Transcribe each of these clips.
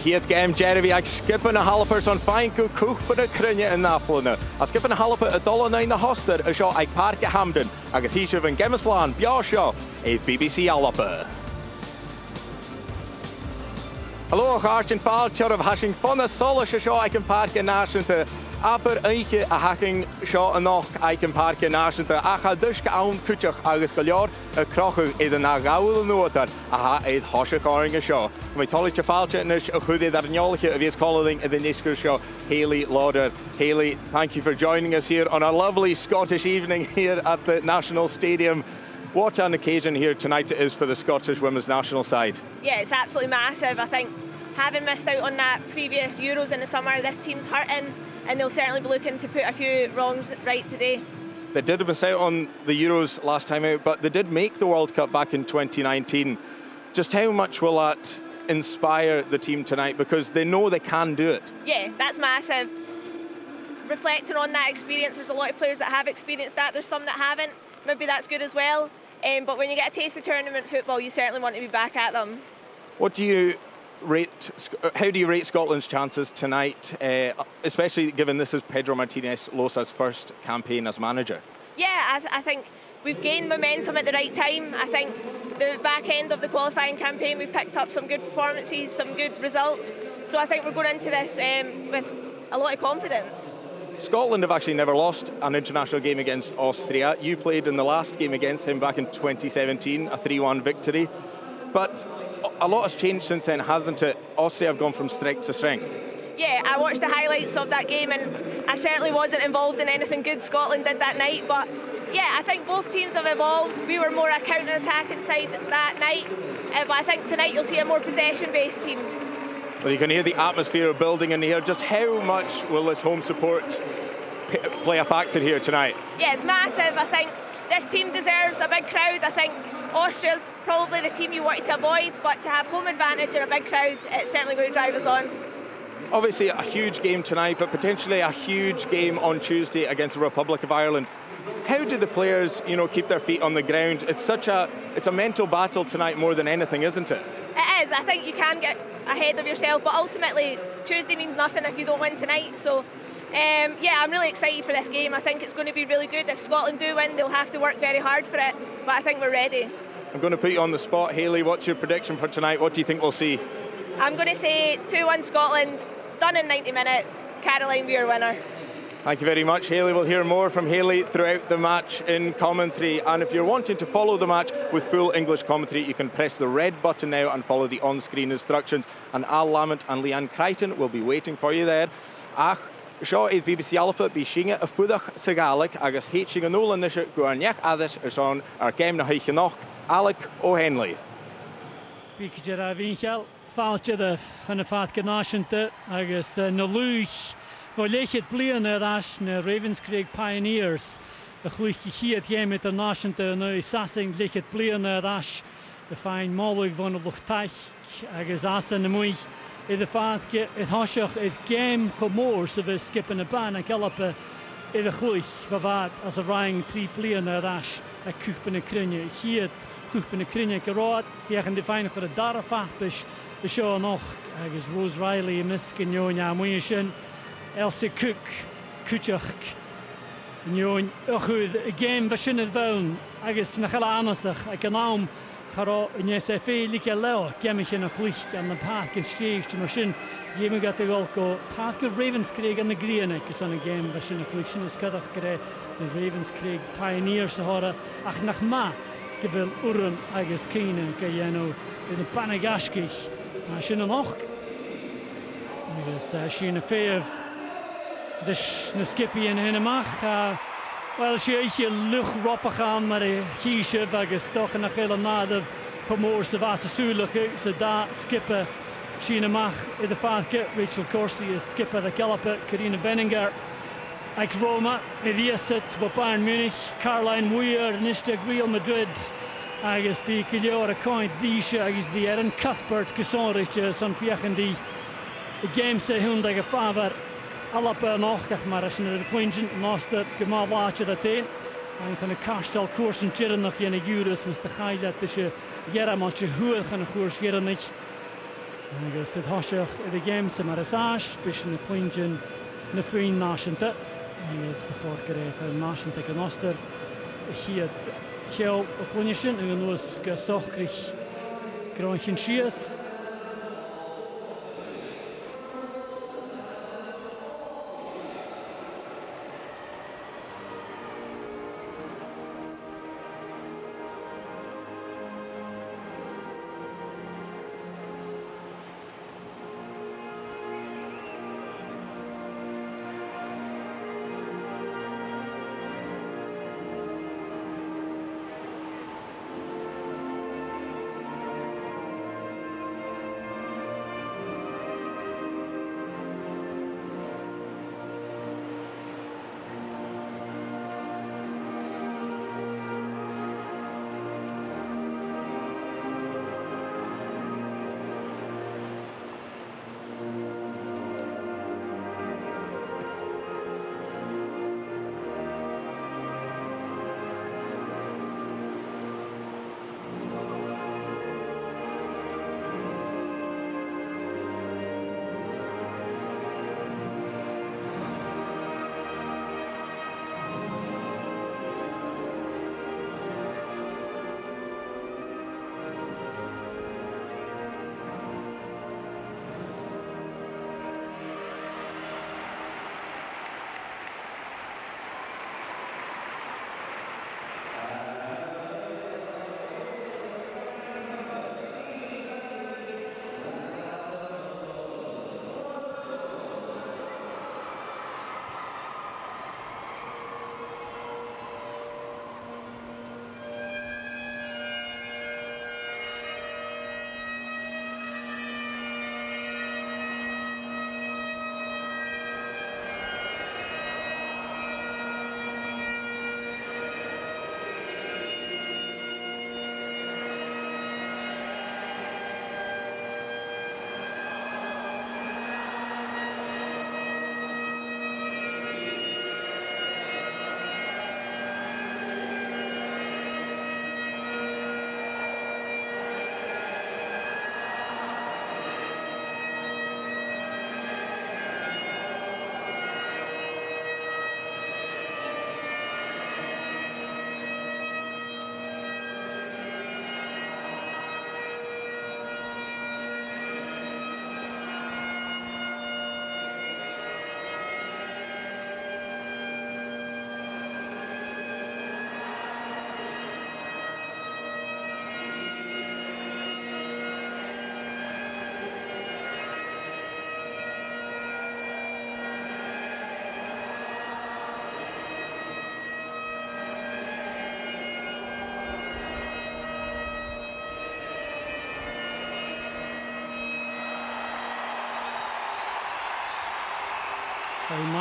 hier het game Jeremy, ik skippen een halve zo'n fijn koek voor de krunje in Napolne. Ik skippen een halve het dollar in de hoster, is al ik parke Hamden. Ik is hier van Gemmerslaan, Bjasjo, heeft BBC Alloppe. Hallo, gaartje paaltje of hashing van de solische show, ik een parke naast de aber eentje a hacking show en nog ik een parke naast de aga dus aan kutjach agus galjar een krochen in de nagauwde noter aha het hosje show. Met tolletje paaltje en is een goede daar njolje wees calling in the Nisco show. Hayley Lauder. Hayley, thank you for joining us here on a lovely Scottish evening here at the National Stadium. What an occasion here tonight it is for the Scottish women's national side. Yeah, it's absolutely massive. I think having missed out on that previous Euros in the summer, this team's hurting and they'll certainly be looking to put a few wrongs right today. They did miss out on the Euros last time out, but they did make the World Cup back in 2019. Just how much will that inspire the team tonight, because they know they can do it? Yeah, that's massive. Reflecting on that experience, there's a lot of players that have experienced that, there's some that haven't. Maybe that's good as well. But when you get a taste of tournament football, you certainly want to be back at them. What do you rate? How do you rate Scotland's chances tonight, especially given this is Pedro Martinez Losa's first campaign as manager? Yeah, I think we've gained momentum at the right time. I think the back end of the qualifying campaign, we picked up some good performances, some good results. So I think we're going into this with a lot of confidence. Scotland have actually never lost an international game against Austria. You played in the last game against him back in 2017, a 3-1 victory. But a lot has changed since then, hasn't it? Austria have gone from strength to strength. Yeah, I watched the highlights of that game and I certainly wasn't involved in anything good Scotland did that night. But yeah, I think both teams have evolved. We were more a counter-attacking side that night. But I think tonight you'll see a more possession-based team. Well, you can hear the atmosphere building in here. Just how much will this home support play a factor here tonight? Yeah, it's massive. I think this team deserves a big crowd. I think Austria's probably the team you wanted to avoid, but to have home advantage and a big crowd, it's certainly going to drive us on. Obviously a huge game tonight, but potentially a huge game on Tuesday against the Republic of Ireland. How do the players, keep their feet on the ground? It's a mental battle tonight more than anything, isn't it? It is. I think you can get ahead of yourself, but ultimately Tuesday means nothing if you don't win tonight. So yeah, I'm really excited for this game. I think it's going to be really good. If Scotland do win, they'll have to work very hard for it, but I think we're ready. I'm going to put you on the spot, Hayley. What's your prediction for tonight? What do you think we'll see? I'm going to say 2-1 Scotland, done in 90 minutes. Caroline, we're winner. Thank you very much, Hayley. We'll hear more from Hayley throughout the match in commentary. And if you're wanting to follow the match with full English commentary, you can press the red button now and follow the on-screen instructions. And Al Lamont and Leanne Crichton will be waiting for you there. Ach, seo is BBC Alpha, bí singe a fudach sa Gaelic, agus héit singe nóla nische goarnech adis son game na heiche noch, Alec O'Henley. Bíce a bhícheal, fáilte de chuna fát gnáisianta, agus na lúich, go léichead blian as na Ravenscraig Pioneers, a chluichi chiad game at the náisianta na sasing léichead blian as, the fine málaigh von a luchtaich, agus asa na muich, I the faatke, it hosach, it game chomór, so we skippen a ban, and gallop I the chluich, vavat, as a rang 3 blian as, a kuchpen a crinje, hier, kuchpen a crinje, gerad, hier can define for a darafa, the show noch, agus Rose Riley, Miskin, Jonia, Muishin, Elsie Cook, Kuchach, Njon, a game, Vashin at Vaun, agus Nachala Anasach, I can now. Charo in SFA like a leo, Gemich in a chluich and the park and stage to machine. Game got the goal go Park of Ravenscraig and the Greenwick is on a game, Vashin a collection is cut off the Ravenscraig Pioneers Sahara, Ach nach Ma, Gibil Uran, Agus Keenan, Gayano, in the Panagashkich, Mashin and Och. Agus Sheen a fair of the Skippy and Hinemach. Wel, je lucht roppig aan, maar kiesje wegens toch een hele nader gemoors de vaste zuurlijke, ze daar skippen. China mag in de vaartje, Rachel Corsi is skipper de Kelpe, Carina Benninger. Ik Roma, in de eerste op Bayern Munich, Caroline Weir, Nishtek Real Madrid. Agus bij Kiliora Coint, Diesche, agus die Erin Cuthbert, Gesonrich, zo'n viechen die games hun tegen Faber. Alla per nachtig, maar als je naar de pointje naast het gemaal laatje dat hij. En van de kastel koers en tjeren nog geen Euros, maar de gaai dat is je jaren maar je hoor gaan koers jaren niet. agus it thoiseach I the game sa mar asáis, bis na pointin na faoin náisianta, agus before go raibh náisianta an Austria chiad cheol a chluine sin, agus nuas go sochgrich gráin sias.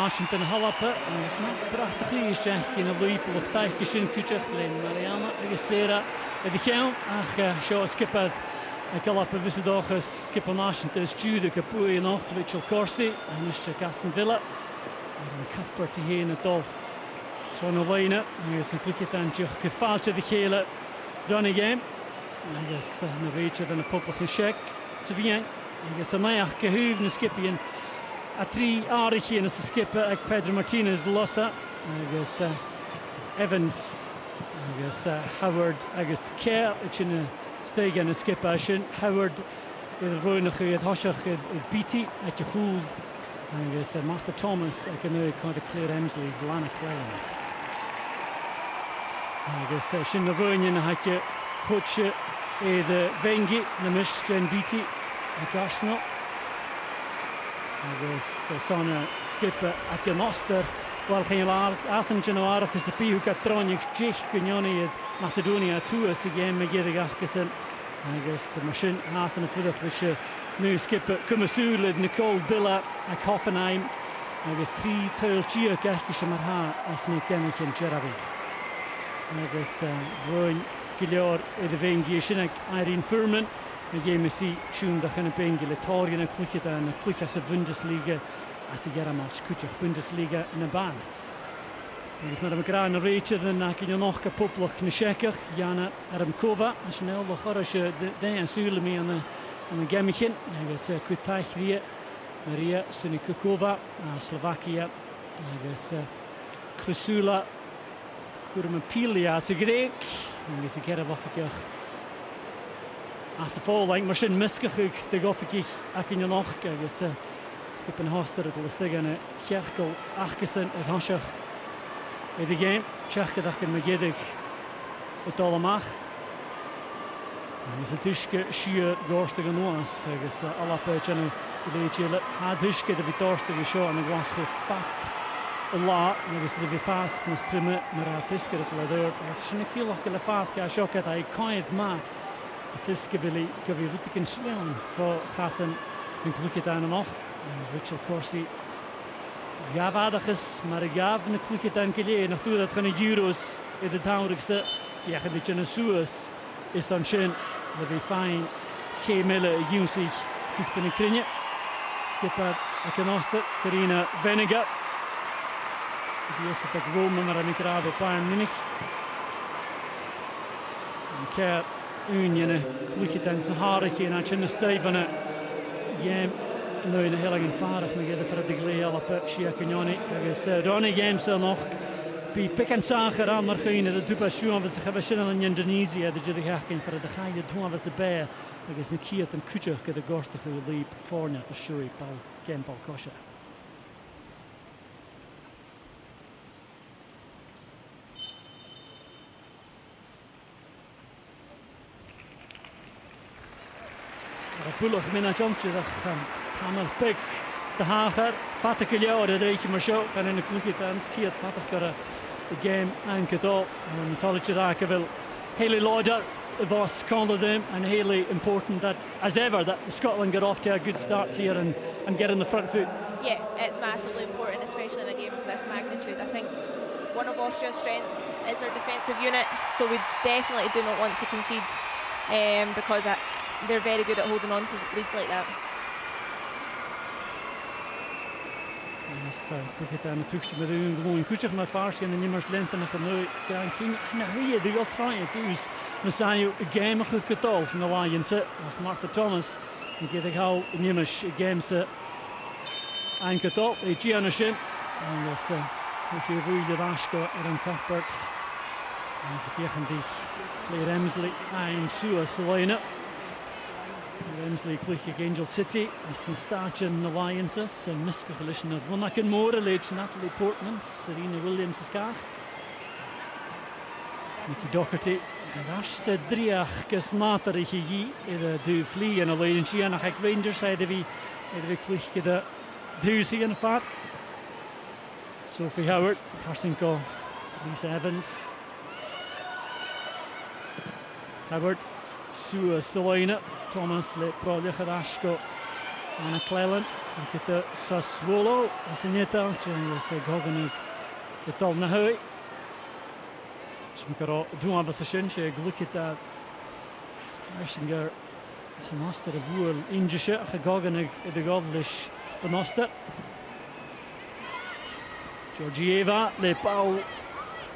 Washington Hallapa, agus ná brachta chlíisteach cin a bhípal ach taichte sin cúteach len Mariana agus Sarah a d cheann ach seo skipad a Hallapa visadóchas skipad Washington is Jude go buí an ocht Rachel Corsi a Mr. Gaston Villa an Cuthbert i héana dul tron a bhaine agus an cluiche an tuach go fáilte de chéile running game agus na Rachel an a poplach na Czech sa bhíon agus a maiach go húb na skipian a trí áiricí in a skipper ag Pedro Martinez Losa agus Evans agus Howard agus Kerr sin stéige na skipper sin Howard i roiinach iad thoiseach i Beatty ag a chúl agus Martha Thomas ag an nuig chuid a Claire Emsley's Lana Cleland agus sin na roiine na haice chuidse é de Vengi na mis Jen Beatty ag Arsenal agus sána skipper ag an Oster bhil chéan asan Januar agus a bíú go tráinnig deich go neonaí Macedonia tuas a géim me géad achgasan agus mar sin asan a fudach leis se nu skipper cumasúlid Nicole Billa ag Hoffenheim agus trí tailtí gaiice sem mar há as ní gemicin Jerabi agus roin go leor i de Vengi sin ag Irene Furman na géime sí túúndach in a Bengi le táiríonn na cluiche sa Bundesliga as i geramáilt cúteach Bundesliga na ban. Agus mar am gra na réite den ac in noch go poplach na Czechach Jana Aramkova as sin eilbh chora se dé an súla mí an an Gemichin, agus Kutaich Maria Sunikukova, Slovakia, agus Krusula Kurmapilia as a Greek, agus a Gerabafakich. As a fall like Marcin Miskachuk, the Gofakich Akinanoch, agus skipping Hoster at the Listigan, Cherkel Achkison at Hoshach. In the game, Cherkedach and Magedig at Olamach. Is a Tushke Sheer Gorstigan Noas, agus Alapechano, the Chile, had Tushke the Vitorstig show and the Glasgow Fat a lot, agus the Vifas and Strumme, Mara Fisker at Ladur, as Shinakilok and the Fat Kashokat, I can't ma. Fiskebili, Gavi Rutikin Schleon for Hassan and Klukitan and Och, and Richard Corsi. Gavadagus, Marigav and the Klukitan Kile, and after that kind of Euros in the town of Yahan the Genasuas is on Shin, where they find K. Miller, Yusich, Kukpin Krinya, Skipper, Akanosta, Karina Veniga, the Yosipek Roma, Maramikrava, Bayern Munich. Care Union, Klukitan Sahara, and Chin Steven, Yam, Loin Hilligan Farah, Miguel Fredigley, Alapet, Shia Cagnoni, I Ronnie Games noch. Be pick and sacher aan Margine, de Dupasjoen was de Gavashin in Indonesia, de Jiddihakin for the Haya Tuan was the bear, I guess Nikiat and Kuchuk get the Gorsta who leap for net to show it by Gempal Kosha. Bullock Mina Jumpje, the Hamel Pick, the Hager, Fatakilio, the Dake Marsho, and in the Klukitan skiat Fatakara. The game anchored up and Tolichidakaville Haley Lauder was called them and Haley important that as ever that Scotland get off to a good start here and get in the front foot. Yeah, it's massively important, especially in a game of this magnitude. I think one of Austria's strengths is their defensive unit, so we definitely do not want to concede because they're very good at holding on to leads like that. Cricket aan het toekje met u gewoon goed maar vaars en nimmers lente en genoeg gaan king en hoe je die wil trying to use we zijn je game goed getal van de Lions of Martha Thomas en get ik hou nimmers games aangetal Giannishin en dus moet je hoe de Vasco en Cuthbert en ze vliegen die Claire Emsley en Sue Selena Emsley Click Angel City, Aston Starch and Alliances, and Miska Collision of Monacan Mora, Natalie Portman, Serena Williams Scar, Nicky Doherty, and Ash said Driach Gesmater Higi, the Duvli and a lane and a Hack Rangers side of the Click the Doozy and a part. Sophie Howard, Tarsenko, Lisa Evans, Howard, Sue Selena. Thomas Le Prolechadashko Anna Cleland, look at the Sassuolo, Asineta, and the Goganuk, the Tolnahui. Smukaro, Duan Basashin, look at that. Mersinger, it's an Oster of Wool, Injusha, Goganuk, the Godlish, the Noster. Georgieva, Le Pau,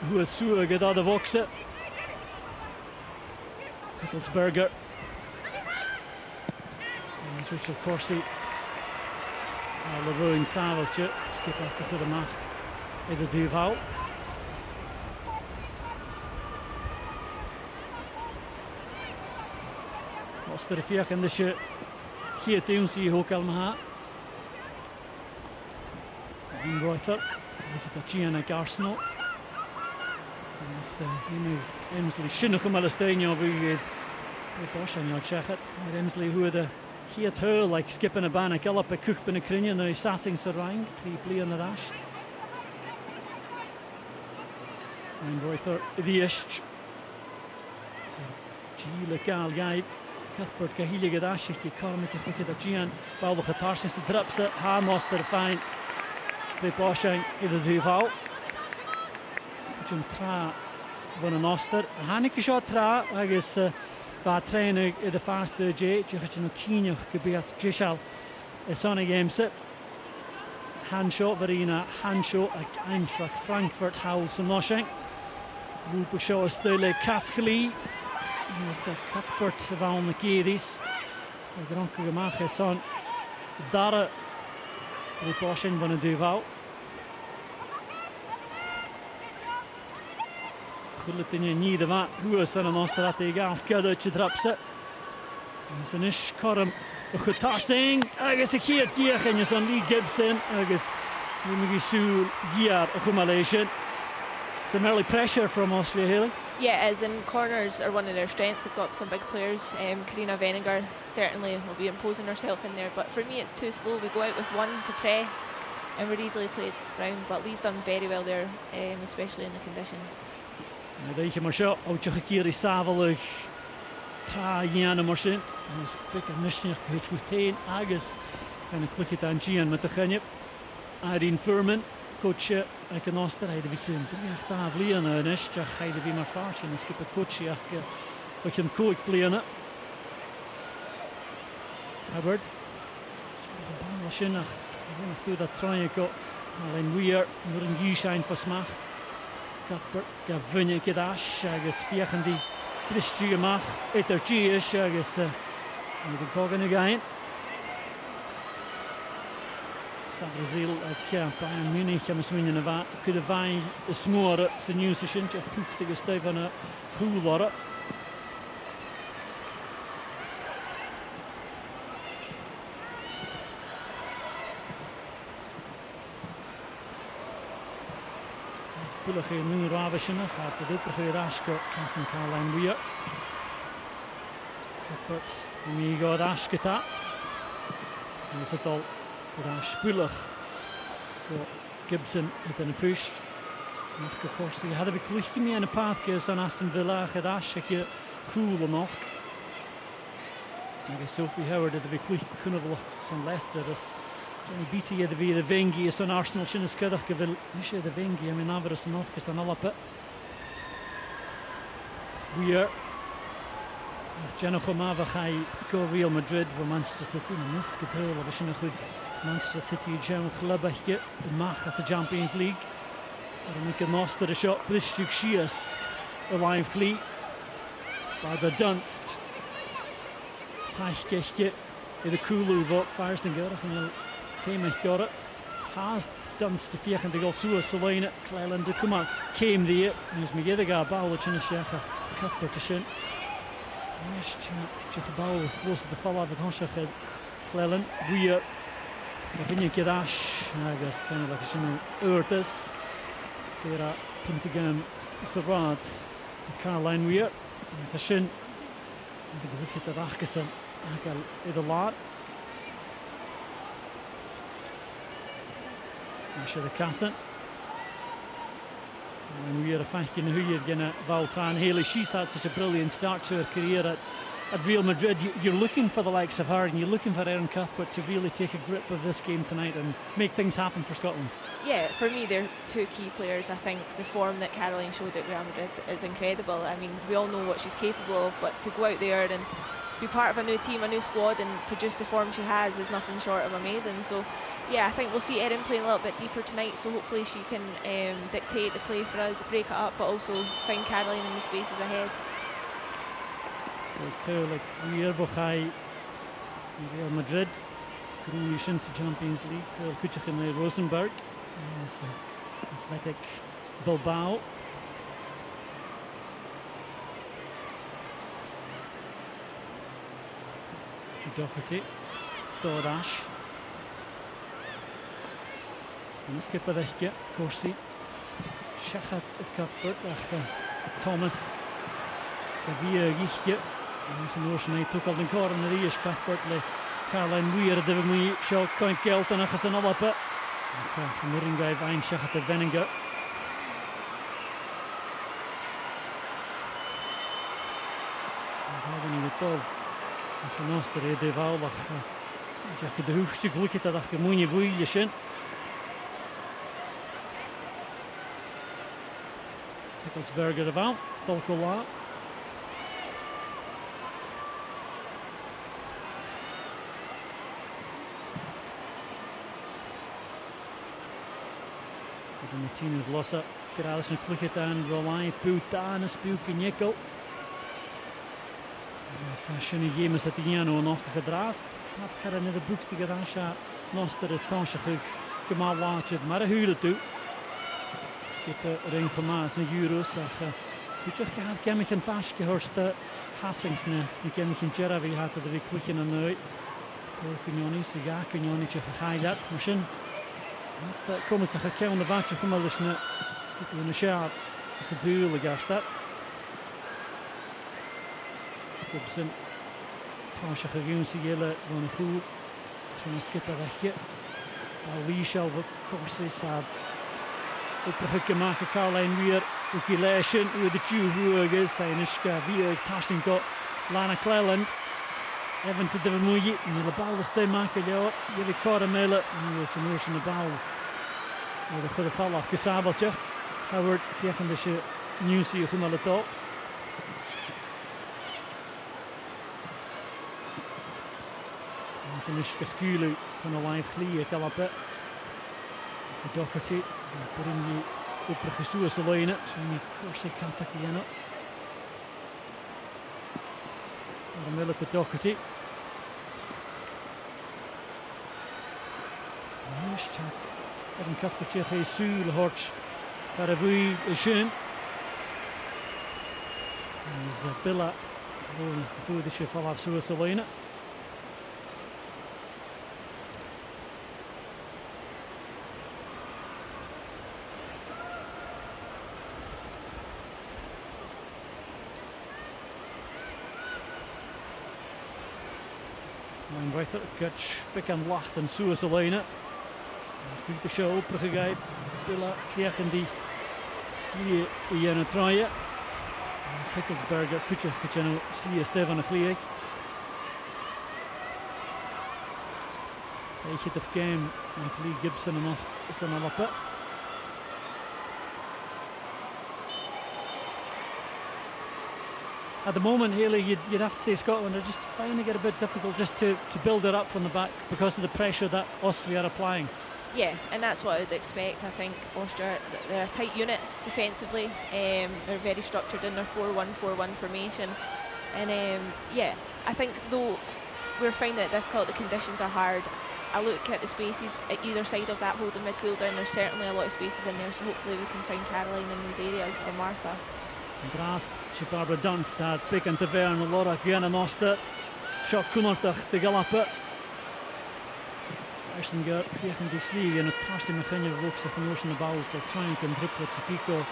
who is Sua Gedada Voxa. Pickelsberger. Richard Corsi, Leroy Savaltje, skip after for the match in the Duval. What's the refiach in the shirt? Here, team, see who can have. Royther, look at the Gianna Arsenal. Emsley Shinnock Malestino, we Bosch and you'll check it. Emsley, who are the Hier toe, like skipping a banner, kill up a cook in a crinion, now sassing Sarang, 3 play on the dash. And Royther, the ish. G. Legal guy, Cuthbert Kahili Gadash, he can't look at the Gian, Paul the Catarsis, the trips it, Harmaster fine. The Boschang in the Duval. Jim Tra, one an Oster. Hanneke shot Tra, I guess. Ba training in the first J, Jihachin Keenyach could be at Jishal. It's on a game set. Handshot, Verena, handshot, Eintracht Frankfurt, Howells and Noshing. Rupa show is still a Kaskali. It's a Cuthbert of Al McGeady's. Gronke gemacht is son Dara Repassion van de Duval. Gullet in je niet de wat hoe is er een Austria cadeautje trapse. Is een is korm een goed tarsing. Agus een keer en je son Lee Gibson. Agus je Sul jaar accumulation. Some early pressure from Austria here. Yeah, it is, and corners are one of their strengths. They've got some big players. Karina Veninger certainly will be imposing herself in there, but for me it's too slow. We go out with one to press and we're easily played round, but Lee's done very well there, especially in the conditions. Weet je maar zo, oudje gekeerd is savelig. Trajan en Marcin. Dus pikken misschien goed meteen. Agus en een klikje aan Gian met de genje. Irene Furman, coach ik in Oostenrijk. We zien echt aan vliegen en is je ga je weer maar vaart en skip een coach je wat je een coach plenen. Hubbard. Misschien nog doe dat trein go. Alleen weer moet een guy zijn voor smaak. Cuthbert ga winnen gedash. Agus viechen die Christie mag. Eter G is agus moet ik koken again. Brazil Bayern Munich am swingen of could have vain the smaller the new session just put the stay on a cool lot. Pullach nu Ravishina gaat de dikker Rasko Kassen Caroline Weir. But we got Ashkata. Is it all Pullach Gibson met een push. Nog kort, je had een klichtje mee aan de paadje aan Aston Villa, het asje cool nog. Ik Sophie Howard dat we klichtje kunnen wel zijn Leicester, dus een beetje de weer de Wengi is een Arsenal in de skuddag gewil. Misschien de Wengi, en mijn naam is nog eens aan alle. Weer. Jenna Gomava ga go Real Madrid voor Manchester City en mis gebeurde we zijn goed. Manchester City General Clubje mag als de Champions League. En ik kan de shot this stuk Shias alive fleet by the Dunst. Paschje in de Kulu wat fires en geur en came geur. Haast Dunst de vier en de goal zo Selena Cleland de come came there. Dus me gede ga bal in de Sheikha Cuthbert te shin. Yes, je gebouw close to the fall of the Honshach Cleland. We Vinnie Kirash, Agus, and that is in Urtus, Sarah Pentagon, Sarat, Caroline Weir, and Sashin, and the wicket of Achkison, Agal Idalar. Asher the Casson. And Weir, a thank you who you're going to Valtran Haley. She's had such a brilliant start to her career at Real Madrid. You're looking for the likes of her and you're looking for Erin Cuthbert to really take a grip of this game tonight and make things happen for Scotland. Yeah, for me they're two key players. I think the form that Caroline showed at Real Madrid is incredible. I mean, we all know what she's capable of, but to go out there and be part of a new team, a new squad and produce the form she has is nothing short of amazing. So yeah, I think we'll see Erin playing a little bit deeper tonight, so hopefully she can dictate the play for us, break it up, but also find Caroline in the spaces ahead. Like Weir Bochai Real Madrid, Gruni since the Champions League, Kuchak and Rosenberg, Athletic Bilbao. Doherty, Dorash. En skipper wegje, Corsi. Shachat Cuthbert, Thomas. Wie gichtje. En zijn oorsprong ook al een corner die is Cuthbert. Caroline Weir, de we show kan geld en dan gaan op. Van Moringa Vine Shachat de Veninger. We gaan niet tof. Van Austria de Valwach. Ik de hoogste gelukje dat ik moet je voelen zijn. Pickelsberger ervan, Tolkola. Martinez lossa, Kralisen klikt aan, Rolijn, Puut aan, Spuuk en Jekko. Sinna dhémas a dhéanú nach go drast car in a buchtta go se nostar a táiseach go má bháid mar a thuúla tú. Skippe ring chamás na Euros ach chuteach go hab ceimich an fas go thuirsta Hassingsna na ceimich an Jeremy hat a bhí cluicin an nui. Cúneoní sa ga cúneoní te chaile mar sin. Cumas a ceann na bhaite chumá leis na skippe na seab sa dúil a gasta. Gibson táiseach a gún sa ghéile bhna chúr trúna skippe a che. A lí seo bh cuasa sa upracha goach a Caroline Weir uki leis sin u de túú agus sa inisca bhí ag tasing go Lana Cleland. Evans a dyfa mwy ni le bal ystau mac a leo i fi cor a mele ni ys yn wrth yn y bal o'r chwrdd y ffalach gysabaltiach Howard fiechan ddysgu Newsy o chwmal y do Nes yn ysga sgwylw fan o laif chli a galabet y Docherty bwryn ni wbrach y sŵas o leina so ni corsau campac i enno o'r mele y Docherty Evan Kapkachich is Sul Hort Karavui Ishin. Is Billa will do the shift of Suasalina. And with it, Kutch, Bick and Lacht and Suasalina. Goed de show opgegeven. Billa Fiechan die slie in het draaien. Sikkelsberger kutje getjeno slie Stefan Gleeg. Hij hit of game met Lee Gibson en nog is er nog op. At the moment, Haley, you'd have to say Scotland are just finding it a bit difficult just to build it up from the back because of the pressure that Austria are applying. Yeah, and that's what I'd expect. I think Austria, they're a tight unit defensively. They're very structured in their 4-1-4-1 formation. And yeah, I think though we're finding it difficult, the conditions are hard. I look at the spaces at either side of that holding midfielder and there's certainly a lot of spaces in there, so hopefully we can find Caroline in those areas, or Martha. Drast, Barbara Dunst had big and Tavern, a lot of Guyana Nosta, Shock Kunartach, the Galapa. Ersinger, Fiechan die Slie, en het past in Mechania Rooks of the Ocean about the Trank and Triplets, Pico.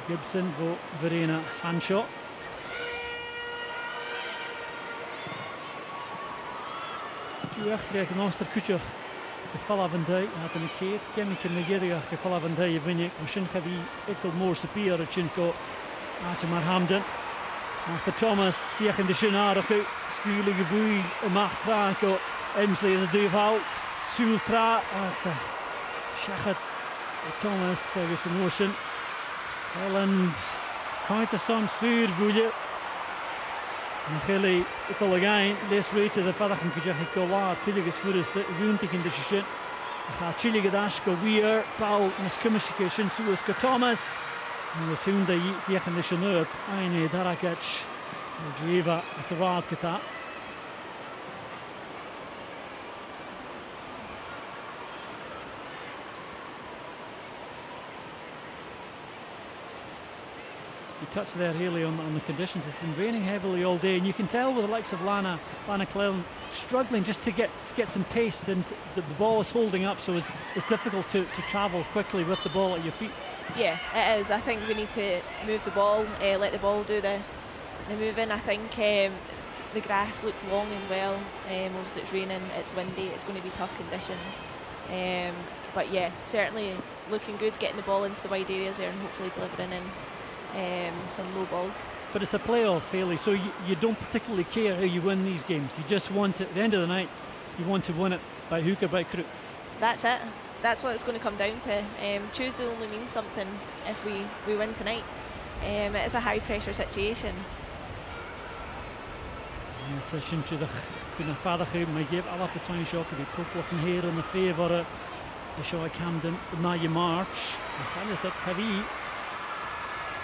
Gibson, Bo, Verena, Hanshaw. Two echt Noster Kutcher. Gevallen van Dij, had een keer, Kemmetje Nigeria, gevallen van Dij, Vinje, misschien gaat hij ikkel more superior at Chinko, Aatje maar Hamden. Martha Thomas, Fiechan de Shinarige, Skulige Bui, Macht Traco, Emsley in de Duval, Sultra, Shachat Thomas, is een motion. Holland, Kaita Son Sur, Bouje. Nacheli, ikkel again, les reach as a Fadachan Kujaki Kola, Tilligas Furis, the Runtik in the Shishin. Chiligadashka Weir, Paul, Muskumishikishin, Suaska Thomas. En we zien dat Fiechan de Chaneur, Aine, Darakach, Jiva, Sarad Kata. You touched there, Haley, on the conditions. It's been raining heavily all day, and you can tell with the likes of Lana Cleland struggling just to get some pace, and the ball is holding up, so it's difficult to travel quickly with the ball at your feet. Yeah, it is. I think we need to move the ball, let the ball do the moving. I think the grass looked long as well. Obviously it's raining, it's windy, it's going to be tough conditions. But yeah, certainly looking good, getting the ball into the wide areas there and hopefully delivering in some low balls. But it's a playoff, Haley, so you don't particularly care how you win these games. You just want it, at the end of the night, you want to win it by hook or by crook. That's it. That's what it's going to come down to. Tuesday only means something if we win tonight. It is a high pressure situation. Yes, Shinchidach couldn't father him. I gave a lot of time shot to be put in here in the favour. The show at Camden, Naya March. The fellas at Heavy.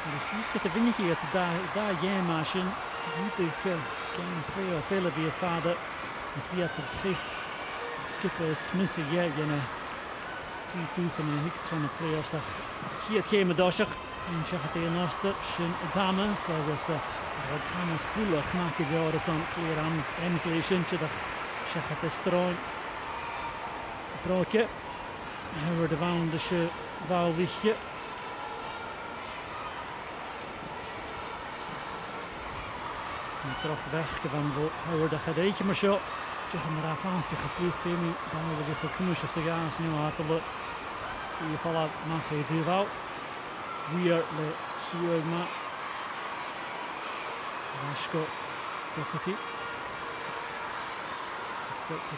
Dus Fuske de Vinnigiet daar game machine. Niet geen play of veel via vader. Je ziet dat Chris Skipper Smith ja twee toegen hikt van de playoffs. Hier het game dosher. In Chachate Noster, Shin Thomas, Thomas Pullach maakt de horizon clear aan Emsley Shinchedach, Chachate Strooi. Broke. Howard de Waan de Waalwichtje. Terug weg van Howard de Gadeetje, maar zo. Tegen de Ravaanse gevloegd, Femi, dan willen we voor Knoes of ze gaan, is nu hartelijk. In ieder geval mag je die wel. Weer le Suegma. Rashko Doherty.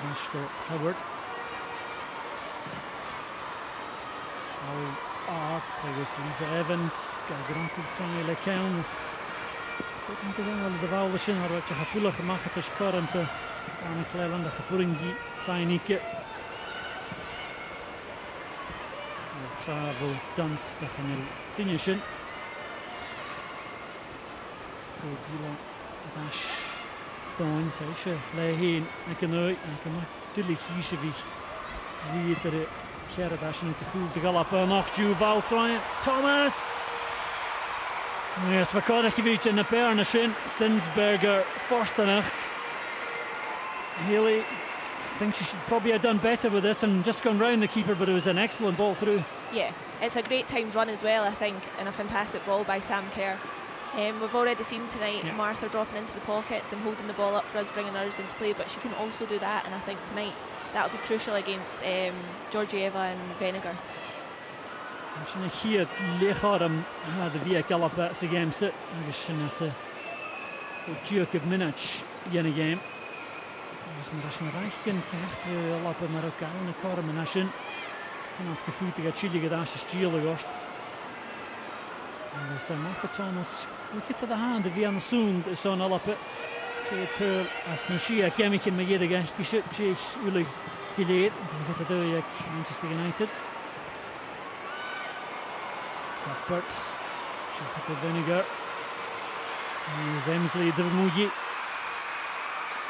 Rashko Howard. Lisa Evans. Grand Prix le Counts. Tot niet te gaan de Waalwishin had wat je Hapula gemaakt is current aan een klein de Hapuringi Fainike. Travel dance van de finishen. Goed, dash. Dan zei ze, lei heen en kan uit en kan natuurlijk kiezen wie er Gerrit als je niet te goed te galoppen nog Juval trying Thomas. Yes, we kan ik je in de Pernishin Sinsberger Forstenach. Haley. I think she should probably have done better with this and just gone round the keeper, but it was an excellent ball through. Yeah, it's a great timed run as well, I think, and a fantastic ball by Sam Kerr. We've already seen tonight Martha dropping into the pockets and holding the ball up for us, bringing others into play, but she can also do that, and I think tonight that'll be crucial against Georgieva and Venegar. Misschien hier lichaam de via Kalapa se game set. Misschien is Djokovic minach in a game. Dus maar als je reichen krijgt lappen Marokkaan en Karmen Nation. En het gevoel dat Chili gedaan is Chile gost. En dus Martha Thomas look at the hand via de zoom is zo'n lappen. Pearl as een Shia kemmetje met je de geschut jullie geleerd. Dat doe je Manchester United. Cuthbert, Chachate Vinegar, Zemsley de Vermoegie.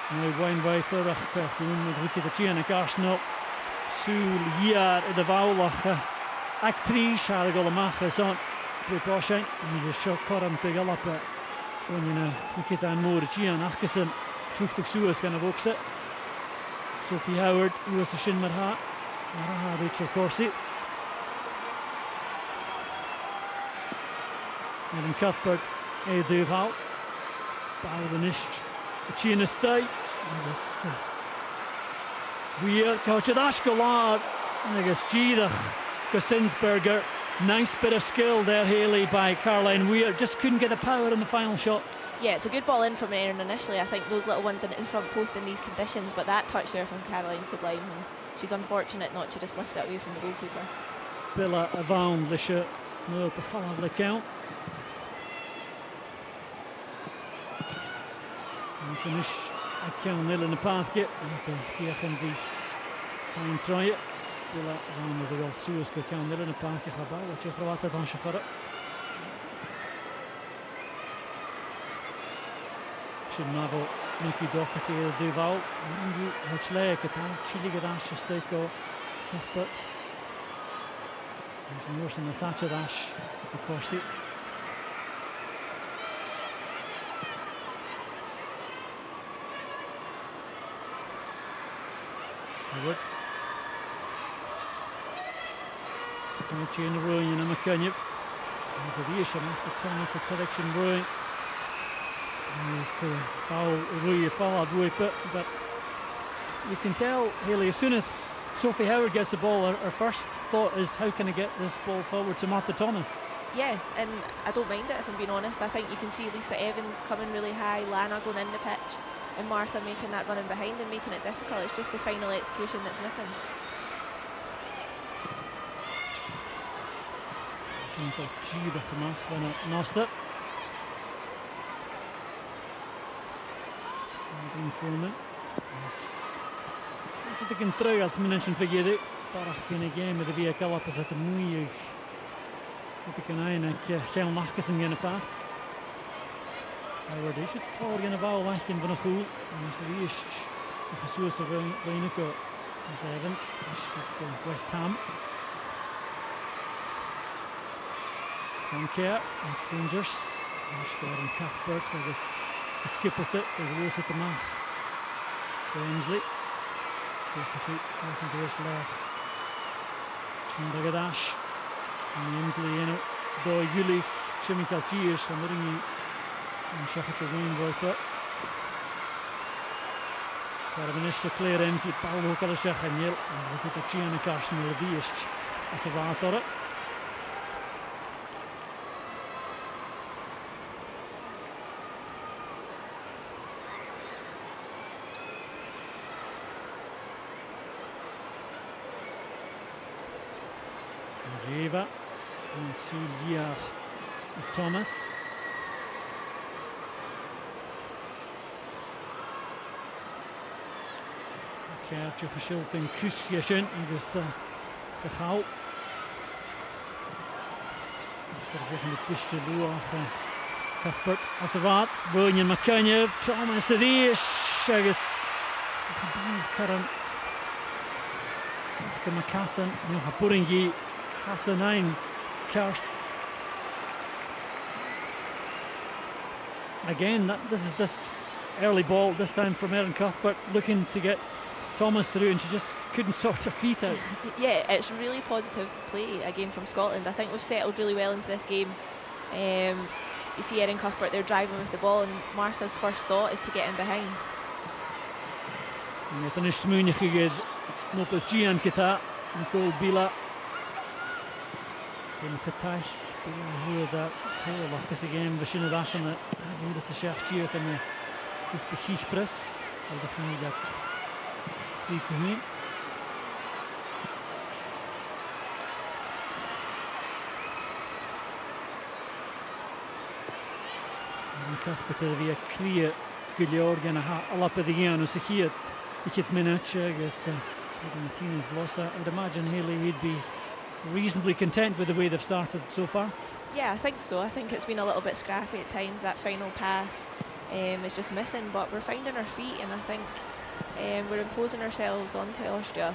Nu Wijnwijfer, doen met Ricky de Tjene Karsno. Soel jaar de Waalach. Actrice had ik allemaal gezien. Precaution, en je shock korm te galoppen. Gewoon je Ricky de Moore Tjene Achkesen. 50 suus gaan boksen. Sophie Howard, hoe is de shin met haar? Maar haar Rachel Corsi. En Cuthbert Duval. Bouwdenisch. Tjene Stij. Dus weer coach het Ashkelon. I guess Gierig Sinsberger. Nice bit of skill there, Haley, by Caroline Weir. Just couldn't get the power in the final shot. Yeah, it's a good ball in from Erin initially. I think those little ones in front post in these conditions, but that touch there from Caroline sublime. And she's unfortunate not to just lift it away from the goalkeeper. Billa Avon, the shirt. No, the fall of the count. Finish account nil in the path get. Hier gaan die gaan try. Billa Avon de wel suus account nil in the path gaat bal. Wat je verwacht dan schaffer. Nabo Nicky Doherty Duval. Andy het leek het aan. Chili gedaan steko. Cuthbert. Dus nu is een Sacha Dash. De Corsi. Howard. Een chain ruin in McCunny. There's a reaction after Thomas a collection ruin. Foul Rui followed Ruipe, but you can tell Haley as soon as Sophie Howard gets the ball, her first thought is how can I get this ball forward to Martha Thomas. Yeah, and I don't mind it if I'm being honest. I think you can see Lisa Evans coming really high, Lana going in the pitch, and Martha making that running behind and making it difficult. It's just the final execution that's missing. Ik kan terug als mensen vergeten. Parach in een game met de via Kalap is het moeilijk. Dit kan eigenlijk geen machjes in de vaart. Hij wordt is het tor in de bal weg in van een goal. En is de eerste gezoest of weinig is Evans. Is West Ham. Some care and Rangers. Scored in Cuthbert. I guess the skippers it. They lose it to Mach. Ainsley. 2 van de eerste laag. Chindagadash. En Ainsley door jullie chemikaltjes van de ring. En zeg het de win wordt dat. Minister Claire Ainsley Paul ook al zeggen en heel. En we het zien in Karsten de eerste. Als ze water. Eva en Sulia Thomas. Kaartje verschilt in kusjes in, dus gauw. Dus voor de volgende pistje door Cuthbert als het waard. William McCunny, Thomas de Wees, Shagus. Karan. Macassan, nog Puringi. Hassan Karst. Again, this is this early ball, this time from Erin Cuthbert, looking to get Thomas through, and she just couldn't sort her feet out. Yeah, it's really positive play again from Scotland. I think we've settled really well into this game. You see Erin Cuthbert, they're driving with the ball, and Martha's first thought is to get in behind. Met een smoenje gegeven op het GM kita, Nicole Bila. In Katash, hoe dat heel wacht is again. We zien dat aan de Sechje en de Giechpress. En dat gaan we dat twee keer. En Cuthbert er weer clear Gilliorgan alla på det igen och så hit vilket minutje is Martinez lost that. I'd imagine Haley he'd be reasonably content with the way they've started so far. Yeah, I think so. I think it's been a little bit scrappy at times. That final pass is just missing, but we're finding our feet, and I think we're imposing ourselves onto Austria.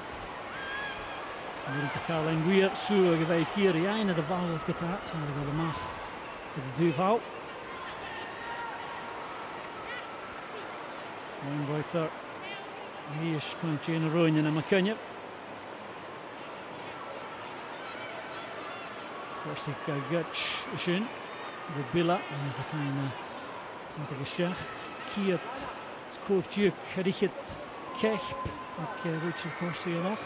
Te Caroline weer zo geweest hier in de bal heeft getaat, zo dat we mag de duivel. One boy third. Hier is Contje in Roonje en McCunny. Korsika Gutsch schön. De Billa en is een fijne Santiago Kiet. Skoopje gericht Kechp. Ik Richard Korsika nog.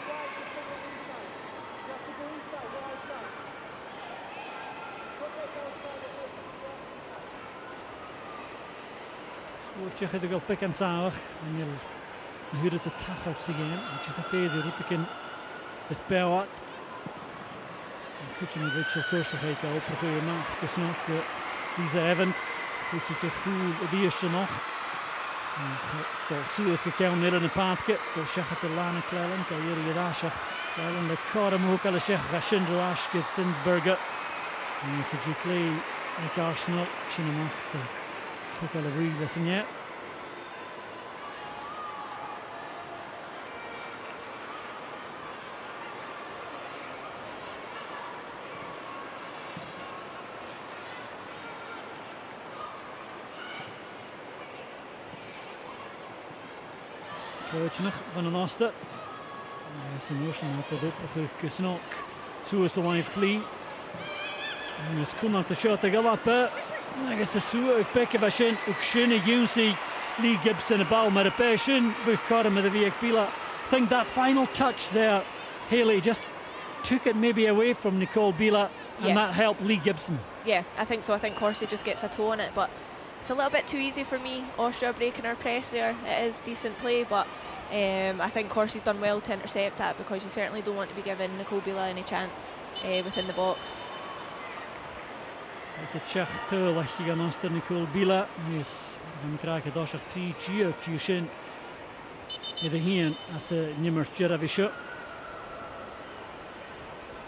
Skoopje gaat ook pik en sauer. En je hoort het tachels again. En je gaat verder routeken met Pewat. Kutje met Richard Korsika gaat ook proberen na te snakken. Lisa Evans. Kutje te goed de eerste nog. Zo is gekomen neer in een paadje. Door Shachat de Lana Klellen. Kan hier je daar Shach. Klellen de Karam ook al Shach. Rashindra Ashkid Sinsberger. En is het Jukley. En Arsenal. Chinamach. Zo. Ook al een ruil is in je. Nog van een Oster. Zijn notion had dat ook gesnok. Zo is de live play. En het kon aan de shot te galoppen. Ik is zo ik pikken bij Shin. Ook Shin Junsi Lee Gibson de bal met de passion. We caught him with the VX Pila. I think that final touch there, Haley just took it maybe away from Nicole Bila, and that helped Lee Gibson. Yeah, I think so. I think Corsi just gets a toe on it, but it's a little bit too easy for me. Austria breaking our press there. It is decent play, but I think Corsi's done well to intercept that, because you certainly don't want to be giving Nicole Bila any chance within the box. Ik het zegt leg je gaan achter Nicole Bila. Is dan krijg je daar 3 Q-shin in de heen als nummer Jeravisho.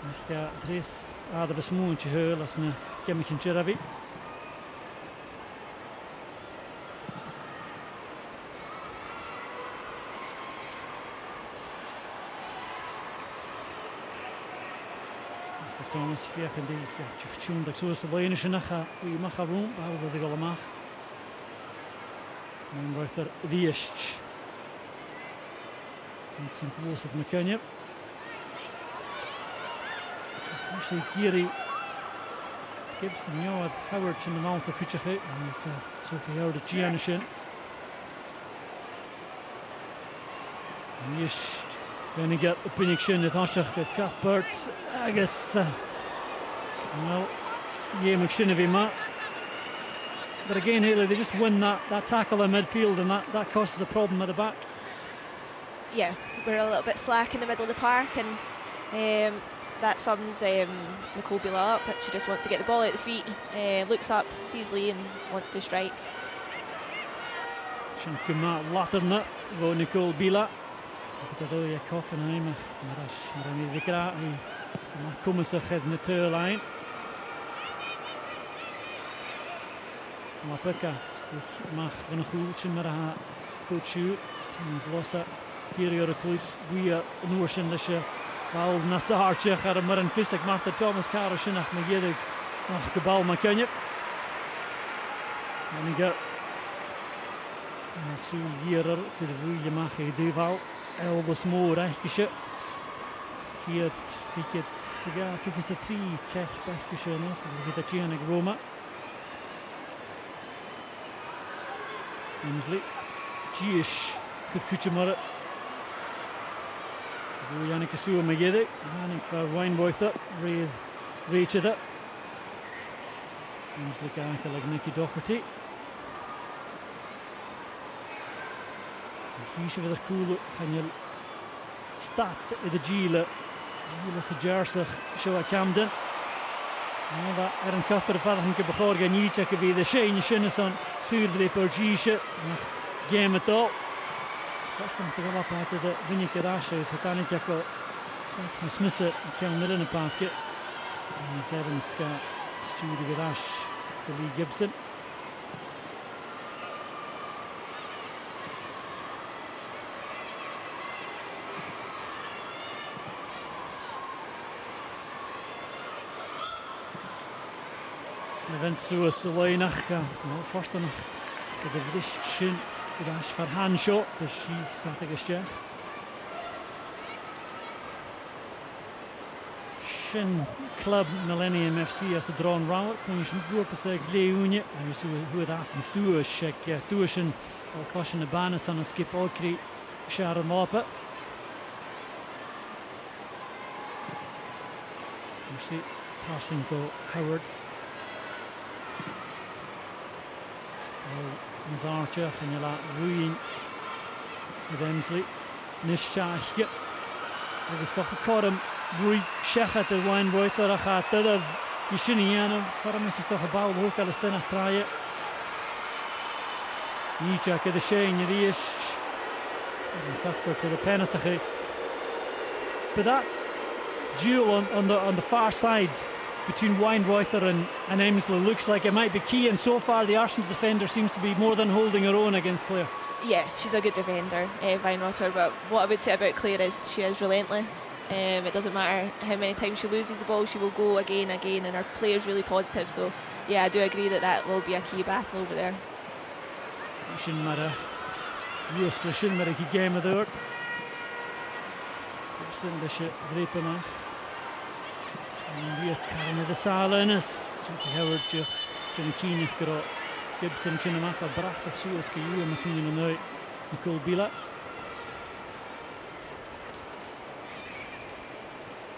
Nach dres adar smún te höl as na gemichin Jeravi. Thomas fiach die tún dat soos de bléine se nach wie mag room dat ik al mag. En wordt riest. En zijn kloos het McKenna. Actually Kiri Gibson Jod Howard in de Malka Kuchache en is Sophie Howard Gianishin. Nish gonna get a prediction at Ashach with Cuthbert. I guess well yeah McShinavy Matt. But again Haley, they just win that tackle in midfield and that causes a problem at the back. Yeah, we're a little bit slack in the middle of the park, and that sums Nicole Bila up. She just wants to get the ball out the feet, looks up, sees Lee and wants to strike. Sin cumma latarna vo Nicole Bila. Dat doe je koffen heim, maar dan die gra mag komen ze het na tuurlijn. Maar pekka, ik mag een goedje maar ha goed shoot. En losse periode klus wie een oorschen dat je bal na saartje gaat maar een fisik maakt de Thomas Karosje nach me gedig nog de bal maar kan je. En ik ga zo hier de je mag je die bal Elbos mooi rechtje. Hier fick het tri kech bechje nog. We gaan dat Janik Roma. Inslee. Gish kutje maar. We Janik zo maar gede. Janik voor Wijnboyther reach it up. Inslee kijken like Nicky Doherty. Hier is weer cool. Kan je start in de Gila se jersig show Camden. Maar een Cuthbert verder een keer begorgen niet checken wie de Shane Shinneson zuurder per Gische nog game het al. Vast om te gaan op de winnende rasje is het aan het jakken. Het is missen kan er in een paakje. En zeven ska studie rash de Lee Gibson. Event so Soleinach, first nog de British Shin, de dash for hand shot, dus she zat ik eens Shin Club Millennium FC as de drawn round, kun je goed op zich leeuwje, en zo hoe het as een toeschen, al caution de banen aan een skip al kreeg Sharon Lopen. You see passing go Howard. Mazartje en je laat roeien met Emsley. Nishaashje. Er is toch een korm roei schechet de Wijnboyther. Er gaat dat je Shiniano. Korm is toch een bal ook al eens ten Australië. Niet checken de Shane die is. En Cuthbert to the penalty. But that duel on the far side between Wijnboyther and Emsley looks like it might be key, and so far the Arsenal defender seems to be more than holding her own against Clare. Yeah, she's a good defender, Wijnboyther, but what I would say about Clare is she is relentless. It doesn't matter how many times she loses the ball, she will go again, and her play is really positive, so yeah, I do agree that will be a key battle over there. Shin maar Shin maar een game door. Gibson dat je drepen mag. En weer Karin de Salen is. Howard je kienig geraakt. Gibson je mag al prachtig zoals je hier misschien in een Nicole Bila.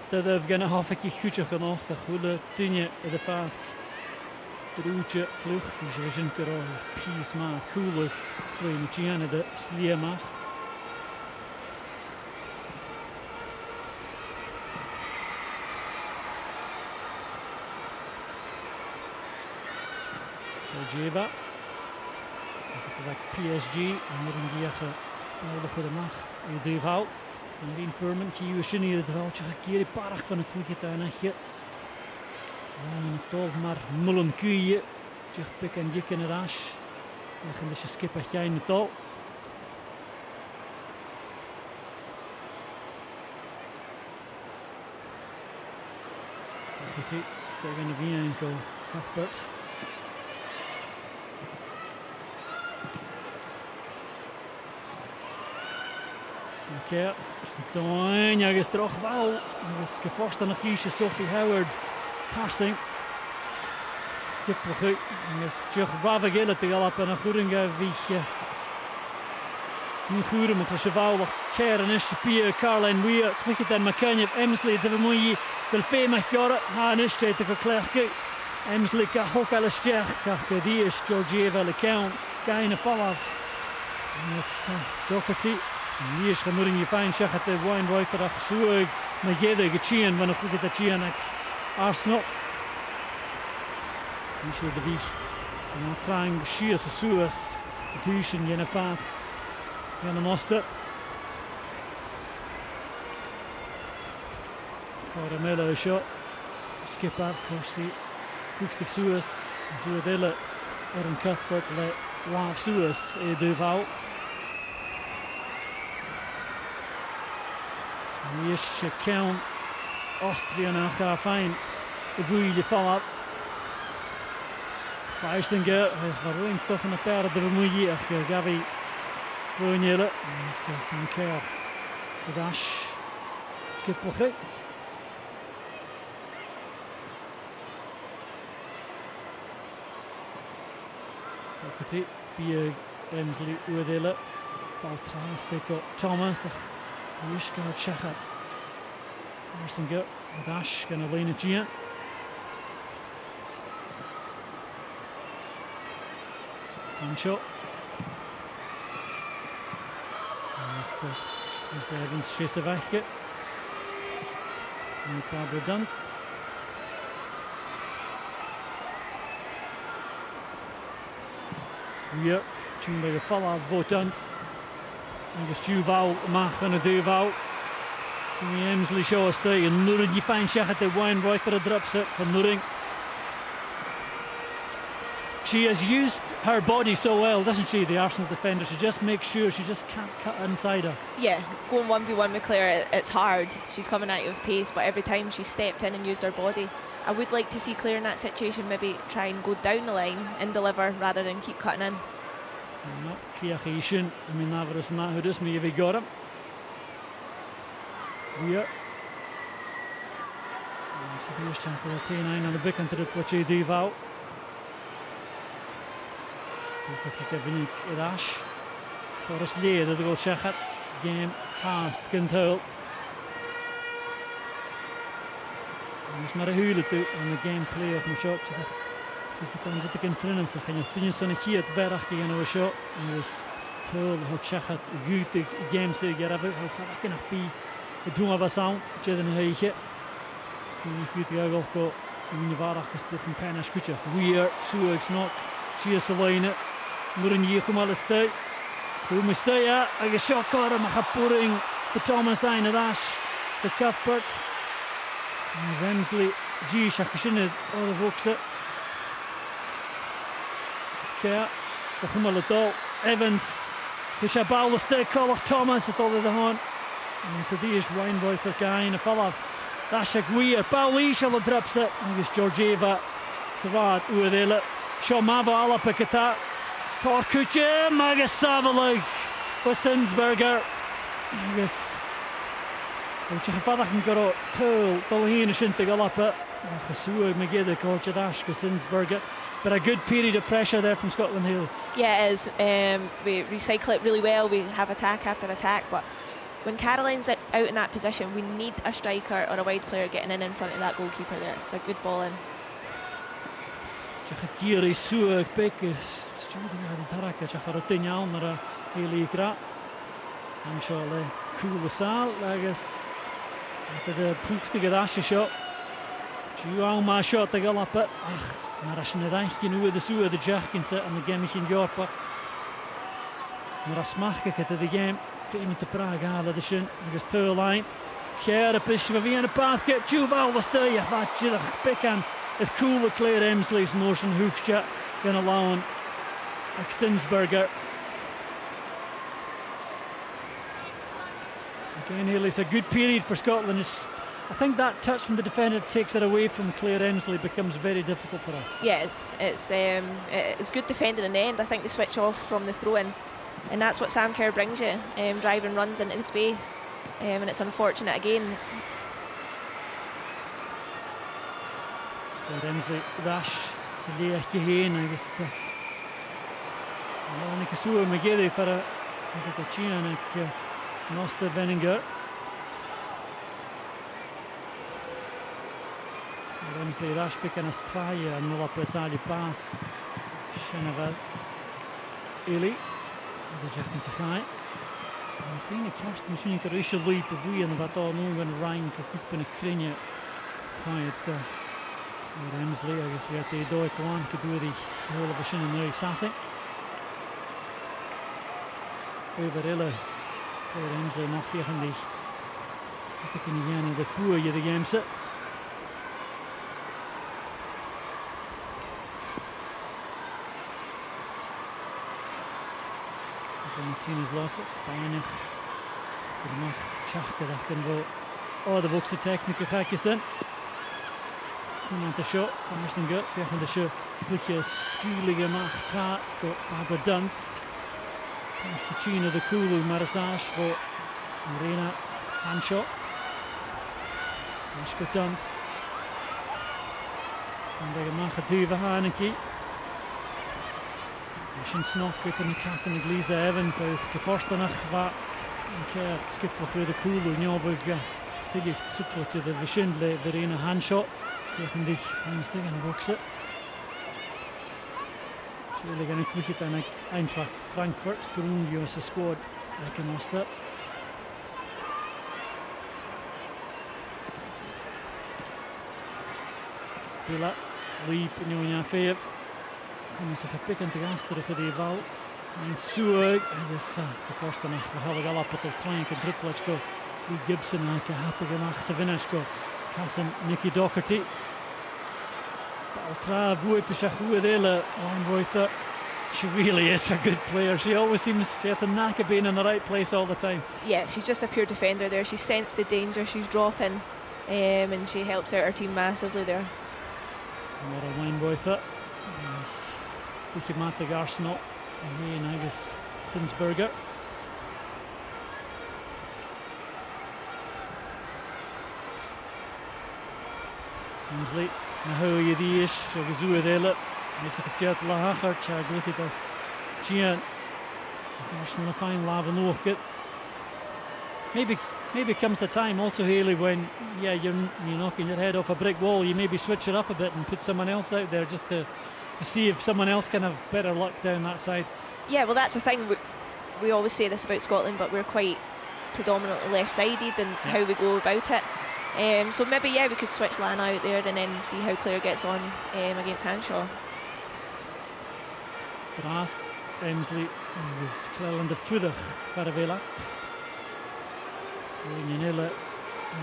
Dat heeft geen halfje goedje genoeg. Dat goede tienje in de vaart. Roetje vlug. Dus we zien er al pies maat koelig. Waar je met Gianna de slee mag. Jeva. PSG en moet een diege nodig voor de mag. Je duivel. Yn fi'n ffyrmyn chi yw eisiau ni y ddol, tiach a gyr i barach fan y clwyd da yna chi. Yn y dol mae'r mwlwn gwy, tiach byg yn gyc yn yr as. Ych yn ddysgu skip a llain y dol. Ych steg yn y fi'n go Cuthbert. Oce, doin agus droch fawr, agus gyfforst yn eich eisiau Sophie Howard, tarsing. Skip o chi, agus diolch fawr ag eilad i gael ap yn achwrin gael fi. Ni'n chwrym o'ch eisiau fawr o'ch cer yn eisiau bia Caroline Weir, chlychyd yn Macanyf, Emsley, dyfa mwy fel ffeim eich gora, ha yn eisiau ag o clech. Emsley ga hwc al ysdiach, gach gyddius Georgie fel y cawn, gain y ffolaf. Agus Doherty. Nies gaan moeten je fijn zeggen dat de wine right dat zo naar jede gechien van een goede gechien ek Arsenal. Die should de wie en trying sheer so as tuition in 'n paat in 'n master. Voor de Miller shot. Skip up Corsi. Goed so as so dele een Cuthbert le laaf so as Duval. Nies cawn Austria na cha fine y fwy i follow. Feisinger heeft wat rings toch in de perde de mwy ach gafi rwyniele. Sam Kerr de dash skip o chi. Doherty bi Emsley Uedele bal Thomas de Thomas Nish gan Chechat. Feisinger de dash gan Elena Gian. Shot. This Evans Shesavachke. And Barbara Dunst. Ja, toen bij de follow voor Dunst. En de Duval mag en de Duval. En die Emsley show us there. En Nuring die fijn zeggen de wine right for the drops up van Nuring. She has used her body so well, doesn't she, the Arsenal defender? She just makes sure she just can't cut inside her. Yeah, going 1v1 with Claire, it's hard. She's coming at you with pace, but every time she stepped in and used her body, I would like to see Claire in that situation maybe try and go down the line and deliver rather than keep cutting in. No, Fiachation, I mean, that was not who does me if he got him. Yeah. That's the first chance for the T9 on the big into the Poche Duval. Natuurlijk vind ik Rash. Voor het leden dat wil zeggen. Game past control. Dus maar een huwelijk toe aan de gameplay of een shot. Ik heb dan dat ik in vrienden zeg. En als tien zo'n keer het berg tegen een shot. En dus veel hoe zeggen goed de game ze hebben. Hoe vaak kan ik bij het doen wat sound. Je dan heet je. Dus kun je goed gaan ook go. In je waardig gespeeld een pijn als goedje. Weer zo ik snap. Zie je ze lijnen. Nuring hier kom al stay. Hoe moet stay ja? Agus shot card maar gepoering de Thomas zijn het as de Cuthbert. Emsley G shakshine alle boxen. Ja, de kom al het al. Evans. De Shabal de stay call Thomas het al de hand. En ze die is Wineboy voor Kain de follow. Dash ik weer. Pauli shall the drops it. Agus Georgieva. Savad Uedele. Shomava alla piketa. Torkuche, Magus Savalig for Sinsberger. Magus. Which I thought I can go to Dolheen Shinta Galapa. Chasua Magida coach at Ashka Sinsberger. But a good period of pressure there from Scotland Hill. Yeah, it is. We recycle it really well. We have attack after attack. But when Caroline's out in that position, we need a striker or a wide player getting in front of that goalkeeper there. It's a good ball in. Kiri Suag Bekes. Studio had Taraka Chaharotinal, Mara Helikra. I'm sure they cool the sal, I guess. After the Puchtige Dasha shot. Juan Ma shot the Galapa. Ach, Marashin Rankin with the Sua, the Jackinset and the Gemish in Jorpa. Marasmachka to the game. féin te Prague hala de sin agus tualine. Chear a bis va bhí an basket. Juval was there. Vat jidach pican. It's cool with Claire Emsley's motion hookja gan alone. Sinsberger. Again, it's a good period for Scotland. I think that touch from the defender takes it away from Claire Emsley, becomes very difficult for her. Yeah, it's good defending in the end. I think they switch off from the throw-in, and that's what Sam Kerr brings you, driving runs into the space, and it's unfortunate again. Claire Emsley rash to leach heen, I guess. Anna Kasua Magiri for a Chian and Nosta Veninger. Emsley rash picking a straya and Nola Pesali pass. Shenavel Eli. The Jackson Sakai. I think the cast machine could issue leap of we and about all moving rank of cook in a crania. Quiet Emsley, I guess we had the Doik one could do the whole of a shin and very sassy. Overille Claire Emsley nog eigenlijk dat ik niet gaan de poer je de game set. Martinez lost it, Spanish. Nog Chachka dat kan wel. Oh, de boxe techniek ga ik zijn. Iemand de show van Mersinger, van de show. Beetje skulige macht gaat door Barbara Dunst. China de Kulu Marisage voor Marina Hanshaw. Ashko Dunst. En de gemachte duwe Haneke. Misschien snok uit de kassen met Lisa Evans. Hij is geforstenach wat een keer skipper voor de Kulu. Njobig tidig supportje de verschillende Marina Hanshaw. Tegen die einstigen aan boksen. Schwierig gaan het dan einfach Frankfurt, Grungios scored like a master. Pila, Leap in Jonia Feev. En is een pikkend te gast terug de bal. En Sueg, en is de voorste nacht. We hebben al op het treinke driplečko. Lee Gibson en ik had de gemaakt Savinečko. Kassen Nicky Doherty. Baltra, Vuipishach, Uedele, Langvoitha. She really is a good player. She always seems, she has a knack of being in the right place all the time. Yeah, she's just a pure defender there. She sensed the danger she's dropping, and she helps out her team massively there. Another Langvoitha. Yes. Wikimatic Arsenal. And here now is Sinsberger. Emsley. Nahoe Yedish, Shagazua Dela, Missakatjat Lahachar, Chaglikit of Gian. Arsenal fine lava Norket. Maybe comes the time also, Haley, when you're knocking your head off a brick wall, you maybe switch it up a bit and put someone else out there just to see if someone else can have better luck down that side. Yeah, well that's the thing. We always say this about Scotland, but we're quite predominantly left-sided in how we go about it. So maybe we could switch Lana out there and then see how Claire gets on against Hanshaw. Drast, Emsley was Cleland de Fudig Faravela. Janelle,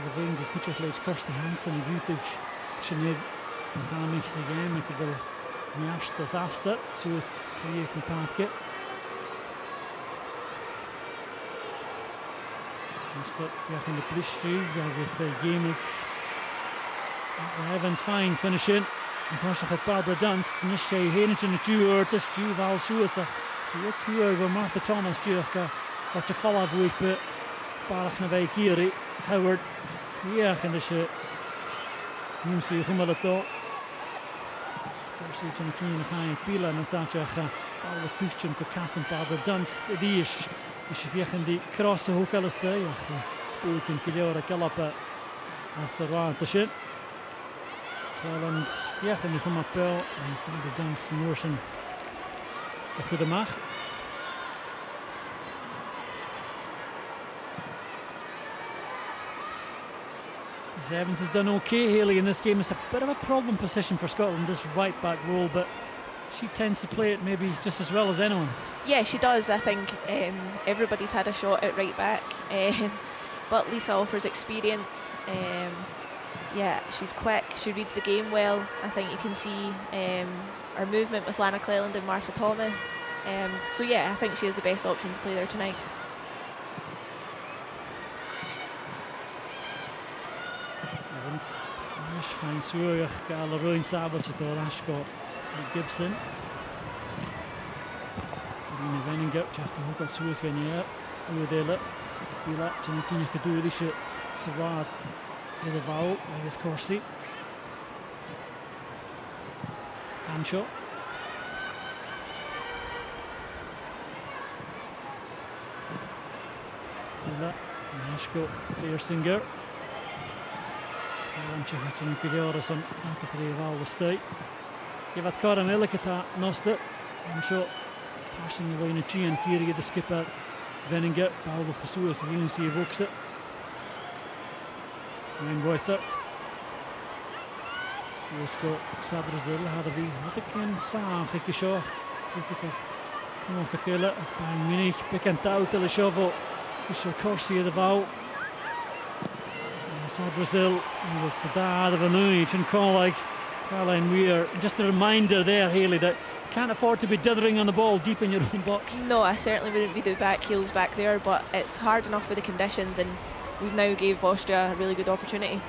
de vriend de Kucherleeds Korste Hansen en Gutig Chenev Zamig Sigam, ik wil Njaars disaster, zo is Kleer van Paafke. Ja, in de politie, dat is gamig. Evans fine finishing. En toen zag het Barbara Dunst, Nishke Henington de Duur, het is Duval Suezach. Zie je Duur waar Martha Thomas Duurka, wat je vallen voor Parach naar wij Kiri, Howard. Ja, en dus nu zie je Gumalato. Zie je een keer nog aan Pila en dan staat je alle toetsen voor Kasten Barbara Dunst. Die is je vegen die crossen ook al eens daar. Ook in Kiliora Kalapa als er waar te zien. Cleland vegen die van Appel en Barbara Dunst Noorsen. Een goede maag. Evans has done okay, Haley, in this game. It's a bit of a problem position for Scotland, this right back role, but she tends to play it maybe just as well as anyone. Yeah, she does. I think everybody's had a shot at right back, but Lisa offers experience. Yeah, she's quick, she reads the game well. I think you can see her movement with Lana Cleland and Martha Thomas. So yeah, I think she is the best option to play there tonight. Evans, fine suúach gal a roin sabeltje door Ashcott. Gibson. Karina Veninger, Jackie Hooker suús gan je. Uedele. Bila, Jenny Kine Kadurische. Savad. With a vowel, Agus Corsi. Hanshaw. Bila, Ashko, Fearsinger. Hanshaw hatchen Kudiorason, snakke for the vowel the state. Give at Karam Elikata, Nosta. Hanshaw, tossing away in a G and Kiri the skipper. Veninger, Paolo Kasuas, the University of Oxford. Ryan Boyther. Usko Sadrazil had a wee Hottekin Sam Hikishaw. No Kakilla, Bayern Munich, bekend out till the shovel. Isha Corsi of the vow. Sadrazil was the dad of a nudge and call like Caroline Weir. Just a reminder there, Hayley, that you can't afford to be dithering on the ball deep in your own box. No, I certainly wouldn't be doing back heels back there, but it's hard enough with the conditions, and we've now gave Austria a really good opportunity.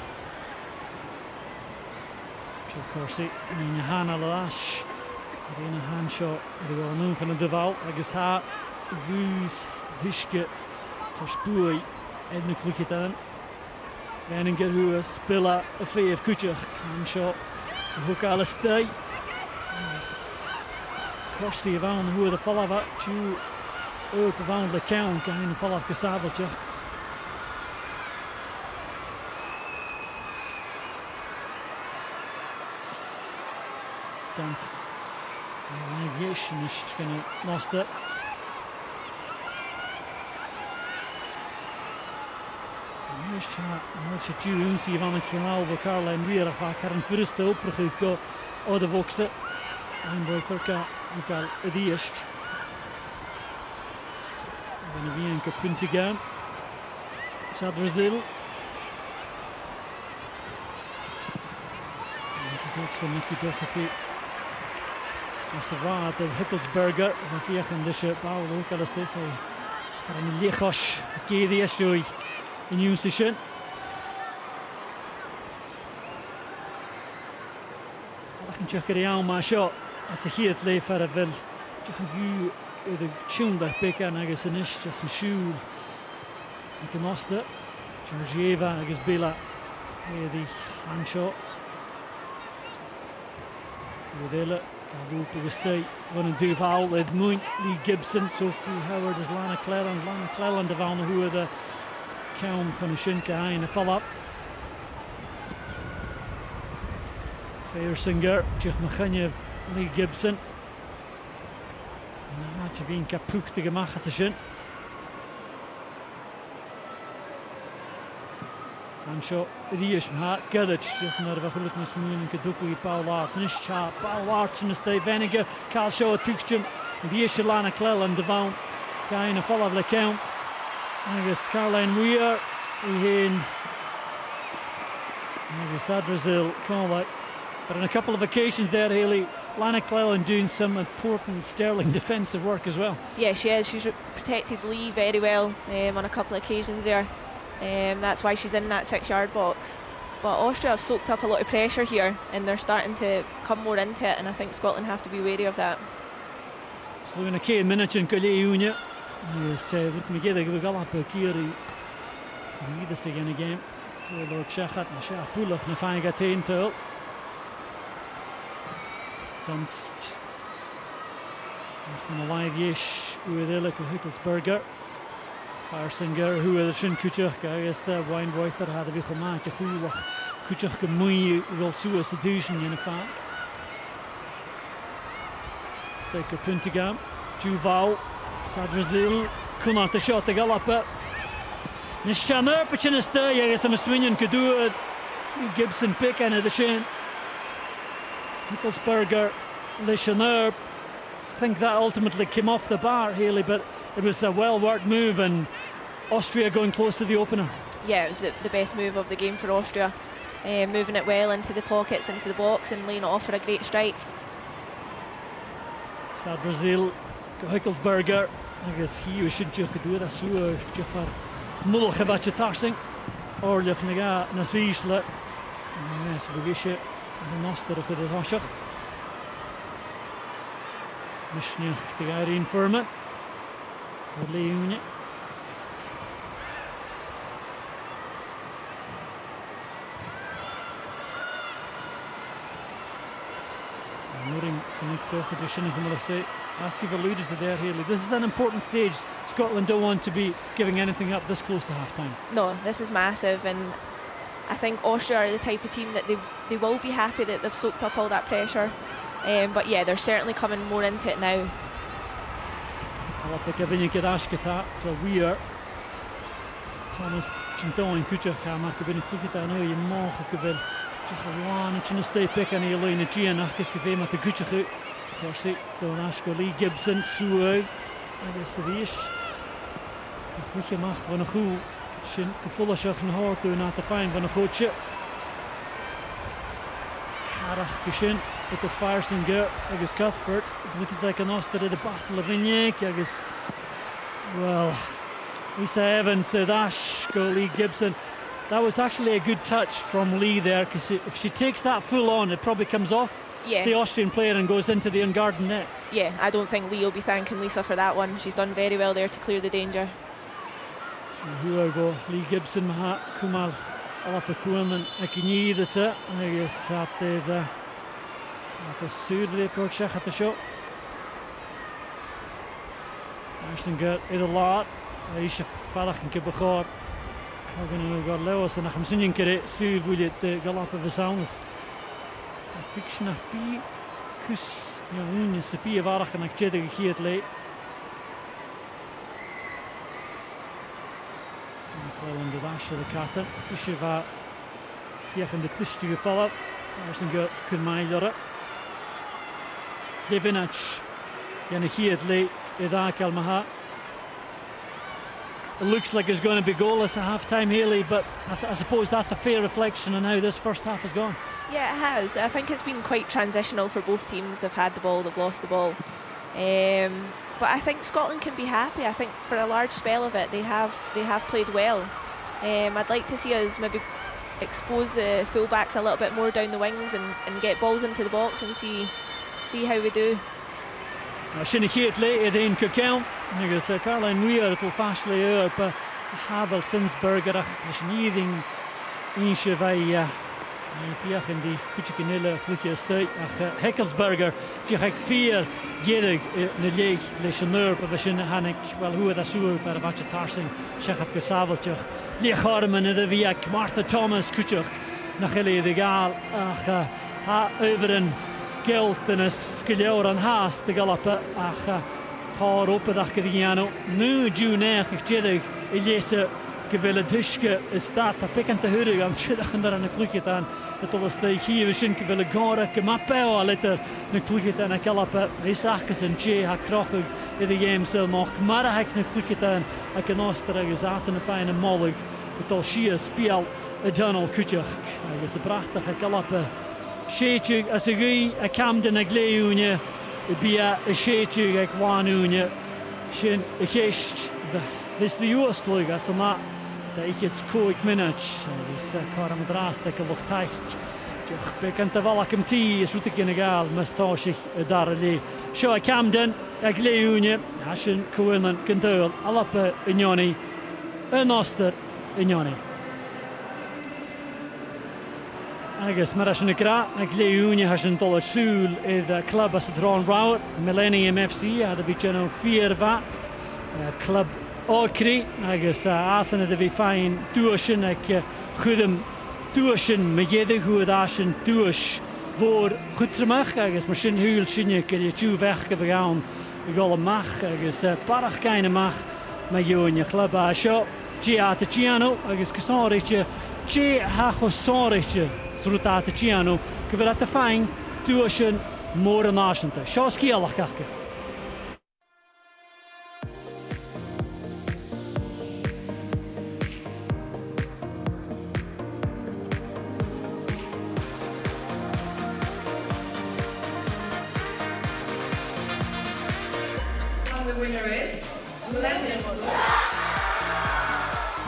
Corsi, Nina Hanna Lash, Arena Hanshaw, the well-known from the Deval, Agus Ha, Vus, Dishke, Toshbui, Edna Klikitan, Veninger who Spilla, a flea of Kuchach, Hanshaw, Hook Alistay, Corsi Van, who the follow up, Chu, Ope Van the Count, and the follow up Kasabelchach. Danced aviation is going to lost it. Nice chat. Nice chat. You see van het kanaal voor Caroline Weir. Vaak haar een firste opgegaan uit de boxen. En bij Turka ook al het eerst. Dan weer een punt gaan. Sadrazil. Dat is het ook zo niet goed gezien. Savad of Hickelsberger van Viergen dus Paul ook al is dit hij kan een lichos keer eerst door de nieuwe station. Dat kan je krijgen maar zo als je hier het leven wil je gaat de schilder pikken en je is just een shoe ik kan osten Georgieva is Bela die Hanshaw we willen Kadoop to the state, one and Duval with Moon, Lee Gibson, Sophie Howard is Lana Cleland of Alna who are the Kelm van de Shinka in the follow up. Fearsinger, Jich Machanyev, Lee Gibson. En Javin Kapuk de Gemacha te Shin. Hanshaw, die is maar Gedic, just naar de gelukkig moeilijk Kadoku, Paul Art, Nischa, Paul Art in de stay Veninger, Carl Shaw a Tuchjum, die is Lana Cleland, de Vaun, guy in a follow the count. I guess Caroline Weir, heen. I guess Sadrazil, Conway. But on a couple of occasions there, Hayley, Lana Cleland doing some important sterling defensive work as well. Yeah, she is. She's protected Lee very well on a couple of occasions there. That's why she's in that 6-yard box. But Austria have soaked up a lot of pressure here and they're starting to come more into it, and I think Scotland have to be wary of that. So in a key minute in Kaleunia, yes, with me get a galap Kiri. Need this again again. Lord Shachat and Shah Pulach na fine got into Dunst. From a live yish with Elik Hickelsberger. Fearsinger, who is Shin Kuchach, I guess Wayne Boyther had a bit of match, who Kuchach Mui will sue a seduction in a fan. Stake a Puntigam, Duval, Sadrazil, come out the shot to Galapa. Nishan Erpichin is there, I guess I'm swinging could do it. Gibson pick and the shin. Hickelsberger, Leishanur. I think that ultimately came off the bar, Hayley, but it was a well-worked move, and Austria going close to the opener. Yeah, it was the best move of the game for Austria. Moving it well into the pockets, into the box, and laying it off for a great strike. Sad Brazil, Hickelsberger, agus hi sin go dú a sú far mulch a tarsing orlech na ga na sísle nes bugise an noster go de hasach misneach de garin firme or leune Mooring in the competition from the state. As you've alluded to there, Hayley, this is an important stage. Scotland don't want to be giving anything up this close to half-time. No, this is massive, and I think Austria are the type of team that they will be happy that they've soaked up all that pressure. But yeah, they're certainly coming more into it now. Thomas Chintoin Kuchak maak binnen Kuchita nou je mogen gewil. Gewoon het je stay pick en je lijn het je en achter's geveem met de Kuchak. Corsi door Ashko Gibson Sue. Dat is de eerste. Het moet je mag van een goed. Shin gevoelig zich een hard doen na te fijn van een goedje. Karach geshin met de Firesinger agus Cuthbert. Look at like an Oster in the battle of Vignac agus well. Lisa Evans said Ashko Lee Gibson. That was actually a good touch from Lee there, because if she takes that full on, it probably comes off the Austrian player and goes into the unguarded net. Yeah, I don't think Lee will be thanking Lisa for that one. She's done very well there to clear the danger. Here we go, Lee Gibson, Maha Kumal, Alapakuan and Akini, the set. I guess at the Sud, the approach at the shot. Ashton got it a lot. Aisha Falach and Kibachor. Kagan got Lewis and Hamsunian Kere, Sue Willet, the Galap of the Sounds. I think she not be Kus, Young, Sapi of Arach and Akjedig here late. And the dash of the castle. Ishiva Fiach the push to follow. Arson got Kunmailora. Devinach Yanahid late, Idak Almaha. It looks like it's going to be goalless at half-time, Hayley, but I suppose that's a fair reflection on how this first half has gone. Yeah, it has. I think it's been quite transitional for both teams. They've had the ball, they've lost the ball. But I think Scotland can be happy. I think for a large spell of it, they have played well. I'd like to see us maybe expose the fullbacks a little bit more down the wings and get balls into the box and see how we do. Shinnikiet late in Cookown. Agus Caroline Weir it'll fastly up Havel Sinsberger Schneeding Inchevay Fiach in the Kuchikanilla Lucia State Hickelsberger Jihak Fear Gedig Nelig Leishanur Pavishin Hanik well who the Sur for a bunch of Tarsing Shechat Gasavelchuk Lee Harman and the Viak Martha Thomas Kuchuk Nachili the Gal Ha Overen Gelt en een skiljoor aan haast de galoppen ach tar op dat gediano nu juneer gedig elise gewille duske is dat pikkend te huren aan chiddag daar een klukje aan het was de hier we gewille gore kemappel letter een klukje aan galoppen is achs en che ha krachig in de game zo mag maar hij een klukje aan ik een oster gezaas een fijne mollig het al schie speel een tunnel kutje is de prachtige galoppen Sheetjug as a gui a Camden a Gleúne bia a sheetjug a Gwanúne Shin a Keist this the US plug as a mat that it's coig minute this Caramadras like a Luftach Joch bekend te Valacum T is route in a gal mustachig a Darley Show a Camden a Gleúne Ashin Coilan Control Alapa Ignoni an Oster Ignoni Agus mar as gra a Gleúne has een dollar soul in the club as het Ron Rower Millennium FC had a bit no fear va club Orkri agus asan de vi fine tuition ek goedem tuition megede goed asen tuis voor goedremach agus machine huil sinje ke je tu weg gegaan golle mag agus parach keine mag ma jo in je club a show Gia Ticiano agus kusoriche G ha kusoriche Srutate Ciano, gyfer at y ffain, tuition mór an náisiúnta. Seo scíalach gacha. And the winner is Millennium.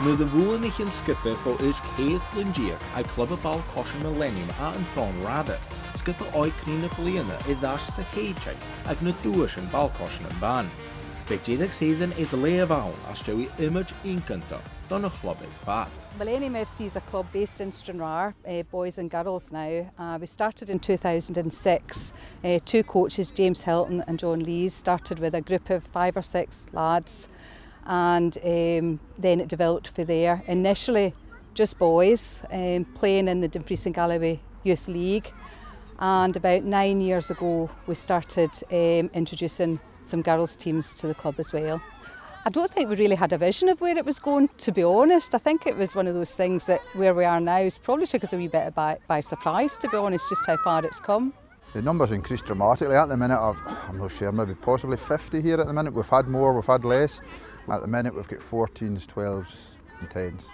Nu de bhuainnig an scipe fó is céad blindíach ag club ball cosisian Millennium a an trán rada. Scipe oicní na bliana I ddas sa chéidteag ag na dúis an ball cosisian an ban. Beidéideag season is leabhaun as tewi image incanta don a club is fat. Millennium FC is a club based in Stranraer, boys and girls now. We started in 2006. Two coaches, James Hilton and John Lees, started with a group of 5 or 6 lads, and then it developed from there. Initially just boys playing in the Dumfries and Galloway Youth League, and about 9 years ago we started introducing some girls teams to the club as well. I don't think we really had a vision of where it was going, to be honest. I think it was one of those things that where we are now is probably took us a wee bit by surprise, to be honest, just how far it's come. The numbers increased dramatically at the minute. I'm not sure, maybe possibly 50 here at the minute. We've had more, we've had less. At the minute we've got 14s, 12s and 10s.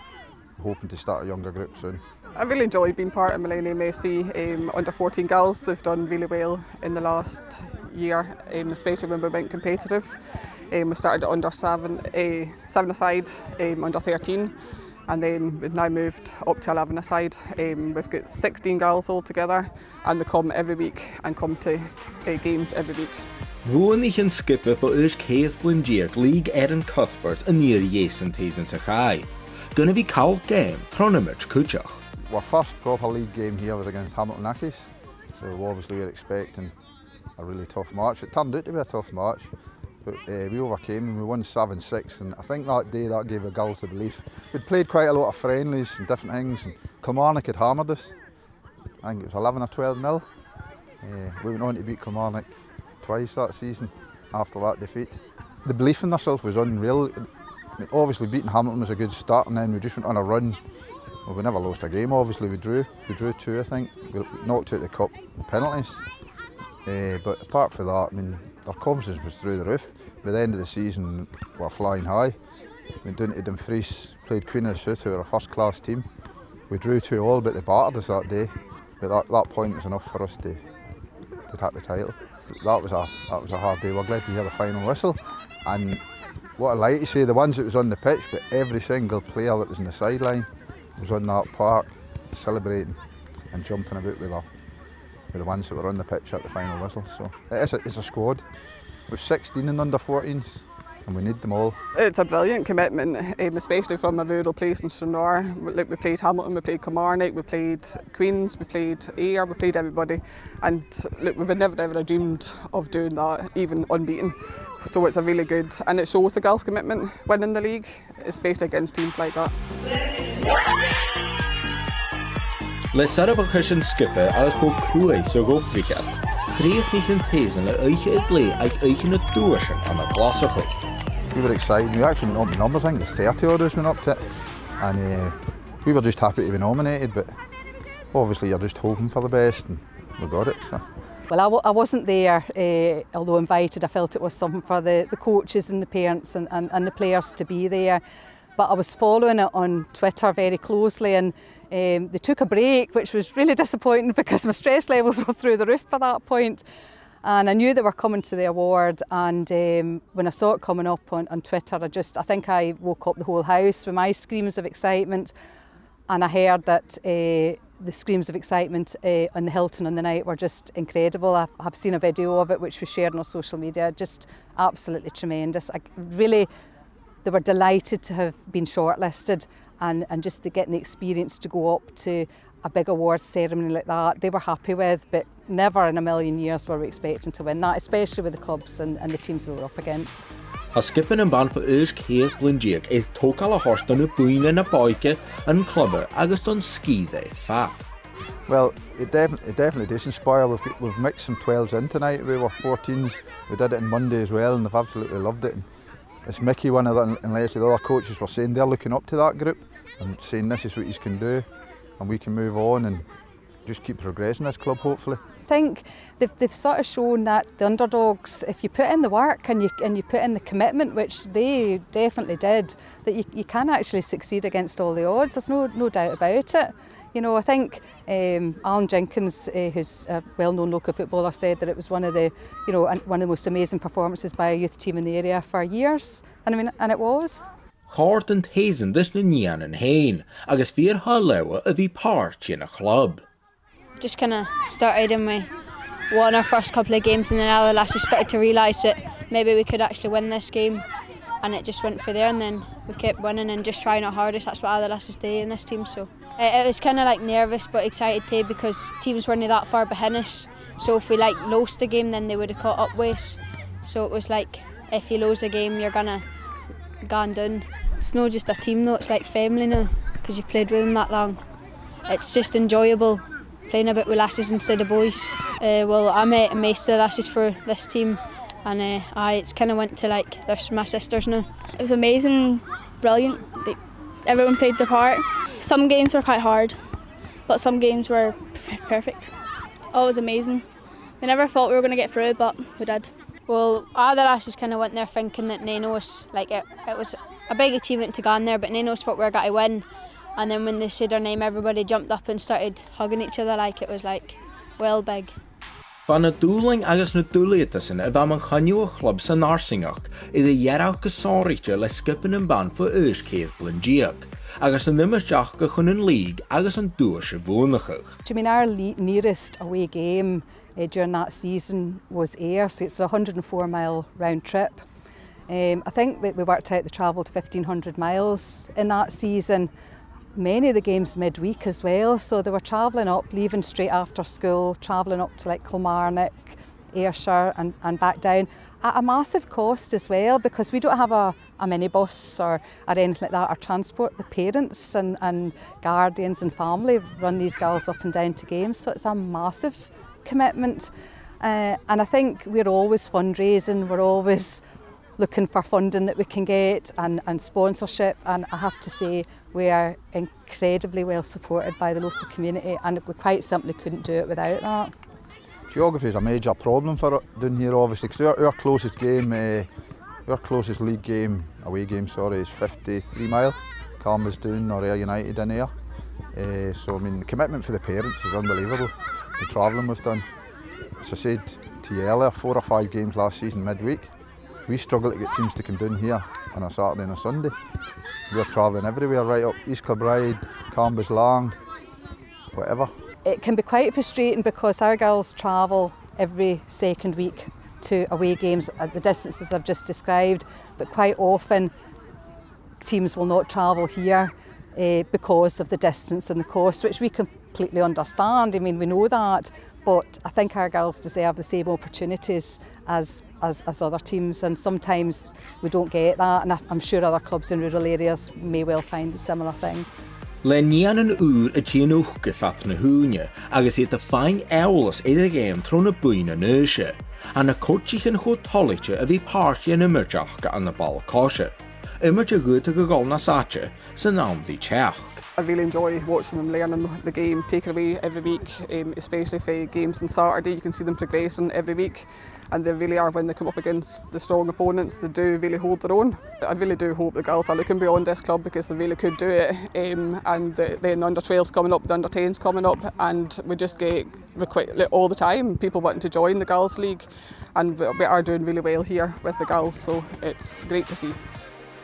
We're hoping to start a younger group soon. I really enjoyed being part of Millennium FC. Under 14 girls, they've done really well in the last year, especially when we went competitive. We started at under 7-a-side, under 13, and then we've now moved up to 11-a-side. We've got 16 girls all together, and they come every week and come to games every week. Bhuainnig an scipe fó is céad blindíach League an Cuthbert an níor dhéasan téasan sa chai. Gonna be cawl game, tronimage cúteach. Our first proper league game here was against Hamilton Accies, so obviously we were expecting a really tough match. It turned out to be a tough match, but we overcame and we won 7-6, and I think that day that gave the girls the belief. We'd played quite a lot of friendlies and different things, and Kilmarnock had hammered us. I think it was 11 or 12-0. We went on to beat Kilmarnock twice that season after that defeat. The belief in ourselves was unreal. I mean, obviously beating Hamilton was a good start, and then we just went on a run. Well, we never lost a game, obviously. We drew 2, I think. We knocked out the cup penalties. But apart from that, I mean, our confidence was through the roof. By the end of the season, we were flying high. We went down to Dumfries, played Queen of the South, who were a first-class team. We drew 2-2, but they battered us that day. But that point was enough for us to take the title. That was a hard day. We're glad to hear the final whistle. And what I like to say, the ones that was on the pitch, but every single player that was on the sideline was on that park celebrating and jumping about with the ones that were on the pitch at the final whistle. So it's a squad with 16 and under 14s, and we need them all. It's a brilliant commitment, especially from a rural place in Stranraer. Like, we played Hamilton, we played Kilmarnock, we played Queens, we played Ayr, we played everybody, and look, we would never ever have dreamed of doing that, even unbeaten. So it's a really good, and it shows the girls' commitment winning the league, especially against teams like that. Le sarab a cushion scipe ar go cruai so go brichad. Chríoch nicht an téasan le eiche ag lé ag eiche na dúisin an a glasach. We were excited. We actually went up the numbers. I think there's 30 others went up to it, and we were just happy to be nominated. But obviously you're just hoping for the best, and we got it. So. Well, I wasn't there, although invited. I felt it was something for the coaches and the parents and the players to be there. But I was following it on Twitter very closely, and they took a break, which was really disappointing because my stress levels were through the roof by that point. And I knew they were coming to the award, and when I saw it coming up on Twitter, I think I woke up the whole house with my screams of excitement. And I heard that the screams of excitement on the Hilton on the night were just incredible. I've seen a video of it which was shared on our social media, just absolutely tremendous. They were delighted to have been shortlisted, and just to get the experience to go up to a big awards ceremony like that, they were happy with, but never in a million years were we expecting to win that, especially with the clubs and the teams we were up against. Ha skippen an ban for is céad blindíach is tógal a horstan na buine na boike and clubber agus don ski days fat. Well, it definitely does inspire. We've mixed some 12s in tonight. We were 14s. We did it on Monday as well, and they've absolutely loved it. And it's Mickey, one of and Leslie, the other coaches, were saying they're looking up to that group and saying this is what you can do, and we can move on. And just keep progressing this club, hopefully. I think they've sort of shown that the underdogs, if you put in the work and you put in the commitment, which they definitely did, that you can actually succeed against all the odds. There's no doubt about it. You know, I think Alan Jenkins, who's a well-known local footballer, said that it was one of the most amazing performances by a youth team in the area for years. And it was. Chord and hazen dus na nian and hain, agus fear halewa a bhí páirt in a club. Just kind of started and we won our first couple of games, and then other lasses started to realise that maybe we could actually win this game, and it just went for there, and then we kept winning and just trying our hardest. That's what other lasses do in this team. So it was kind of like nervous but excited too, because teams weren't that far behind us, so if we lost the game then they would have caught up with us. So it was like, if you lose a game you're gonna go down. It's not just a team though, it's like family now, because you've played with them that long. It's just enjoyable playing a bit with lasses instead of boys. Well, I met most of the lasses for this team, and it's kind of went to like, they're my sisters now. It was amazing, brilliant. Everyone played their part. Some games were quite hard, but some games were perfect. Oh, it was amazing. We never thought we were going to get through, but we did. Well, other lasses kind of went there thinking that they know us, like it was a big achievement to go in there, but they know us what we're going to win. And then when they said our name, everybody jumped up and started hugging each other, like it was like, well big. Van na dúling agus na dúlétasin a bheith man chaniu a club sa nársingach I de dhearach go sáirite le skippen an ban fa céad blindíag, agus an nimmerteach go chun an líg agus an dúis a bhónachach. I mean, our nearest away game during that season was Ayr, so it's a 104-mile round trip. I think that we worked out the travel to 1,500 miles in that season. Many of the games midweek as well, so they were travelling up, leaving straight after school, travelling up to like Kilmarnock, Ayrshire and back down at a massive cost as well, because we don't have a minibus or anything like that or transport. The parents and guardians and family run these girls up and down to games, so it's a massive commitment. And I think we're always fundraising, we're always looking for funding that we can get and sponsorship, and I have to say we are incredibly well supported by the local community, and we quite simply couldn't do it without that. Geography is a major problem for down here, obviously, because our closest game, our closest league game, away game, is 53 mile. Carmba's down or Ayr United in Ayr. So I mean, the commitment for the parents is unbelievable. The travelling we've done. As I said to you earlier, 4 or 5 games last season midweek. We struggle to get teams to come down here on a Saturday and a Sunday. We're travelling everywhere, right up East Kilbride, Carmba's Lang, whatever. It can be quite frustrating because our girls travel every second week to away games at the distances I've just described, but quite often teams will not travel here because of the distance and the cost, which we completely understand. I mean, we know that, but I think our girls deserve the same opportunities as other teams, and sometimes we don't get that, and I'm sure other clubs in rural areas may well find a similar thing. Le nían an úr a tíanúch go fat na húne, agus a fáin eolas the game tro na buin na nushe, and a coachichan go tollite a bhí páirtí an immerteach go an na ball cóise. Immerte good a go gáil na sáte san námdí teach. I really enjoy watching them learning the game, taking away every week, especially for games on Saturday. You can see them progressing every week, and they really are, when they come up against the strong opponents, they do really hold their own. I really do hope the girls are looking beyond this club, because they really could do it. And then the under-12s coming up, the under-10s coming up, and we just get all the time people wanting to join the girls' league, and we are doing really well here with the girls, so it's great to see.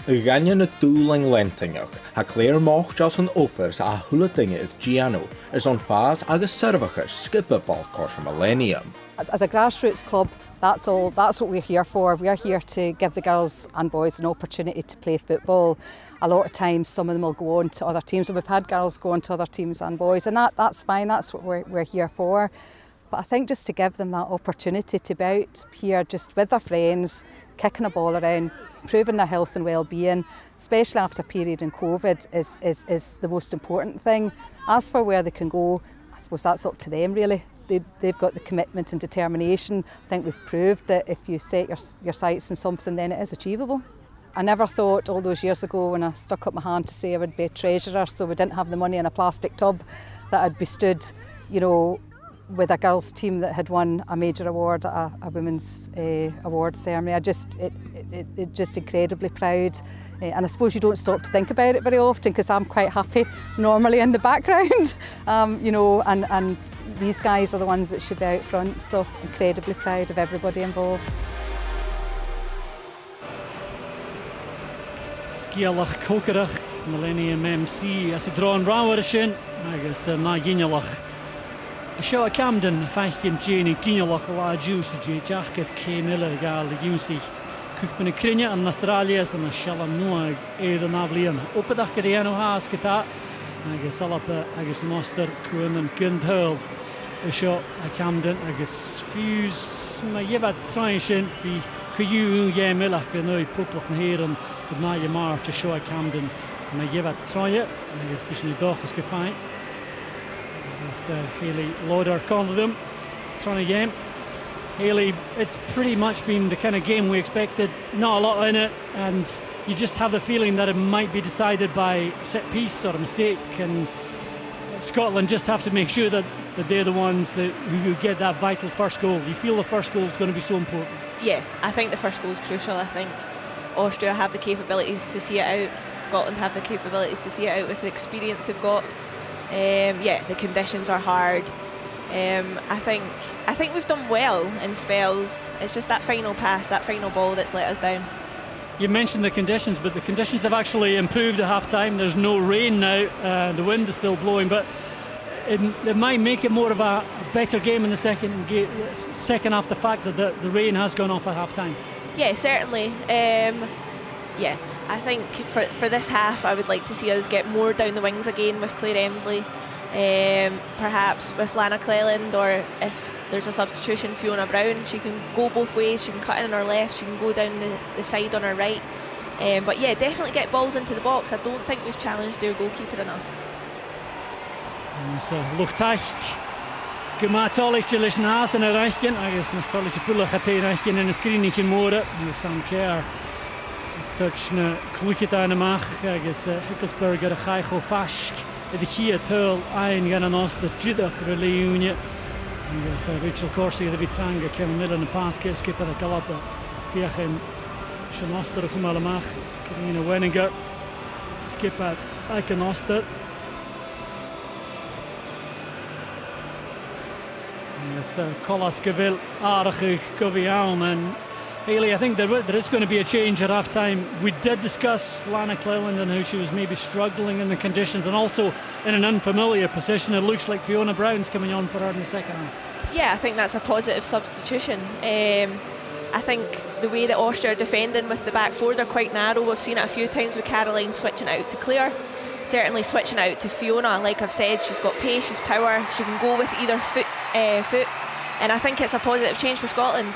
Ganyan na dúling lentingach, ha Claire moch jas an opers a hula dinge is Giano, is on faz agus servachas skipper ball course millennium. As a grassroots club, that's what we're here for. We're here to give the girls and boys an opportunity to play football. A lot of times some of them will go on to other teams, and we've had girls go on to other teams and boys, and that's fine, that's what we're here for. But I think just to give them that opportunity to be out here just with their friends, kicking a ball around, improving their health and well-being, especially after a period in COVID, is the most important thing. As for where they can go, I suppose that's up to them really. They've got the commitment and determination. I think we've proved that if you set your sights on something, then it is achievable. I never thought all those years ago when I stuck up my hand to say I would be a treasurer, so we didn't have the money in a plastic tub, that I'd be stood you know, with a girls' team that had won a major award at a women's award ceremony. It just incredibly proud. And I suppose you don't stop to think about it very often because I'm quite happy normally in the background, you know, and these guys are the ones that should be out front, so incredibly proud of everybody involved. Scialach Cocarach, Millennium MC, as a drawn round sin, agus na ginalach. Seo a Camden, feichin Jane ginalach a la juice, jacket K Miller gal the juicy. Cwchben y Crinja yn Australia yn y sialam nwag eir yn aflian. Opadach gyda enw has gyda, agus alapa agus noster cwn yn gyndhyrl. Seo a Camden agus fuse mae yfad traen sy'n bi cwyw ie milach yn oed pwblach yn her yn na i march a seo a Camden. Mae yfad traen agus bys ni doch ys gyffain. Hayley Lauder called them, trying to game. Hayley, it's pretty much been the kind of game we expected, not a lot in it, and you just have the feeling that it might be decided by set piece or a mistake, and Scotland just have to make sure that they're the ones who get that vital first goal. You feel the first goal is going to be so important? Yeah, I think the first goal is crucial. I think Austria have the capabilities to see it out, Scotland have the capabilities to see it out with the experience they've got. Yeah, the conditions are hard. I think we've done well in spells. It's just that final pass, that final ball that's let us down. You mentioned the conditions, but the conditions have actually improved at half-time. There's no rain now. The wind is still blowing, but it might make it more of a better game in the second half. The fact that the rain has gone off at half-time. Yeah, certainly. Yeah, I think for this half I would like to see us get more down the wings again with Claire Emsley, perhaps with Lana Cleland, or if there's a substitution, Fiona Brown. She can go both ways, she can cut in on her left, she can go down the side on her right, but yeah, definitely get balls into the box. I don't think we've challenged their goalkeeper enough. So Luchtach Gematolich leis na as yn yr eichyn, agus na stolich y pwlach at ein eichyn yn y sgrin i'ch yn môr, yn Sam Kerr. Touch na clwychyd yn ymach, agus Hickelsberg ar y chaich o fasg, ydy chi a tyrl ein gan yn os da jydach yr leuniau. Agus Rachel Corsi ydy fi trang a Kevin Miller yn y pathca, skipper a galapa. Fiach yn Sian Oster o'ch ymwel ymach, Karina Wenninger, skipper ac yn Oster. Colas Gavil Arachig Govian, and Hayley, I think there is going to be a change at half time. We did discuss Lana Cleland and how she was maybe struggling in the conditions and also in an unfamiliar position. It looks like Fiona Brown's coming on for her in the second half. Yeah, I think that's a positive substitution. I think the way that Austria are defending with the back four, they're quite narrow. We've seen it a few times with Caroline switching out to Claire, certainly switching out to Fiona. Like I've said, she's got pace, she's power, she can go with either foot, and I think it's a positive change for Scotland.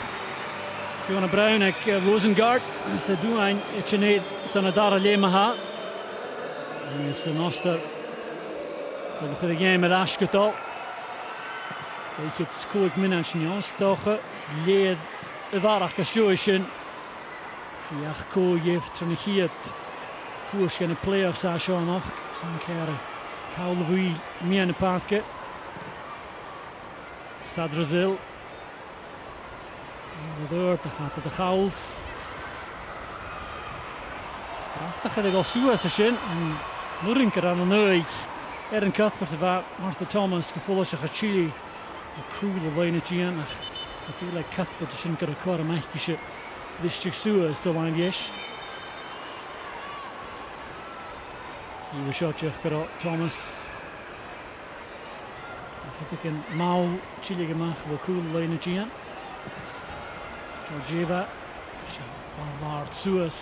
Fiona Brown ag Rosengard, sy dwi'n etchynid sy'n adar a lema ha. Sy'n Oster, byddwch chi gêm yr asgydol. Eich het sgwyd minna'n sy'n Ostocha, led y farach gastioesyn. Fiach co yef tryn y chiad, hwys gan y playoffs a Sean Och, sy'n cael cael y fwy mian y pathca. Sadrazil. De deur, dan gaat de Gauls. Prachtig gaat ik al Suez in. En Norinker aan de neug. Erin Cuthbert about Martha Thomas, gevolgd zich het Chile. De coole lijnen Gian. Natuurlijk Cuthbert is een record een mechtische. Dit is Suez, zo lang is. Hier is shotje voor Thomas. Ik heb een mouw Chile gemaakt, wel coole lijnen Gian. Georgieva, Bart Suez,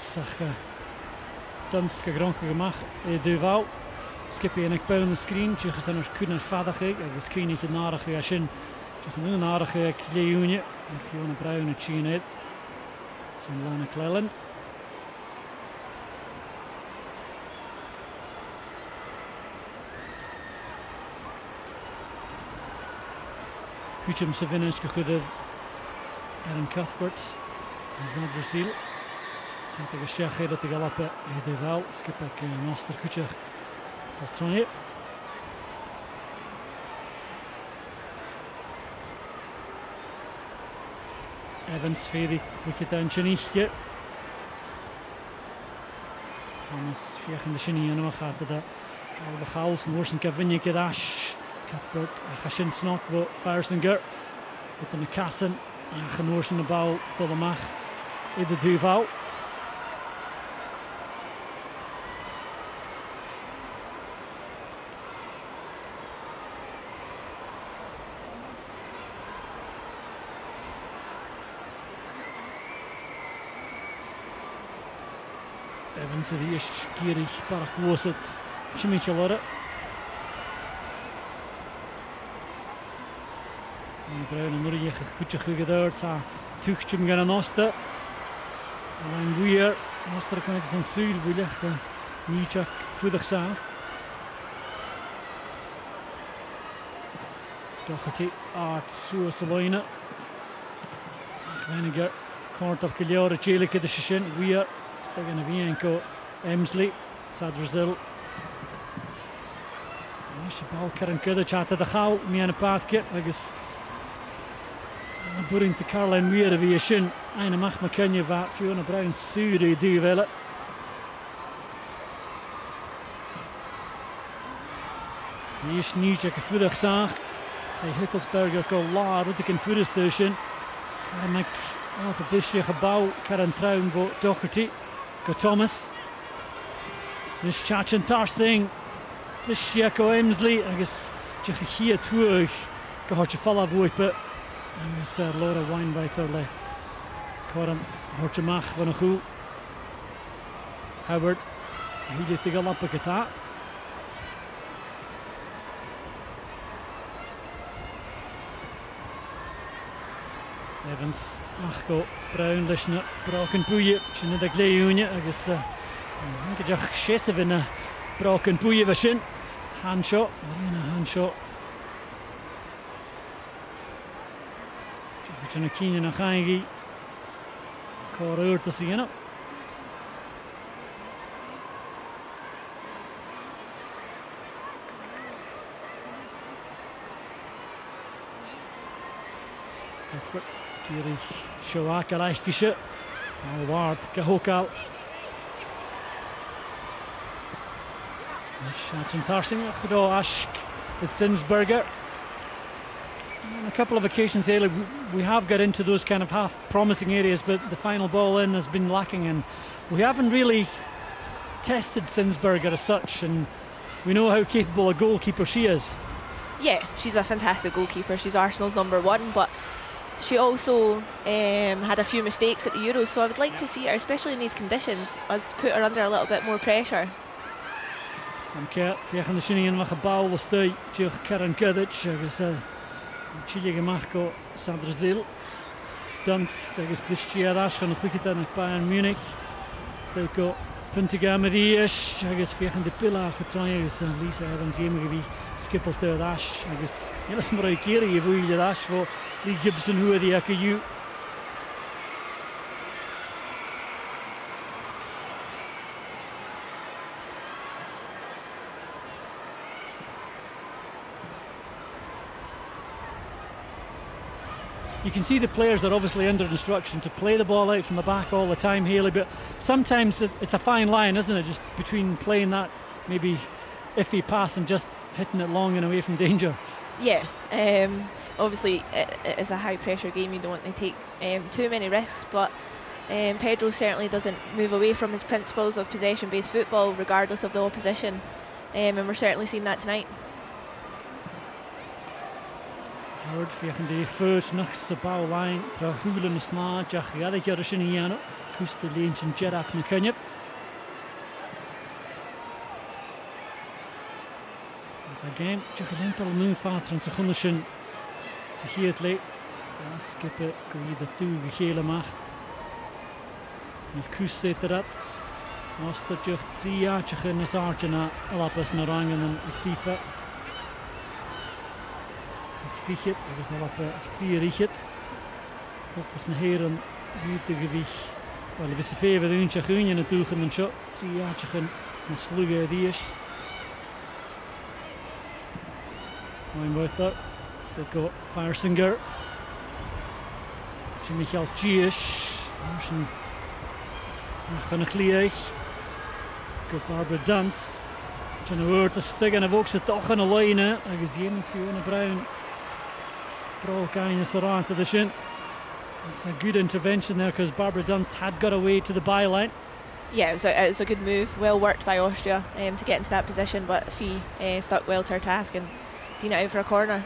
Dunske Gronke gemacht, Duval, Skippy en ik bij de screen, je gaat er kunnen vader ik, ik screen niet narig weer zien, je gaat nu narig Leeunie, en Fiona Brown en Chine het, zijn Lana Cleland. Kuchum Savinas gegoede. Erin Cuthbert, Zadrazil, Santa Gashach, dat de Galape, Deval, Skipek, Noster Kuchach, Paltronier. Evans féidir chuiche an sinníe. Thomas fiochan de sinní an chata de all the chaos and worsen Gavinne Gadash Cuthbert a sin snok vo Farsinger with an Cassan and Chanorsen the ball Dolomach in the Duval. Evans er eerst gierig park was het Chimichel orre. En Bruin en Norrie goedje gegedeerd sa tuchtje gaan aan Oste. Alleen weer Oster kan het zijn zuur willig niet voedig zijn. Dochterty art zo Sabine. Kleine kort op Giliore Jelike de Shin weer Stegan a Vienko Emsley Sadrazil. She ball Karen Kuda chatta the how me and a pathke agus boring to Caroline Weir via shin eine mach McKenna va Fiona Brown Suri du vele. Is niet je gevoelig zag. Hij Hickelsberger ko la dat ik in voede station. Kan ik op een busje gebouw Karen Traun vo Doherty. Go Thomas. This Chachan Tarsing. This Sheko Emsley. Agus je hier terug. Go had je falla voipe. Agus Laura Weinweither le. Coram had je mag van een goed. Howard. Hij dit te op geta. Evans, Achko, Brown, Lishna, Broken Puye, Chinna de Gleune, agus Hankajach Shesevina, Broken Puye Vashin, Handshot, Marina Handshot. Chinna Keenan and Hangi, Cora to Siena. Kierig Shawaka Leichkische, Ward Gehokal. Shachan Tarsing, Gdo Ashk with Simsberger. On a couple of occasions, we have got into those kind of half promising areas, but the final ball in has been lacking, and we haven't really tested Simsberger as such, and we know how capable a goalkeeper she is. Yeah, she's a fantastic goalkeeper. She's Arsenal's #1, but she also had a few mistakes at the Euros, so I would like to see her, especially in these conditions, us put her under a little bit more pressure. Samke, fiechan de Shinnian mag gebouw was de Jug Karen Kudic, agus Chile Gemacho Sadrazil, Dunst, agus Blistier Ash van de Quicketa naar Bayern Munich, Stelko Puntigamadish, agus fiechan de Pilla getrokken, agus Lisa Evans Gemgewie skippelt de Ash, agus Jelas maar keer je voel je Ash voor Lee Gibson hoe die AKU. You can see the players are obviously under instruction to play the ball out from the back all the time, Haley, but sometimes it's a fine line, isn't it, just between playing that maybe iffy pass and just hitting it long and away from danger. Yeah, obviously it's a high pressure game, you don't want to take too many risks, but Pedro certainly doesn't move away from his principles of possession based football regardless of the opposition, and we're certainly seeing that tonight. Howard fiechan de first nachts de bouwlijn tra hulen sna jach gadig jarishiniano kuste leentje Jerak McKenna. As again jach lental nu fatran se gunneshin se hietle skippe goeie de toe gele macht. Met kuste dat Oster jach 3 jaar in de Sargena alapes na rangen en FIFA. Fichit, agus na op 3 richit. Hopelijk een heren te gewicht. Wel, we zijn 5 uurtje groeien naartoe gaan en zo 3 jaartje gaan en slugen die is. Mijn wordt daar. Dat gaat Farsinger. Michael Gies, een gleeg. Barbara Dunst. Een woord te stikken en ook ze toch aan de lijnen. En gezien Fiona Brown. Pro kindness around to the shin. It's a good intervention there because Barbara Dunst had got away to the byline. Yeah, it was a good move. Well worked by Austria to get into that position, but Fee stuck well to her task and seen it out for a corner.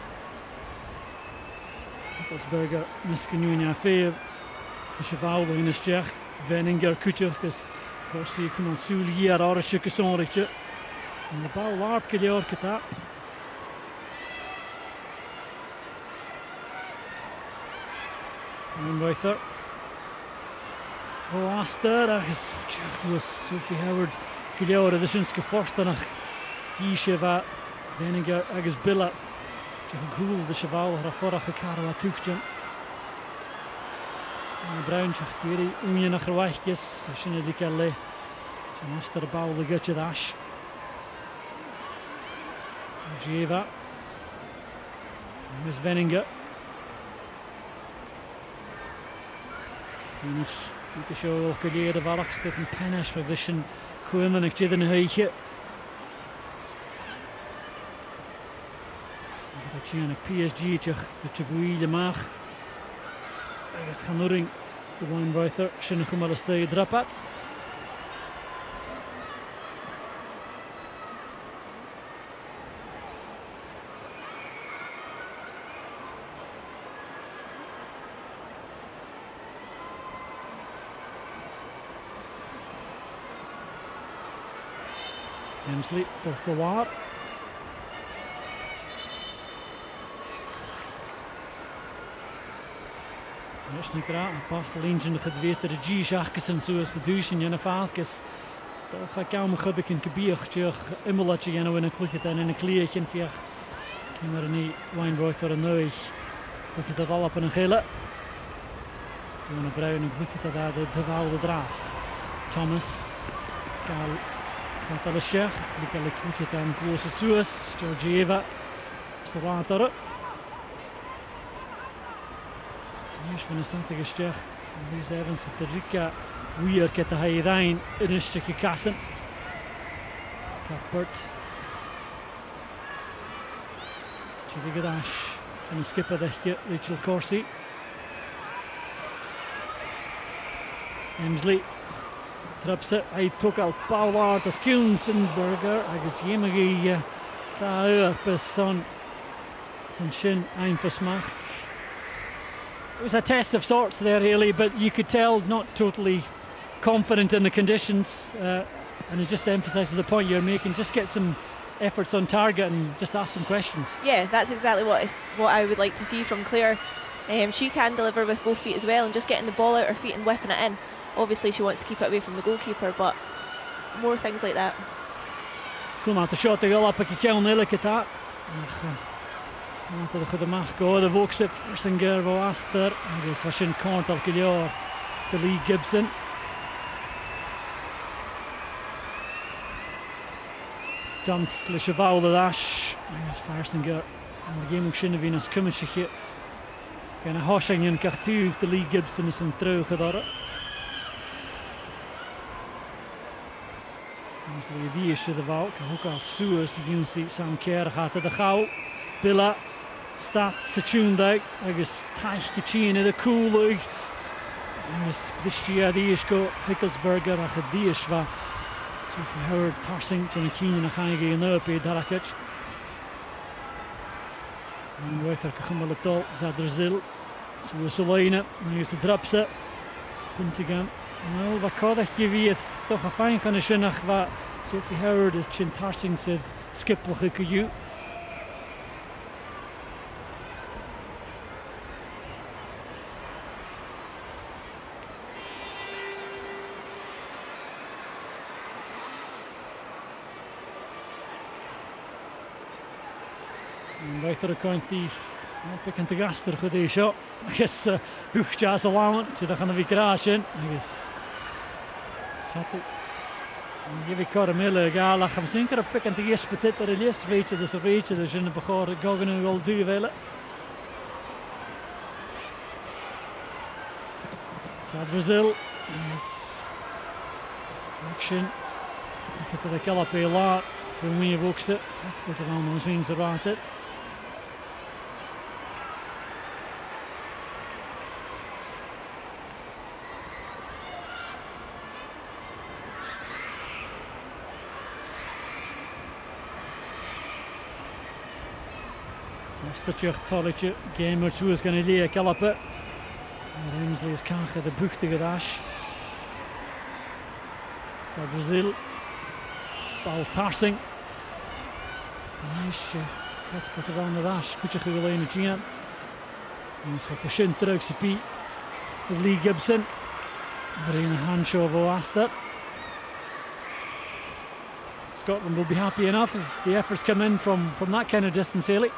Hickelsberger misschien nu naar vijf. De cheval in de steg. Veninger kutjes. Corsi kan ons zoel hier aan een stukje zonrichtje. En de bal laat geleerd gedaan. En Reuther. Aster, agus Sophie Howard geleerd. Dus ons geforst nog. Giesje Veninger agus Billa. Goel de cheval haar vorige karwa toegtje. Brown Giri Unie nach Rwachjes, Shine Dikelle. Master ball the gutje dash. Jeva. Miss Veninger. Niet de show ook geleerd valk spit een pennis voor vision komen ik jidden heetje. Dat je een PSG tjach de Chvuile mag. Agus Chanoring de Weinreuther sin chumar stay drapat. Hemsley toch gewaar. Nusnikra, Pachtelingen de gedweten de G-schachjes en zo is de douchen en de vaatjes. Toch ga ik aan goed in gebiertje, immelatje en in een klutje en in een kleertje en vier. Kimmer niet Weinreuther voor een neus. Klutje dat al op een gele. Toen een bruin en klutje dat daar de bewaalde draast. Thomas, Karl, Santalescher, die klutje aan Kloos Suus, Georgieva, Savatare. Hier van de Santa Gestech, Lies Evans op de Rika, weer kette hij hierin in een stukje kassen. Cuthbert. Chili Gadash en een skipperdechje, Rachel Corsi. Hemsley. Trapse, hij took al Paulard als Kilnsensberger, agus jemige daar bis son shin einversmacht. It was a test of sorts there, Haley, but you could tell not totally confident in the conditions, and it just emphasises the point you're making. Just get some efforts on target and just ask some questions. Yeah, that's exactly what I would like to see from Claire. She can deliver with both feet as well, and just getting the ball out her feet and whipping it in. Obviously, she wants to keep it away from the goalkeeper, but more things like that. Kom aan, de shot te gaan op een keer onheerlijk daar. Laten we goed de macht gaan. De Vokse Forsinger van Aster. Dus was een kant al geleerd. De Lee Gibson. Dans le cheval de dash. Dus Forsinger. En de game ook zien we als kummertje. En een hossing in kartuuf. De Lee Gibson is een terug gedaan. Dus die is de Valk. Ook als Suus. Die Junsi Sam Kerr gaat de gauw. Billa. Staat se tjúndag agus taisce tíine de cúlaigh agus bistí die is go Hickelsberger a chadíis va Sophie Howard tarsing tjena cíine na chaige an upé darakit an Reuther go chumala dol Zadrzil so is leine agus de drapse puntigam wel va codach vi het toch a fein gan sinnach va Sophie Howard is tjin tarsing sid skiplach go you. Reuther account die bekend te gaster goed is zo. Agus hoogtjas allaan, je dat gaan we kraasje. Agus zat ik. Give ik karamelle gala. Gaan we zeker op bekend te gast betet er leest weet je dus in de begonnen gogen en wel duur willen. Sad Brazil. Action. Ik heb de kalap heel laat. Voor mij ook ze. Het wordt er allemaal misschien zo raad het. Stadje tolletje gamer toe is gaan leren kalappen. Rimsley is kanske de buchtige dash. Zo Brazil. Bal tarsing. Nice. Gaat met de aan de dash. Kutje geleden het zien. En zo geschön terug CP. Lee Gibson. Marina Hanshaw was that. Scotland will be happy enough if the efforts come in from that kind of distance, Ailey.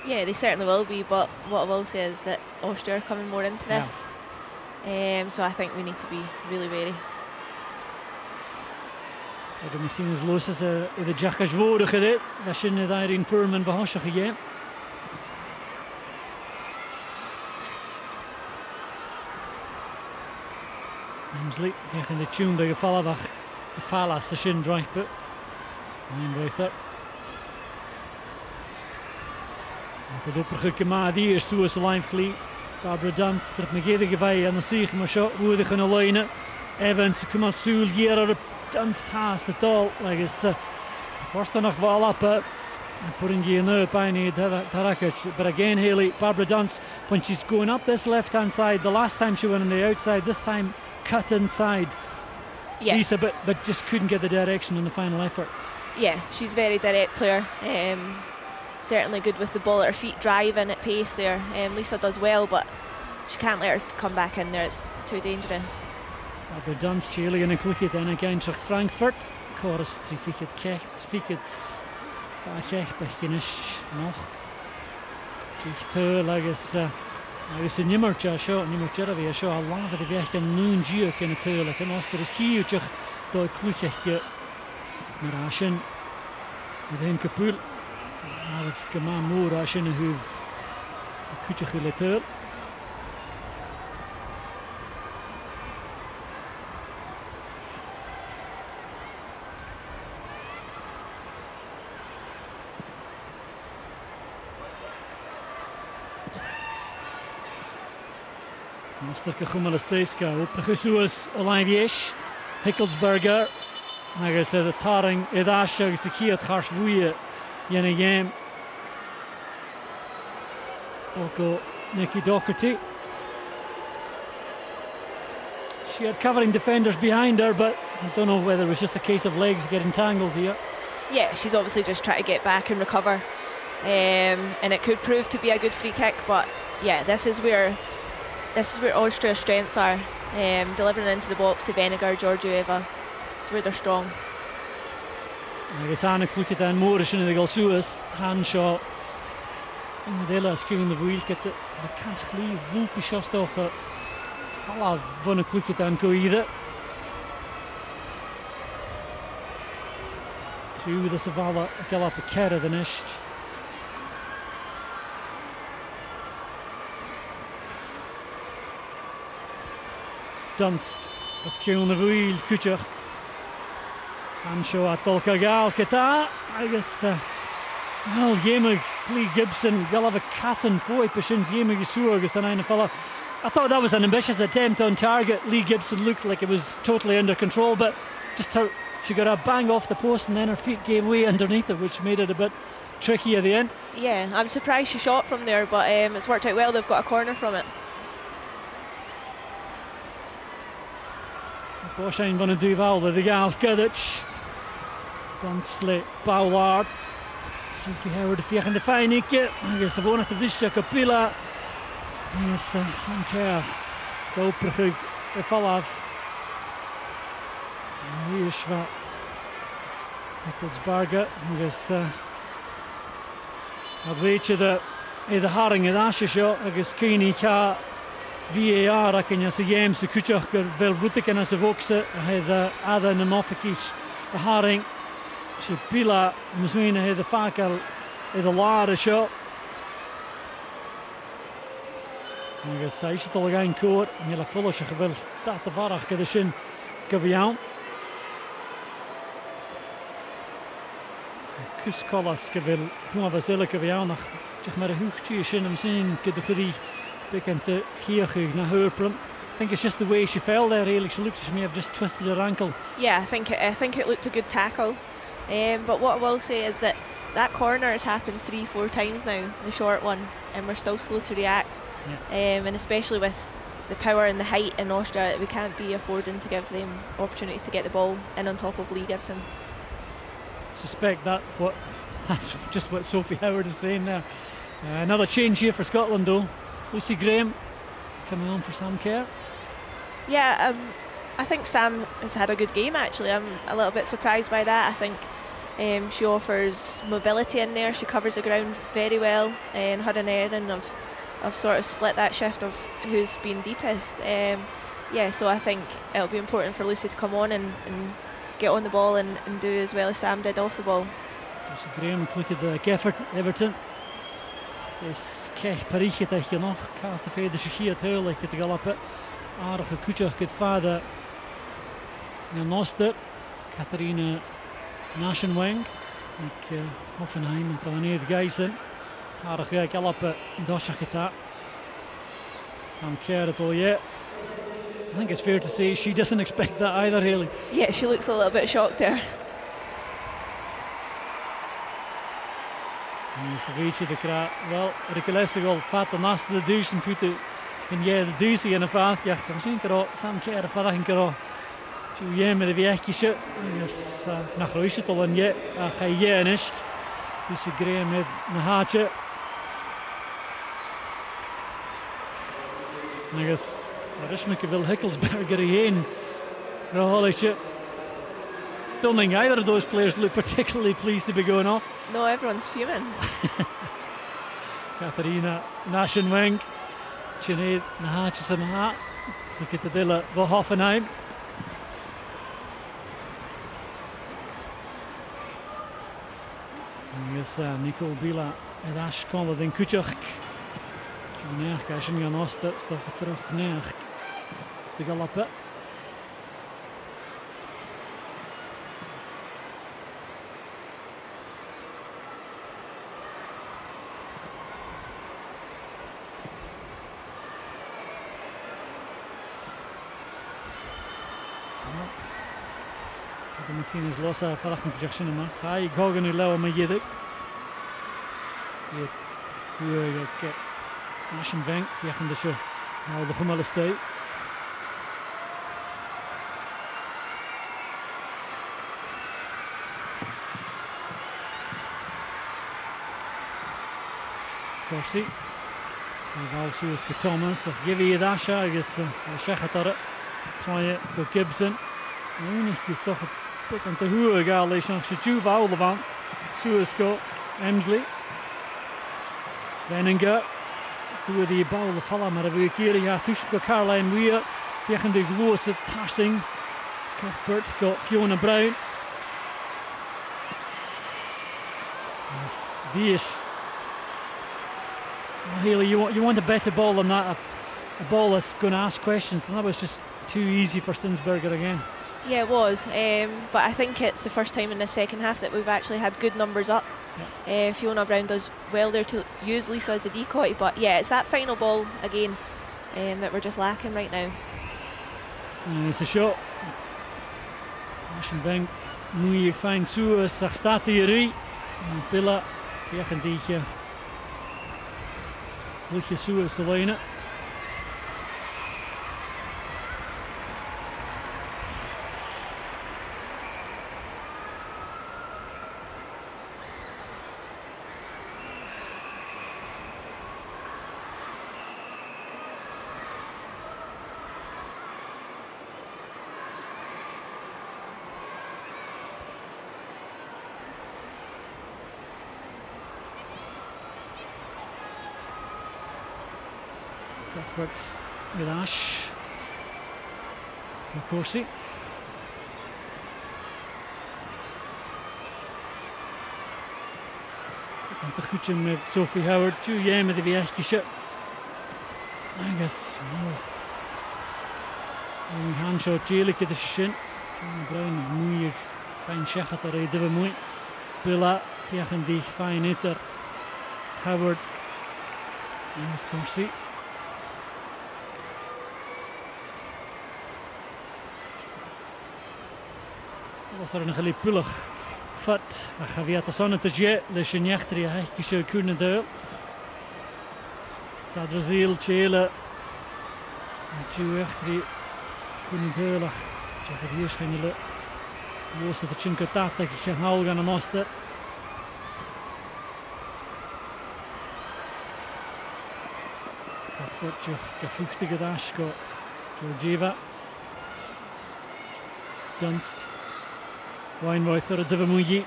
Yeah, they certainly will be, but what I will say is that Austria are coming more into this. So I think we need to be really wary. De Martinez los is de Jacques woorden gedaan. Dat is in daar in Furman behassen gegaan. Hemsley tegen de tune de gevallen dag. De falas de shin drive put. En right up. Het oppergeke maar die is toe is live clean. Barbara Dans trekt me geen gevaar aan de zich maar shot hoe de gaan lijnen. Evans come out soul hier op Dans task the all like it's first nog wel up. Putting you in there by Tarakic, but again Haley Barbara Dans when she's going up this left hand side. The last time she went on the outside, this time cut inside. Yeah. Lisa, but just couldn't get the direction in the final effort. Yeah, she's a very direct player. Certainly good with the ball at her feet, driving at pace there. Lisa does well, but she can't let her come back in there. It's too dangerous. Barbara Dans, Chile and a click then again to Frankfurt. Chorus 3 fickets. Baach beginnish nog. Terwijl agus in nimmertje show, nimmertje weer show. Allah de weg kan nu juik in natuurlijk. En als er is huge door kluchje. Maar Ashen met hem kapul. Maar het gemaan moer Ashen hoe kutje geleter. Sterke Gummel Steiska, op Jezus Olivier, Hickelsberger, agus de taring Edash agus de Kiat Harsh Wuye in a game. Oko Nikki Doherty. She had covering defenders behind her, but I don't know whether it was just a case of legs getting tangled here. Yeah, she's obviously just trying to get back and recover, and it could prove to be a good free kick. But yeah, this is where Austria's strengths are, delivering into the box to Venegar, Georgieva. It's where they're strong. I guess Anna Kluket and Morrison in the Galsuas, Hanshaw. En de hele skillen de wheel get the Kaskli, Whoopie Shostoch. Alla Vonna Kluket and Koide. Through the Savala, Galapa Kera the Nish. Dunst was killing the wheel, Kucher. Hanshaw at Dolka Gal Kata. I guess, well, Yemig, Lee Gibson, Galava Kassan, Foy, Pashins, Yemig Surgus, and a fella. I thought that was an ambitious attempt on target. Lee Gibson looked like it was totally under control, but just how she got a bang off the post and then her feet gave way underneath it, which made it a bit tricky at the end. Yeah, I'm surprised she shot from there, but it's worked out well. They've got a corner from it. Boshine van Duval with the gal Kudic. Dunsley, Ballard. Sophie Howard, de Fiach and the Feinike. I guess the one at the Vishja Kapila. Yes, some care. Goprug, the Falav. Hirschwa. Hickelsberger. I guess, I'll wait you the Haring and Ashisho. I guess Keeney Ka. VAR kan je ze games de Kutjacher wel route as ze vokse hij de Ada Nemofiki de Haring ze Pila misschien hij de Fakel de Lare show agus eisiau dol ag ein cwr, ni la ffwlwys a chyfyl dat y farach gyda sy'n gyfiawn. Cws colas gyfyl cnwaf a zyl y gyfiawn ach jych mae'r hwchti sy'n am sy'n gyda chwyddi begant y chiachig na hwyrprym. I think it's just the way she fell there really. She looked as she may have just twisted her ankle. Yeah, I think it looked a good tackle. But what I will say is that corner has happened 3-4 times now, the short one, and we're still slow to react. Yeah. And especially with the power and the height in Austria, we can't be affording to give them opportunities to get the ball in on top of Lee Gibson. Suspect that's just what Sophie Howard is saying there. Another change here for Scotland though. Lucy Graham coming on for Sam Kerr. Yeah, I think Sam has had a good game actually. I'm a little bit surprised by that. I think she offers mobility in there. She covers the ground very well, and her and Erin have sort of split that shift of who's been deepest. Yeah, so I think it'll be important for Lucy to come on and get on the ball and do as well as Sam did off the ball. Lucy Graham clicked the Gifford Everton. Is kech pariche tegen nog. Cast de veder zich hier heerlijk te galoppen. Aardige kutje het vader. En Noster, Catharina Naschenweng, ik Hoffenheim en Paneer Geisen. Aardige galoppen dosje geta. Sam Kerr at all yet. I think it's fair to say she doesn't expect that either really. Yeah, she looks a little bit shocked there. En is de beetje de kraat. Wel, Ricolesse al vat de naast de duizend voeten. En jij de duizend in een vaart jacht. Misschien kan ook Sam Kerr vandaag een keer. Zo jij met de weekje. Is naar Ruisje tot en je ga je niet. Dus ik kreeg met een haatje. En is Rishmeke wil Hickelsberger heen. Rolletje. Don't think either of those players look particularly pleased to be going off. No, everyone's fuming. Catharina Naschenweng, Sinead na haatjes in haar. Look at the dilla van Hoffenheim. Yes, Nicole Bila en Ash Conrad in Kutjach. Neerk, als je niet aan Oosten, toch terug Neerk. De galoppen. Martinez losa farach met Jackson en Max. Hij gaat nu lauw met je dik. Je hoe ik Naschen Bank jagen de show. Nou de gemelle stay. Corsi. Val Suus ke Thomas. Give je Dasha. Is Shachatara. Try go Gibson. Unig is toch en te horen gaal is aan Shuju Oulevant van Suesco Emsley Benninger doe die bal vallen maar we keer ja tussen Caroline Weir tegen de grootste tassing Cuthbert got Fiona Brown die is Haley you want a better ball than that a ball that's going to ask questions and that was just too easy for Simsberger again. Yeah, it was, but I think it's the first time in the second half that we've actually had good numbers up. Yeah. Fiona Brown does well there to use Lisa as a decoy, but yeah, it's that final ball again that we're just lacking right now. It's a shot. Aschenbank moet je fijn zoeken, zag staat hier. Pilla, tegen die vlugje zoeken te lenen. Cuthbert with Ash. Corsi. En te goedje met Sophie Howard. Jij met de weertje. agus hanseo déalacha de sin Brown muoich fein sechat ar é dibh mui Billa chiachan dích fein itar Howard agus Corsi was ar na chalí pulach fat a chaviat a sonna ta je leis sin neachtarí a heici seo cúna dál Sadrazil chéile Juechtri cúna dálach Teach a dhíos le Lósa a tsinca tata i chan hawl gan an osta Cathbortioch ga fúchta go dáis go Georgieva Dunst Weinroith ar a dyfa mwygi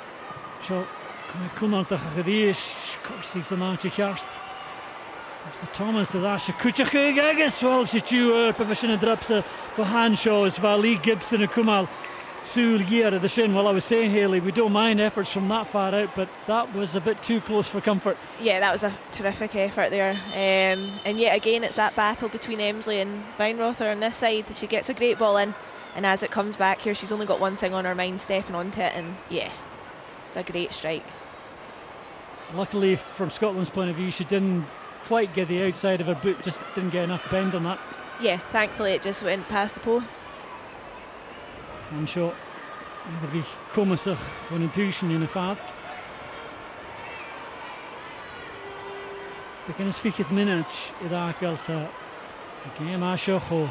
Sio cymryd cwnaltach a chyddies Corsi sy'n áti chearst Thomas a dáis a cwtach ag agus Wel si tiw pa fysyn y drapsa For Hanshaw is Lee Gibson a cumal Súl gear at the shin. Well, I was saying, Hayley, we don't mind efforts from that far out, but that was a bit too close for comfort. Yeah, that was a terrific effort there. And yet again, it's that battle between Emsley and Weinrother on this side. She gets a great ball in, and as it comes back here, she's only got one thing on her mind, stepping onto it, and yeah, it's a great strike. Luckily, from Scotland's point of view, she didn't quite get the outside of her boot, just didn't get enough bend on that. Yeah, thankfully it just went past the post. I'm sure er bhí cumasach chun an túisin in a fad. Begin is 50 minutes I dagel sa game a seo cho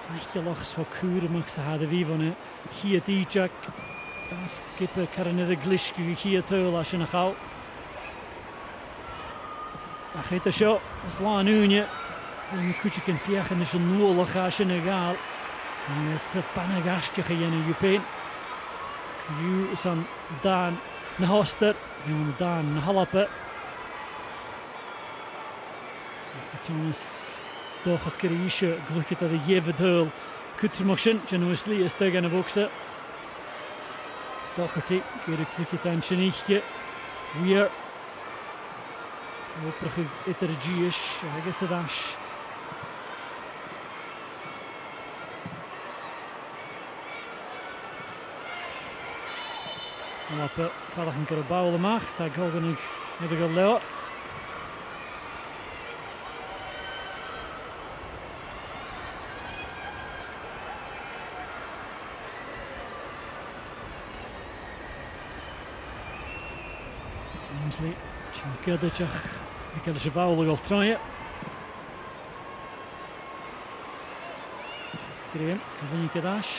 Achgelachs ho cúramach sa had a bhí vanna chi a díjak das gippe carna a gliscu chi a tól a sin a chá. A chait a seo is lá núne fún na cúteach an fiachan is an nuolach a sin a gáil. Yes, Panagashkich in Ukraine. Q is on Dan Nahoster, and Dan Halape. Thomas Dochas Kirisha, Gluckit at the Yevidul, Kutrmokshin, generously is taken a boxer. Dochati, Gary Gluckit and Chenichke. We are Itergiish, I guess a dash. Halape, Fallach yn gyda bawl ymach, sag Hogan yn gael leo. Emsley, ti'n gyda tiach, di cael eisiau bawl o gael troia. Graham, gyda'n gydash.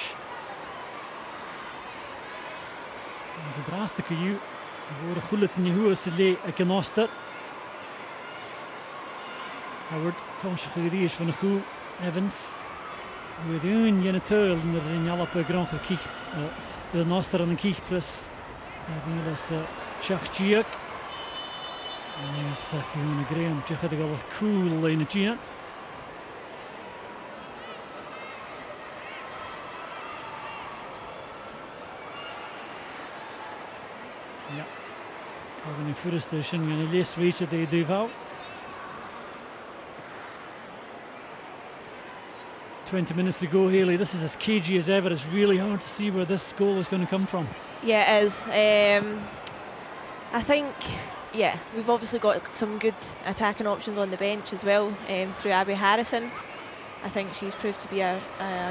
As a drastic you, voor a gullet in je huis lee a genoster. Howard, Thomas Gurius van de Goe, Evans. We doen je natuurlijk in de Rinjalappe Grand Kiek, de Noster en een Kiekpress. Dat is Schachjiak. En is Fiona Graham, je gaat wel wat cool in het Gian. Ja, Cogan in first station and at least reach it they do out. 20 minutes to go, Hayley. This is as cagey as ever. It's really hard to see where this goal is going to come from. Yeah, it is. I think, yeah, we've obviously got some good attacking options on the bench as well through Abby Harrison. I think she's proved to be a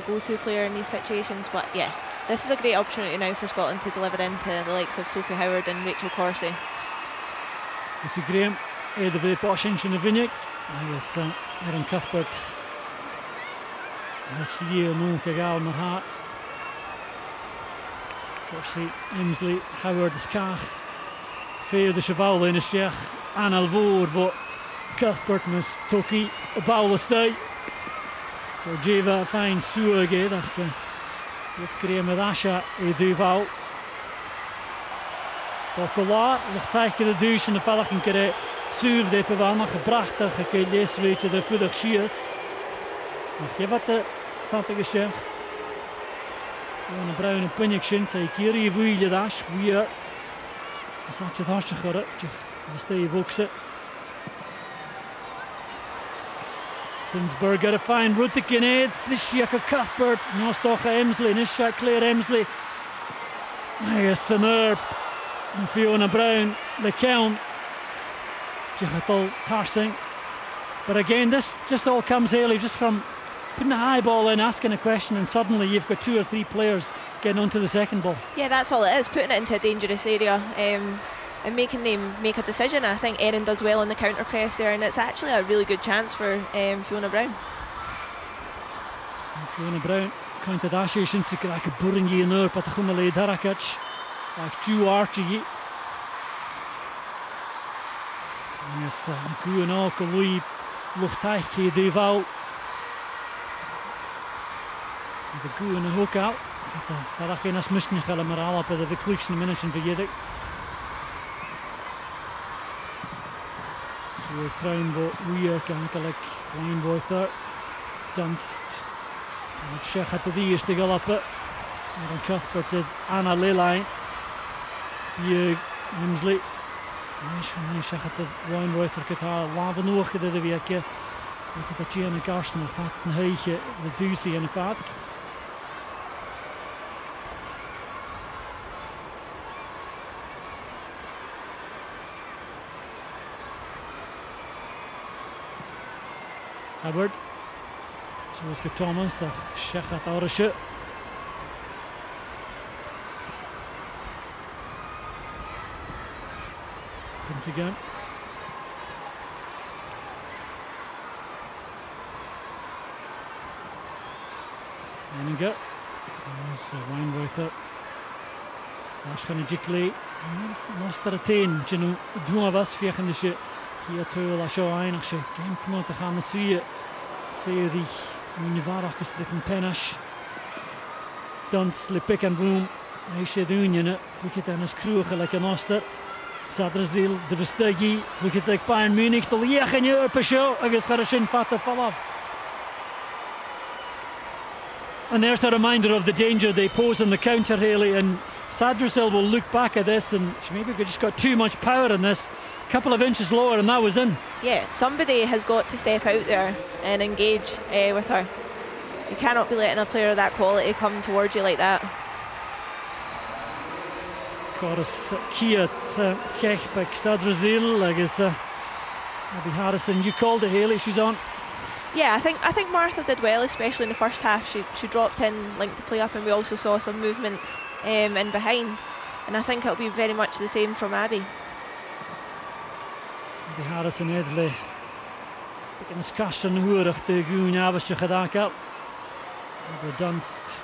go-to player in these situations, but yeah, this is a great opportunity now for Scotland to deliver into the likes of Sophie Howard and Rachel Corsi. Mr. Graham, the very posh inch in the Vinnick. I guess Erin Cuthbert. This year, no Kagal Mahat. Corsi, Emsley, Howard, Skach. Fair the Cheval in a Stech. Anal Voor, but Cuthbert must Toki, a bowl of stay. Georgieva finds Suage, dacht With Graham met Asha in Duval. Bokolaar, nog tegen de douche en de vellig een keer zuur de bewaarder gebracht dat je leest weet je de voedig schies. Nog je wat de zatte geschef. Een bruine punjekje, zei keer je voel je dash, weer. Dat zat je dasje gerut, je steeds boksen. Sinsberger a fine route Kinnaid, Blishiaka Cuthbert, Nostocha Emsley, Nisha Claire Emsley. Agus Sanur, Fiona Brown, the count, Jihatal Tarsing. But again, this just all comes early, just from putting a high ball in, asking a question, and suddenly you've got 2 or 3 players getting onto the second ball. Yeah, that's all it is, putting it into a dangerous area and making them make a decision. I think Erin does well on the counter press there, and it's actually a really good chance for Fiona Brown. Fiona Brown counted Ashe since you like a Buringi in there, but the Humale Darakac, like Drew Archie. Yes, Guan Alka Louis Luchtaiche Deval. De Guan hook out. Dat geen as misschien gaan maar al op de verkliekste minuten vergeten. So trying to we kan gelijk Wijnboyther Dunst. En het zeg het die eerste galoppen. En dan Cuthbert to Anna Lilline. Je Hemsley. Nee, zeg het Wijnboyther het laven nog de week. Dat je aan Karsten of hat een heetje de duzie en de vaart. Edward, zoals ik Thomas, Sheikh het Orische. Punt again. Henninger, dat is Wijnboyther. Daar is gaan Jikli. Most er het een, Jenu, doen was vegen dus je. Hier teul als jou einig je game komt te gaan zie je veel die Univarach gesproken Penash dan slip pick and boom hij zit doen je ne je dan is kroeg gelijk een oster Sadrzil de bestigi je het Bayern Munich de jegen je op show ik het gaat een fatte fall off. And there's a reminder of the danger they pose on the counter really, and Sadrzil will look back at this and she maybe just got too much power in this. Couple of inches lower and that was in. Yeah, somebody has got to step out there and engage with her. You cannot be letting a player of that quality come towards you like that. Chorus Kiat Kechbek Sadrzil, I guess Abby Harrison, you called it Haley, she's on. Yeah, I think Martha did well, especially in the first half. She dropped in, linked the play up, and we also saw some movements in behind. And I think it'll be very much the same from Abby. Abby Harrison Edley. Ik heb een kasten hoerig de Goen Abische gedaan heb. De Dunst.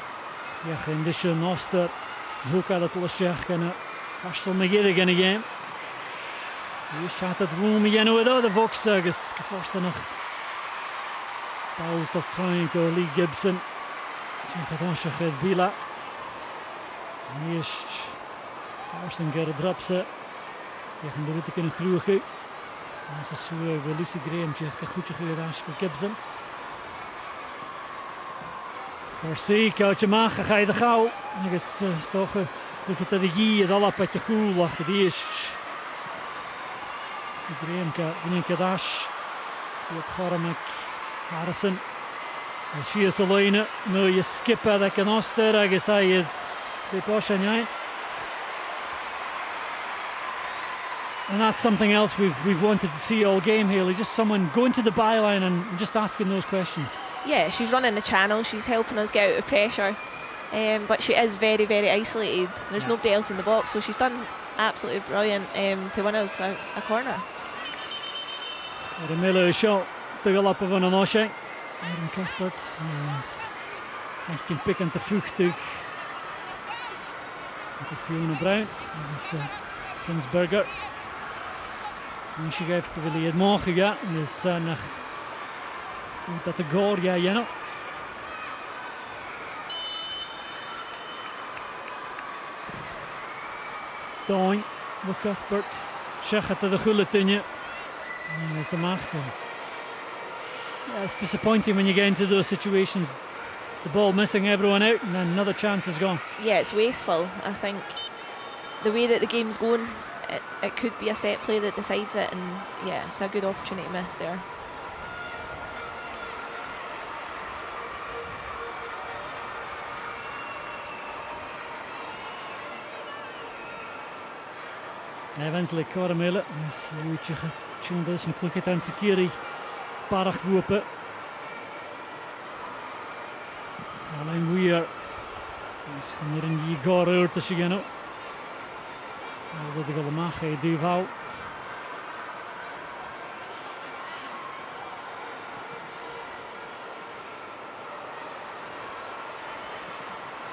Ja, geen disje Noster. Hoek uit het losje kunnen. Kasten me gidden gaan again. Hier staat het room again over de Volkszages. Geforsten nog. Bal tot Triangle Lee Gibson. Tjingadasje gaat Bila. Hier is Forsten gaat het drapse. Tegen de route kunnen groeien. Dat is zo Lucy Graham, een goedje gegeven Gibson. Corsi, koutje maken, ga je de gauw. Ik is toch het de regie, het alle petje goed lachen. Die is. Lucy Graham, Vinnie Kadash. Goed Gormek, Harrison. She is alleen. Nu je skippen dat kan oster. Ik zei je de post en jij. And that's something else we've wanted to see all game, Haley. Just someone going to the byline and just asking those questions. Yeah, she's running the channel. She's helping us get out of pressure. But she is very, very isolated. There's nobody else in the box, so she's done absolutely brilliant to win us a corner. De Miller shot te gelappen van een Oshe. Aaron Cuthbert. Echt kan pikken te vroegtig. Fiona Brown. Dat is Sinsberger. En she geeft de willen het morgen gaan. Dus nog dat de goal ja, you know. Doin, de Cuthbert. Zeg het de gulletinje. En dat is een maag. Yeah, it's disappointing when you get into those situations. The ball missing everyone out and then another chance is gone. Yeah, it's wasteful. I think the way that the game's going, it could be a set play that decides it, and yeah, it's a good opportunity missed there. Evans le Caramella. Yes, Lucha tune this and click it and Sakiri. Barach Whooper. Alain Weir. Is er een Igor Urte Shigeno. Dat ik al mag Duval.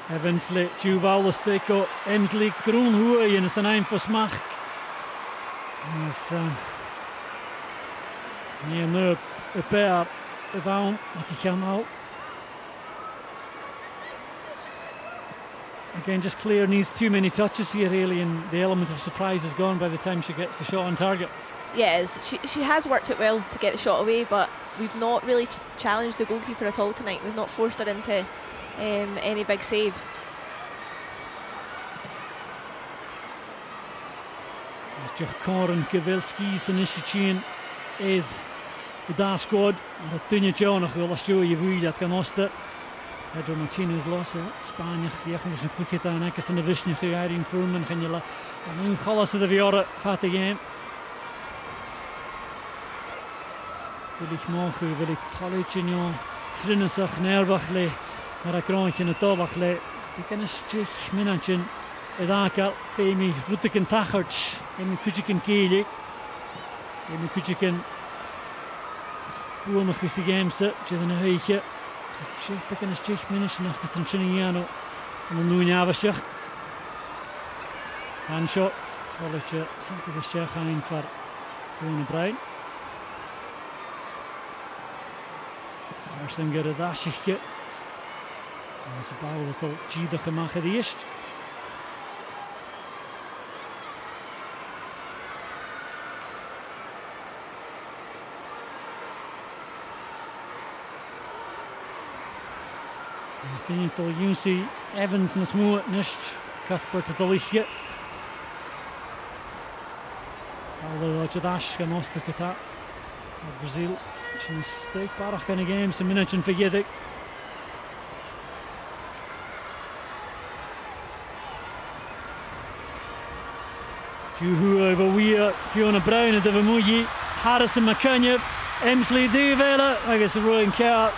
Evans le Duval le Steko. Emsley Groen Hoei en is een eind voor Smach. Is nee, nu een paar Evaun. Ik ga nou. Again, just Claire needs too many touches here, really, and the element of surprise is gone by the time she gets the shot on target. Yes, she has worked it well to get the shot away, but we've not really challenged the goalkeeper at all tonight. We've not forced her into any big save. Just Corin Gavilski's initiative Ed the Da squad. Dat Tunje Jonach wil als je wie dat kan osten. Pedro Martinez losse Spanje viechen dus een quick aan ek is in de vision gegaan voor men kan je la nu gallas de viore gaat de game. Wil ik morgen wil ik Talichinio vriendensach nervachle maar ik krontje in het tabachle. Ik kan eens tjich minantjen edaka femi rutiken tachert en een kujiken kele. En een kujiken boenig is de game set jeden een heetje. Picking his chief minish nach Castanchiniano and the Nunavashach. Hand shot, college something the Shechain for Fiona Brown. Arsinger a dashike. As a ball with all Gida Gemacha the East. Dyn to Junsi Evans na smó nist Cuthbert to lichje. Although the dash can osta kata. Brazil sin steek parach in the game some minutes and forget it. Juhu over Weir, Fiona Brown and Devamuyi, Harrison McCunny, Emsley Duvela, I guess a rolling car.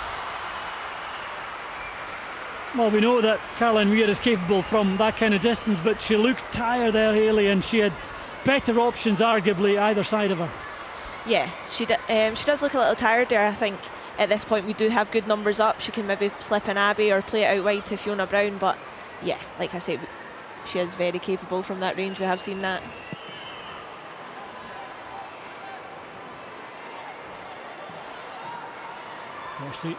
Well, we know that Caroline Weir is capable from that kind of distance, but she looked tired there, Hayley, and she had better options, arguably, either side of her. Yeah, she does look a little tired there. I think at this point we do have good numbers up. She can maybe slip an Abby or play it out wide to Fiona Brown, but yeah, like I say, she is very capable from that range. We have seen that. Corsi.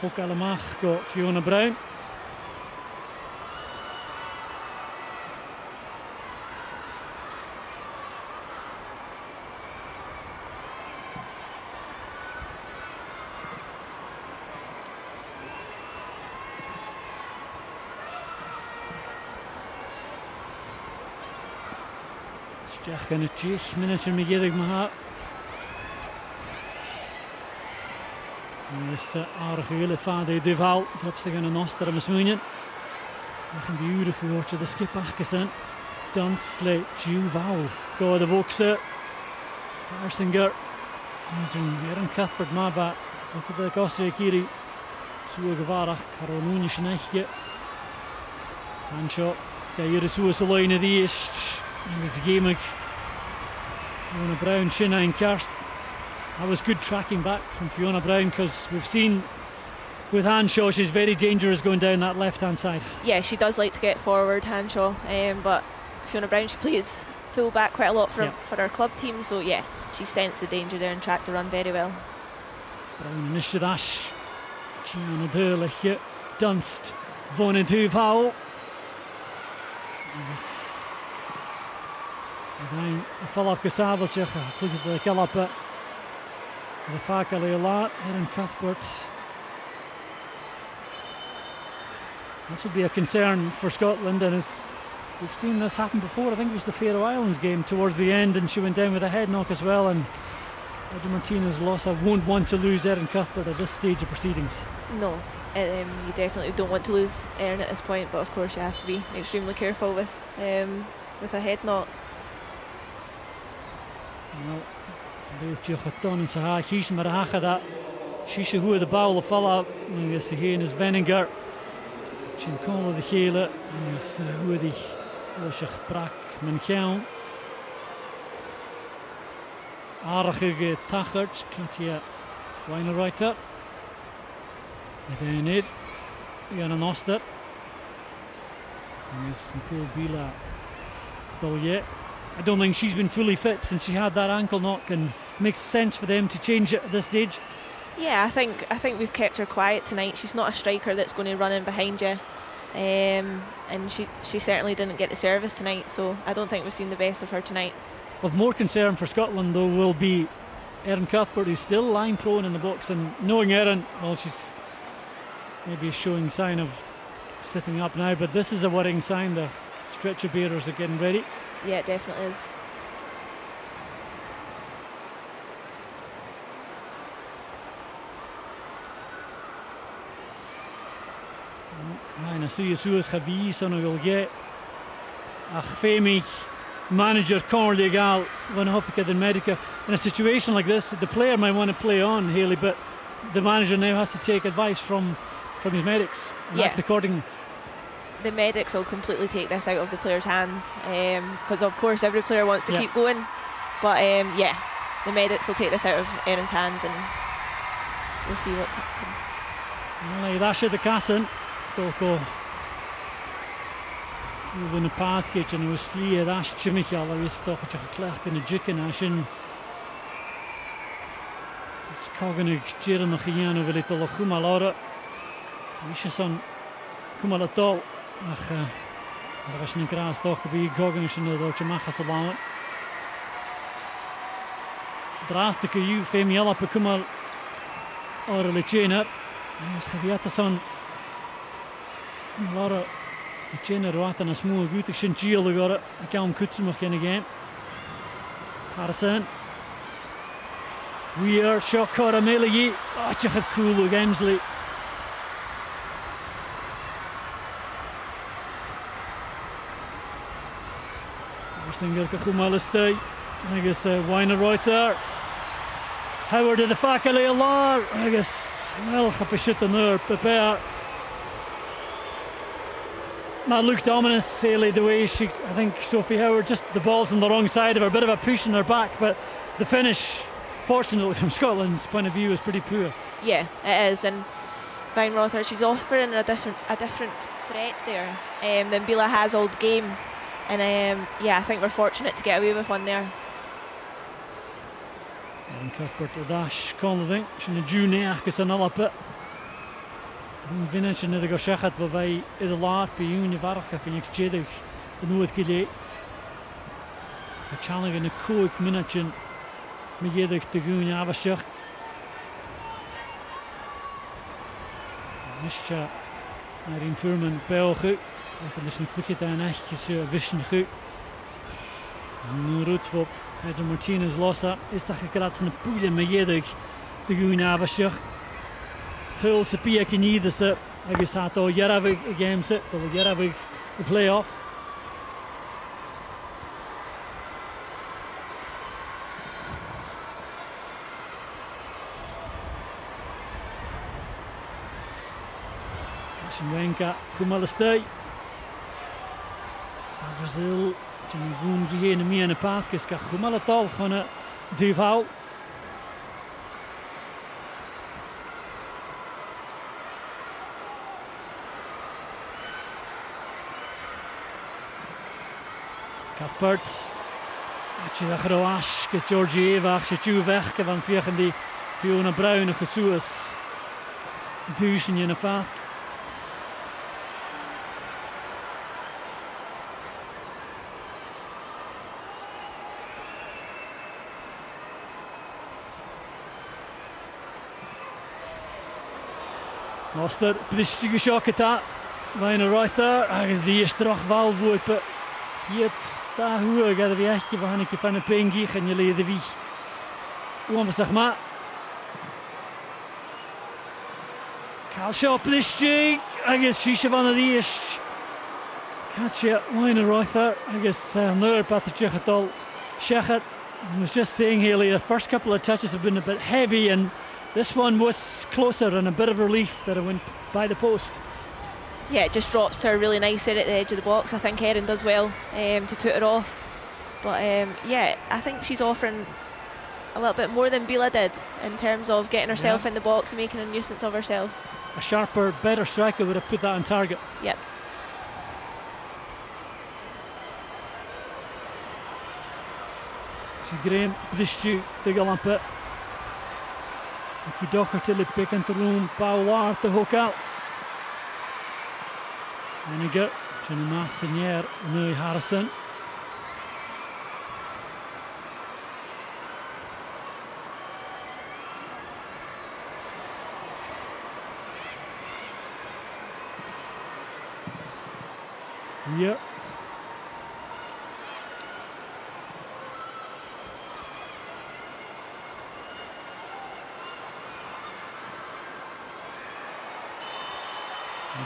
Hoek Alamach got Fiona Brown. Stech gan y 10 minutes yn migedig maha. Is aardig hele vader Duval, dat ze gaan een oster met smoenen. We gaan die uren gehoord de skip achtersen. Dansle Duval, go de boxen. Farsinger, is weer een Cuthbert Maba. Ook de Austria Kiri, zo gevaarlijk. Karonunie schnechtje. Handshot, ga hier zo eens alleen die is. En is gamig. Fiona Brown, Shinna en Karst. That was good tracking back from Fiona Brown, because we've seen with Hanshaw she's very dangerous going down that left hand side. Yeah, she does like to get forward, Hanshaw, but Fiona Brown, she plays full back quite a lot for her club team, so yeah, she sensed the danger there and tracked the run very well. Brown initiative dash. Gianna Durlich, Dunst, Von Duval. Again, a follow up Casavelche, look at the Galapa. The Fakali a lot, Erin Cuthbert. This would be a concern for Scotland, and we've seen this happen before. I think it was the Faroe Islands game towards the end, and she went down with a head knock as well. And Pedro Martinez lost. I won't want to lose Erin Cuthbert at this stage of proceedings. No, you definitely don't want to lose Erin at this point, but of course you have to be extremely careful with a head knock. Wel, beth diolch o don yn sy'n hach mae'r hach a da. Sisha hwyr y bawl o ffala, agus y hyn ys Veninger. Sy'n col o ddechéle, agus hwyr i'ch oesach brac mewn llawn. Arach ag tachart, Katia Weinerreiter. Ydyn nid, Ian yn Oster. Agus Nicole Bila Dolye. I don't think she's been fully fit since she had that ankle knock, and makes sense for them to change it at this stage. Yeah, I think we've kept her quiet tonight. She's not a striker that's going to run in behind you, and she certainly didn't get the service tonight. So I don't think we've seen the best of her tonight. Of more concern for Scotland though will be Erin Cuthbert, who's still line prone in the box, and knowing Erin, well, she's maybe showing sign of sitting up now, but this is a worrying sign. The stretcher bearers are getting ready. Yeah, it definitely is. Na suas Chavis on will get ach fémich manager Corley Gal when Hoffica than Medica. In a situation like this, the player might want to play on Haley, but the manager now has to take advice from his medics and act accordingly. The medics will completely take this out of the players' hands, because of course every player wants to keep going, but yeah, the medics will take this out of Erin's hands, and we'll see what's happening. Well, that's the Casson. Doko. Even a path kitchen and was slee that's Chimichal. I was thought a cleft in a chicken. I shouldn't. It's cognig Jiran of Hiano with little Humalora. Wishason Kumalatol. Ach, I was in grass toch to be cognish in the Chimachas along. Drastic you, Femiala Pakumal or a Lechena. Yes, Javiatason. Laura Lechena Roatan is more good. Shin Gil got it. I can't Kutsumach in again. Harrison. We are shot Carameli. Oh, you had cool Gemsley. Singer Kachumalistay. I guess Weinerreiter. Howard did the faculty a lot. I guess, well, Kapishit and her prepare. That looked ominous, Haley, the way she, I think Sophie Howard, just the ball's on the wrong side of her, a bit of a push in her back, but the finish, fortunately from Scotland's point of view, is pretty poor. Yeah, it is, and Weinerreiter, she's offering a different threat there than Bila has all game. And yeah, I think we're fortunate to get away with one there. And Cuthbert a dash Conley, she's a junior, because another bit. Vinnig in the Goshachat, where they in the last be Univarka, and you Jedich, the North Gilly. The challenge in the Cook minute, and Miguedich the Goon Avashach. Mischa, Irene Furman, Belgium. Ik dus een klikje daar netjes wischen goed. Nu Roetwop, Edgar Martinez lossa. Is dat gekratst in de poelen met jedig de goede avondje. Tul se pia kinide se. Ik zat al jaravig game set, al jaravig de playoff. Wenka, Kumalistay. Brazil, Jimmy Goon geheen mee in de paadjes, kan Gumalatal van een duval. Cuthbert, je dat Groas, je Georgie Eva, je Tju weg, van vegen die Fiona Bruine gesoes. Duizend in de vaart. Oster, prachtige shock daar. Weinerreiter, eigenlijk die is terug wel voor. Hier, daar hoe gaat er echt je van een van een pengie en je leerde wie. Hoe zeg maar. Kalshaw prachtig, I guess Shisha van de eerst. Katja Weinerreiter, I guess Noor Patricia het al. Shechet, I was just saying, Hayley, the first couple of touches have been a bit heavy, and this one was closer and a bit of relief that it went by the post. Yeah, it just drops her really nice there at the edge of the box. I think Erin does well to put her off. But yeah, I think she's offering a little bit more than Bila did in terms of getting herself in the box and making a nuisance of herself. A sharper, better striker would have put that on target. Yep. Graham Bristju tegelampe. Iki Doherty le Pekantaroon Baular te Hokal. Enige, Jenna Senior, Nui Harrison. Yeah.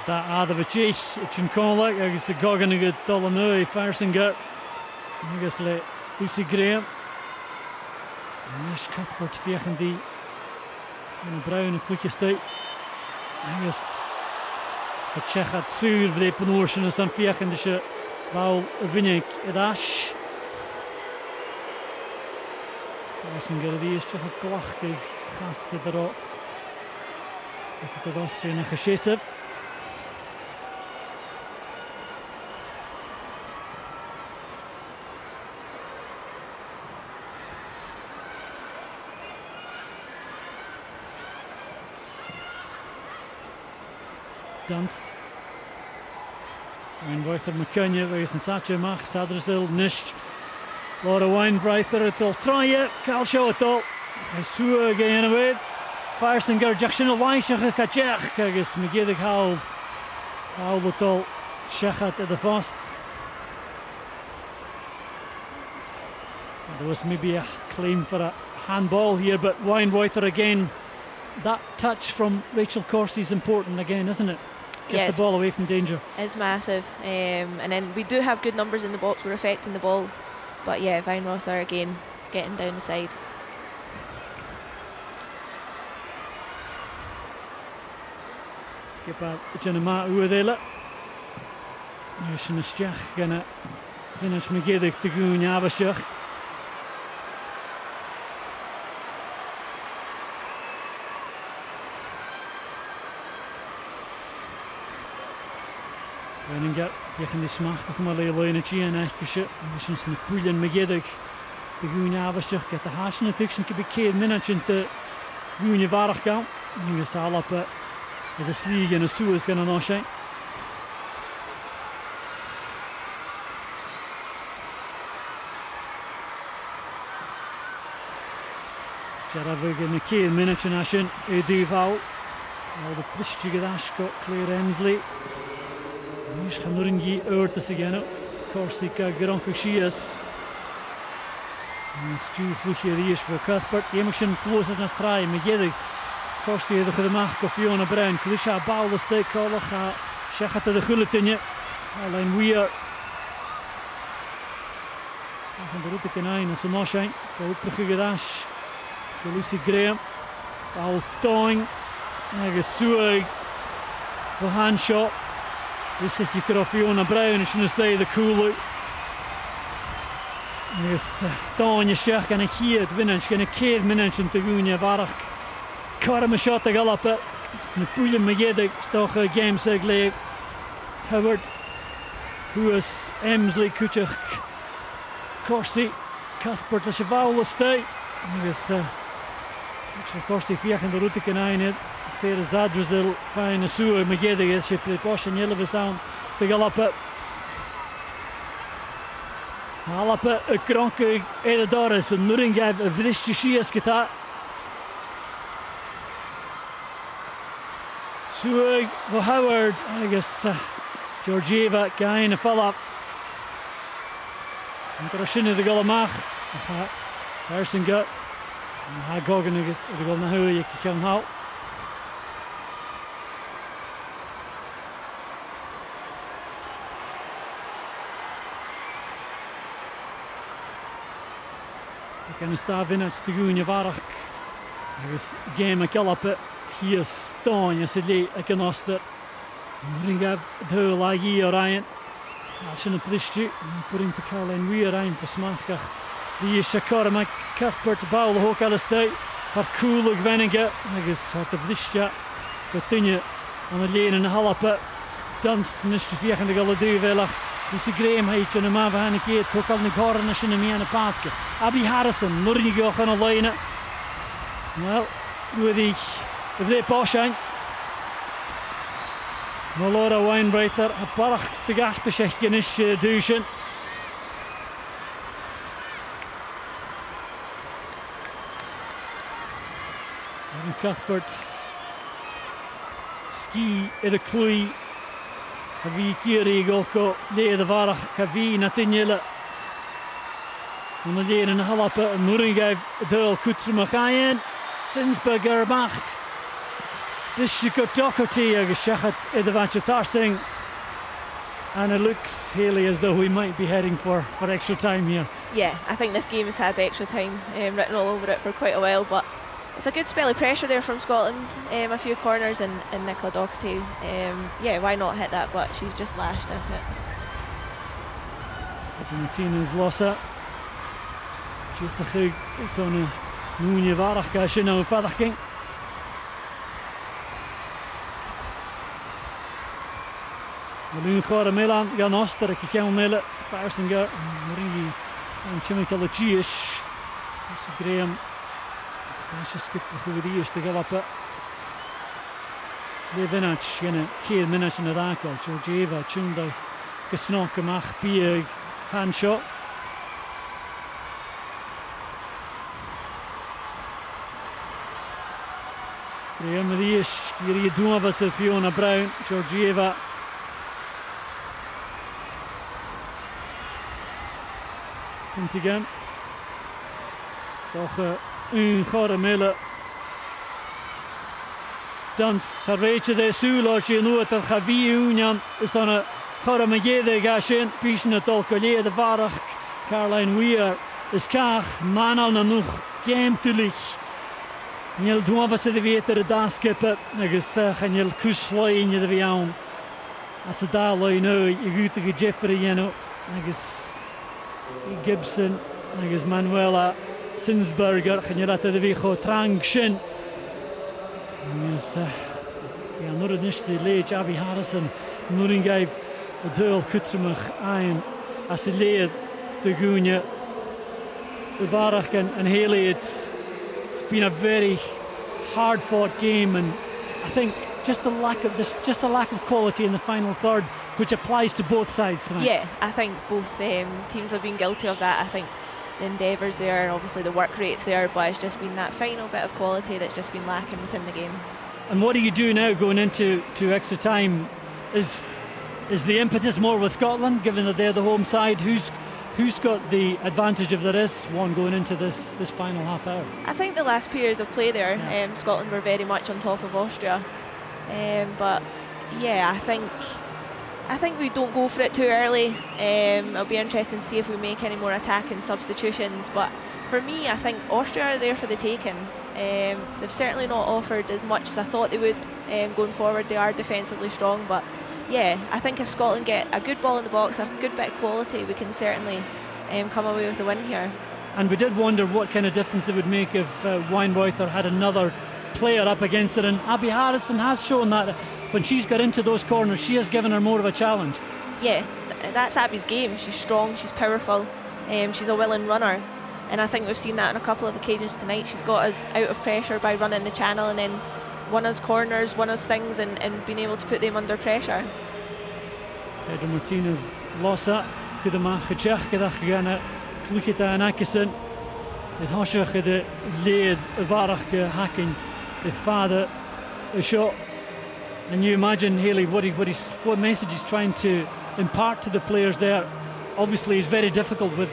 Dat Adavich, Chinconlek, agus a gogan agad Dolanui, Farsinger, agus le Lucy Graham. Nish Cuthbert fiechan die in a brown quick state. Agus the Chechat Sur vde Panoorsen is an fiechan de se Val Vinnik Edash. Farsinger die is Chechat Glachkig gasten erop. Ik heb Austria en Geshissev. Dunst. Wijnwreither McCunnia, wegens een Sacha Mach, Sadrazil, Nisht. Laura Wijnwreither het al traaien, Kaal Show het al. Hij zoe gaan away. Farsinger, Jackson Wijnschige Katjech, kijk eens, Megiddig haal. Haal het al, Shechat at the fast. There was maybe a claim for a handball here, but Wijnwreither again. That touch from Rachel Corsi is important again, isn't it? Gets the ball away from danger. It's massive. And then we do have good numbers in the box. We're affecting the ball. But yeah, Weinrother again getting down the side. Skip out Jenna Uadela. Yushinistjach gonna finish Megiddig to Goon Yavashach. Wenninger fiechan die smachtig maar leeuwen chi en eigenlijk is een poelen Megiddig de Goon Yavashach get the hash natuurlijk een keer keer minutje te Goon Varach gaan. Nu is al op de slieg en de Suez gaan nog zijn. Jaravig in een keer minutje nashin Edival. Al de plisje gedash got Claire Emsley. Is gaan er een uur te zeggen. Corsica Gronk Shias. Stu vliegje die is voor Cuthbert. Jemekschen closer naar straai. Megiddig. Corsica de gemaakt of Fiona Brown. Klisha bal de steek kallen. Ga Shechat de gulletinje. Alleen weer. Van de route kanijn en zo'n zijn. Koopige gedash. Lucy Graham. Bal toing. En gesuig. Voor handshot. This is you could off Fiona Brown and shouldn't stay the cool. Yes, Tanya Shech and a kid vintage and a kid minute into Gunya Varach. Caught him a shot to gallop it. It's a brilliant Megiddig stock a game seg Howard, who is Emsley Kuchach Corsi Cuthbert the Cheval stay. Yes, Corsi Fiach and the route can I Sarah Zadrazil fine Sue Megiddig is she play Bosch and Yellow sound to gallop it. Halappe a kronke Edadoris and Nuring gave a Vrishti Shias guitar. Sueg for Howard, I guess Georgieva gain a follow-up. And Grashina the Golamach. Harrison got. And Hagogan the Golnahu, you can come out. gan sta vinach de gúne varach agus game a galapa hi stáin as lé ag an oster ringab dhu lagi Ryan sin a plistu putting to Caroline Weir Ryan for smachach the Shakara Cuthbert Bowl Hokal State for Coolig Veninga agus at the blistja Gotinje an a lane in Halapa dans Mr. Fiach de Galadu Velach Is Graham heit yn yma fe hann i gyd tog aln i goran a sy'n ymwneud yn y badge. Abby Harrison, nwrn i gioch yn o leina. Wel, wedi y dde bosiain. Mae Laura Weinbreither a barach dy gall bysech yn eisiau dwysyn. Erin Cuthbert ski i'r clwy. A fi gyri golco le y farach a fi na dynile. Yn y len yn y halapa yn nwringaf y dyl cwtr Machaien. Sinsberg ar bach. Bysig o Doherty ag siachat iddo fanch tarsing. And it looks, Hayley, as though we might be heading for extra time here. Yeah, I think this game has had extra time written all over it for quite a while, but it's a good spell of pressure there from Scotland, a few corners and Nicola Doherty. Yeah, why not hit that, but she's just lashed at it. Martinez losa. Just a chug, it's on a Núñez Varach gashin o Fadachking. Malún chor a Milan gan Oster a Kikell Mille, Farsinger, Marie and Chimical Gish. Graham. As je skipt de goede eerste galoppen. Le Vinach genne keer minach in de rakel. Georgieva Chunda gesnokken mag bieg handshot. Graham Maries hier doen was Fiona Brown. Georgieva. Komt again. Toch chor Mille. Dans sarveitje de Suulotje nu het Gavi Union is dan een chor Magede gashin pischen het Olkolje de Varach Caroline Weir is kaag manal na nog game tulich. Niel doen was de wetere daskippe agus ganil kusloi in de viaun. As de daloi nu je goede Jeffrey Jeno agus Gibson agus Manuela Sinsberger, gaan je dat de weg gaan trangen. Ja, nog een is de leed Abby Harrison, nog een geef het heel kutsumig aan als de leed de goeie de Varach and Hayley. It's been a very hard-fought game, and I think just the lack of quality in the final third, which applies to both sides tonight. Yeah, I think both teams have been guilty of that. I think the endeavours there, obviously the work rate's there, but it's just been that final bit of quality that's just been lacking within the game. And what do you do now going into extra time? Is the impetus more with Scotland, given that they're the home side? Who's got the advantage if there is one going into this final half hour? I think the last period of play there, Scotland were very much on top of Austria, but yeah, I think we don't go for it too early. It'll be interesting to see if we make any more attacking substitutions. But for me, I think Austria are there for the taking. They've certainly not offered as much as I thought they would going forward. They are defensively strong, but yeah, I think if Scotland get a good ball in the box, a good bit of quality, we can certainly come away with the win here. And we did wonder what kind of difference it would make if Weinbreither had another player up against her, and Abby Harrison has shown that when she's got into those corners, she has given her more of a challenge. Yeah, that's Abby's game. She's strong, she's powerful, she's a willing runner, and I think we've seen that on a couple of occasions tonight. She's got us out of pressure by running the channel and then won us corners, won us things, and being able to put them under pressure. Pedro Martinez losa kudama khachach kedach gana klukita anakisen it hoshach de lead varach hacking the father a shot. And you imagine, Hayley, what message he's trying to impart to the players there. Obviously, it's very difficult, but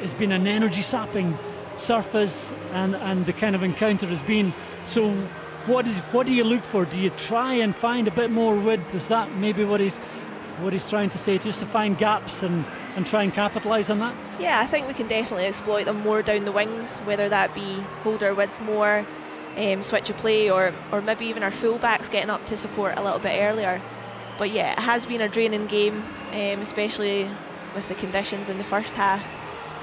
it's been an energy-sapping surface, and the kind of encounter has been. So, what do you look for? Do you try and find a bit more width? Is that maybe what he's trying to say, just to find gaps and and try and capitalise on that? Yeah, I think we can definitely exploit them more down the wings, whether that be hold our width more, switch of play, or maybe even our full-backs getting up to support a little bit earlier. But yeah, it has been a draining game, especially with the conditions in the first half.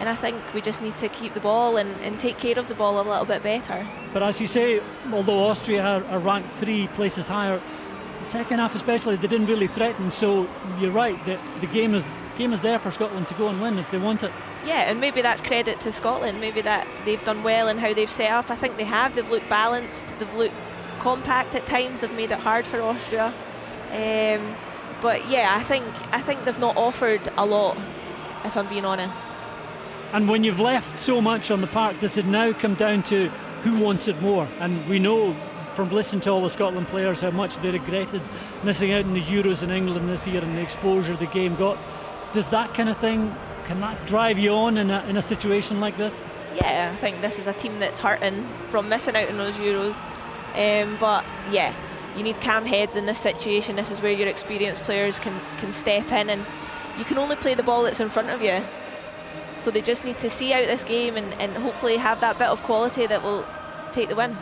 And I think we just need to keep the ball and take care of the ball a little bit better. But as you say, although Austria are ranked 3 places higher, the second half especially, they didn't really threaten. So you're right, the game is there for Scotland to go and win if they want it. Yeah, and maybe that's credit to Scotland. Maybe that they've done well in how they've set up. I think they have. They've looked balanced. They've looked compact at times. They've made it hard for Austria. But yeah, I think they've not offered a lot, if I'm being honest. And when you've left so much on the park, does it now come down to who wants it more? And we know from listening to all the Scotland players how much they regretted missing out in the Euros in England this year and the exposure the game got. Does that kind of thing, can that drive you on in a situation like this? Yeah, I think this is a team that's hurting from missing out on those Euros. But yeah, you need calm heads in this situation. This is where your experienced players can step in, and you can only play the ball that's in front of you. So they just need to see out this game and hopefully have that bit of quality that will take the win.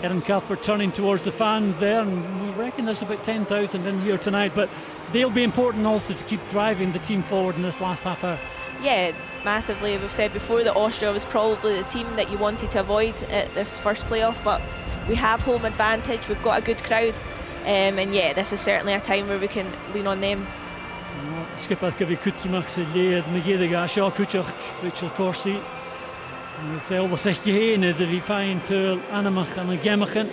Erin Cuthbert turning towards the fans there, and we reckon there's about 10,000 in here tonight, but they'll be important also to keep driving the team forward in this last half hour. Yeah, massively. We've said before that Austria was probably the team that you wanted to avoid at this first playoff, but we have home advantage, we've got a good crowd, and yeah, this is certainly a time where we can lean on them. Skipper gyda cwtymach sy'n leid na gyd ag a sio cwtioch Rachel Corsi. Sy'n olaf sy'ch geheen ydw fi fain tyl anamach an y gemachan.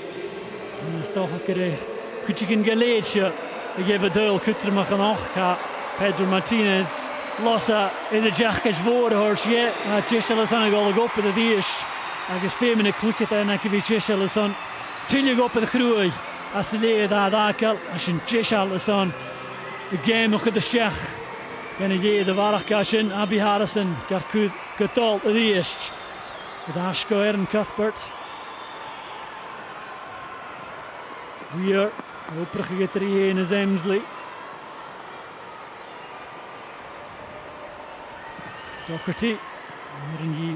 Stoch ac yr cwtioch yn galeid sio y gefa dyl cwtymach an och ca Pedro Martinez losa iddo jach gach fôr y hors ie a tiesiol ys an ag olag op ydw ddys agos 5 minute clwchet yn ac i fi tiesiol ys an tyliog op ydw chrwy a sy'n leid a ddacol a sy'n tiesiol ys an y game o'ch ydw stiach gan y leid y farach gasyn Abby Harrison gar gydol y ddysg gyda Ashko Erin Cuthbert wir oprach y gyda'r hen ys Emsley Docherty er yn gi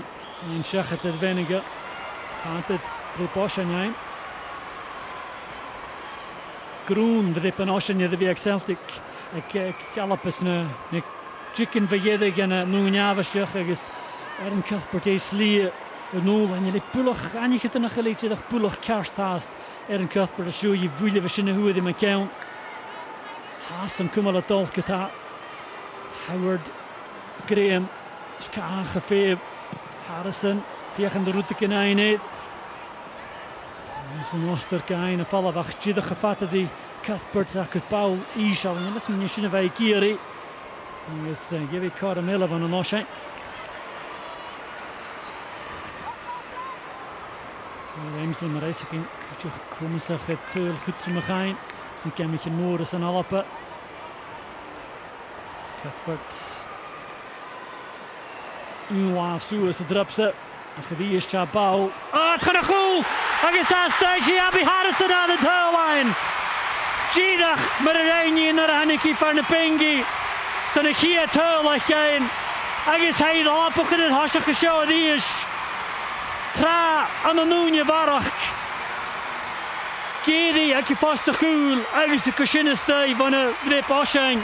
yn siachat yd fenega pantyd rhywbos yn iawn Groen de pan osyn ydw fi ag Celtic ag galapus na chicken fegydig yn nhw'n iafasiach agos Erin Cuthbert eis li yn ôl yn yli bwlwch anig ydyn ych yli tydych bwlwch carstast Erin Cuthbert a siw i fwyli fy sy'n y hwyd im cawn Haas yn cwmal y dol gyda Howard Graham Scaach y ffeb Harrison fiach yn dyrwyd yn einydd Ys yn oster gain y ffalaf ach jydych y ffat ydi Cuthbert ac y bawl isal yn ymwys mynd sy'n y fe i giri Ys gefi Caramela fan yn osiau Emsley mae'r eis ac yn cwtioch cwmysach y tyl chwtrim ych ein sy'n gemich yn môr ys yn alapa Cuthbert Unwaf sŵs y drapsa Ach y ddys cha bawl Ach yn y chwl Agus astai si Abby Harrison on the tail line. Gidach mar yr ein un ar hannig I farn y bengi. Sy'n y chi a tail a'ch ein. Agus haid o apwch yn yr hosach y sio ddys. Tra an y nŵn I farach. Gedi ac I ffost y chwl. Agus y cwsyn ystau fan y frip osiang.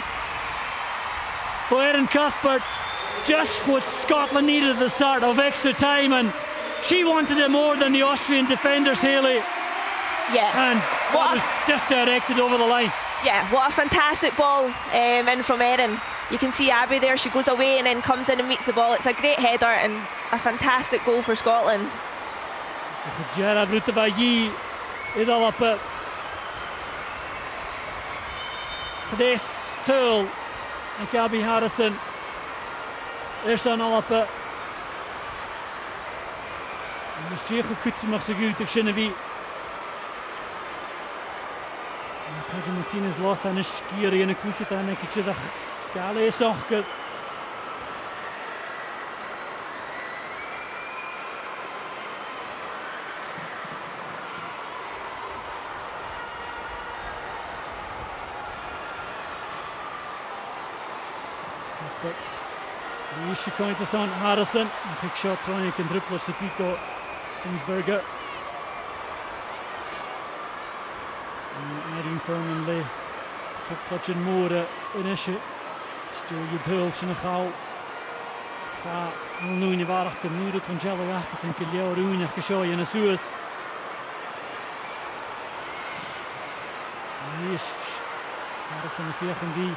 O Erin Cuthbert. Just what Scotland needed at the start of extra time and she wanted it more than the Austrian defenders, Hayley. Yeah. And what was just directed over the line. Yeah, what a fantastic ball in from Erin. You can see Abby there, she goes away and then comes in and meets the ball. It's a great header and a fantastic goal for Scotland. Gerard Rutavagi, idol up it. This tool, like Abby Harrison. There's an all up it. Ys diolch o cwtymach sy'n gwyd ag sy'n y fi. Pedro Martinez los an ysgiri yn y cwchyd an ag ydych gael eis ochgyd. but the issue cointas on Harrison. A quick shot trying to dribble to Pico Sinsberger. Irene Furman le Clutching more in issue. Stu Yudhul Shinachal. Ga Alnooni Warach Muret van Jellawachas en Kileo Roonach Geshoy in a Suez. Yes, Harrison de Viergen die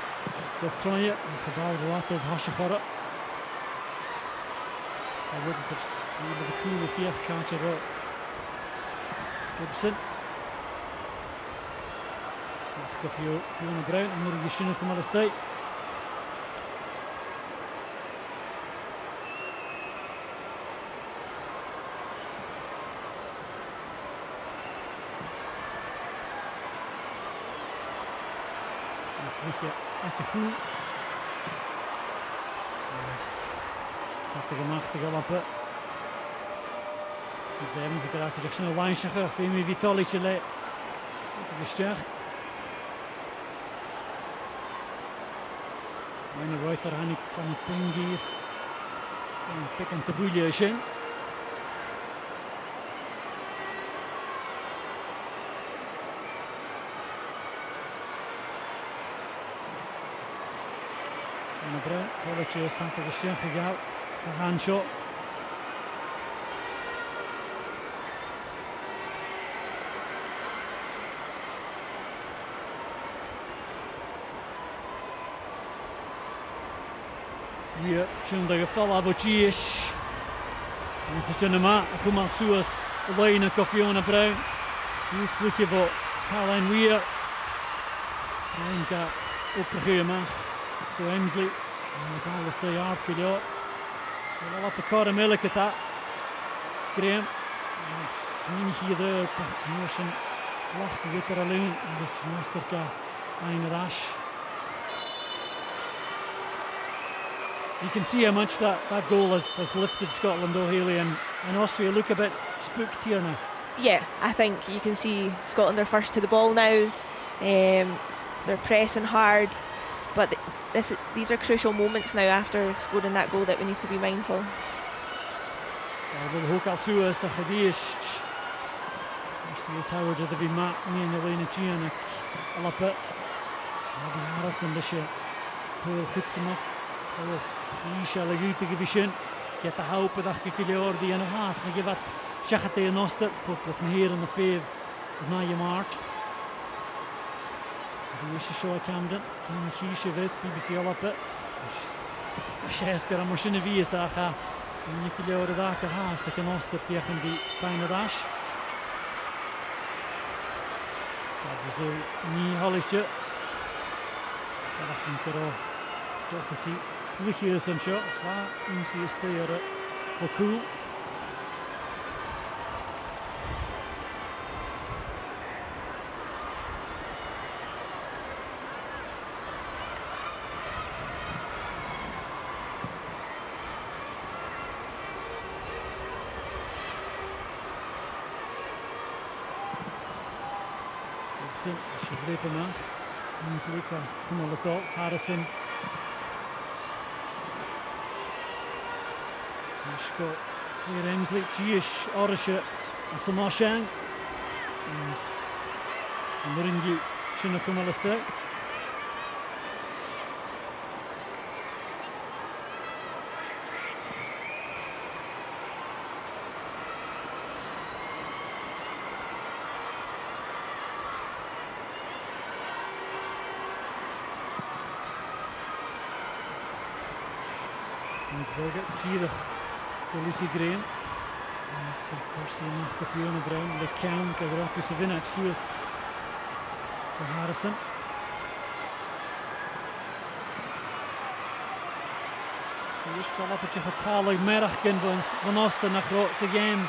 wil trooien. En gebouwd laten het hasje gorren. Hij wordt het op de koele Viergkaartje wel. Gibson. Ik heb hier Fiona Brown en moet je zien hoe het staat. Uit de groen. Zat de gemachtige lappen. Ze hebben ze graag gezegd snel lijntje gehad. Femi Vitalietje le. Zat de ster. Mijn Reuter Hanik van het Pingier. En pikken te boeien zijn. Bruin, tolletje Santa Gestión gegaan. Hancho. Hier, tjunda geval abotisch. En ze tjunda ma, Gumal Suas, Elaine Kofiona Bruin. Zo vliegje voor Caroline Weir. En ga opgegeven mag. Go Emsley. En dan gaan we stay hard gedaan. We willen op de kade melken dat. Graham. En sminig hier de Motion. Lacht weer alleen. En dus Masterka een rash. You can see how much that goal has lifted Scotland O'Haley and Austria look a bit spooked here now. Yeah, I think you can see Scotland are first to the ball now. They're pressing hard, but these are crucial moments now after scoring that goal that we need to be mindful. Wel ook al zo is dat geweest. Is Howard dat we maak mee in Elena Gian alappe. Die Harrison dus heel goed gemaakt. Heel goed gewissen. Je te hopen dat je jullie die nog haast, maar je wat zeggen tegen ons dat het een heer in de 5 na je maart. Die is zo Camden, kan je weet BBC alappe. Als je eens een machine wie is daar gaat. En je jullie daar haast, dat kan ons dat tegen die fijne dash. Zo niet halletje. Dat is een keer toch die vliegjes en zo. Waar moet je steren? Hoe cool. Als je bleef mag, dan is lekker gewoon Harrison. Ashko, hier Emsley, Gish, Orische, en Samashang. En Muringi, Shinakumaliste. Gierig voor Lucy Graham. En Corsi nog de Fiona Brown. De Count, ik heb er ook eens winnen uit Suez. Voor Harrison. De eerste al op het getale merken van Oosten naar grootste game.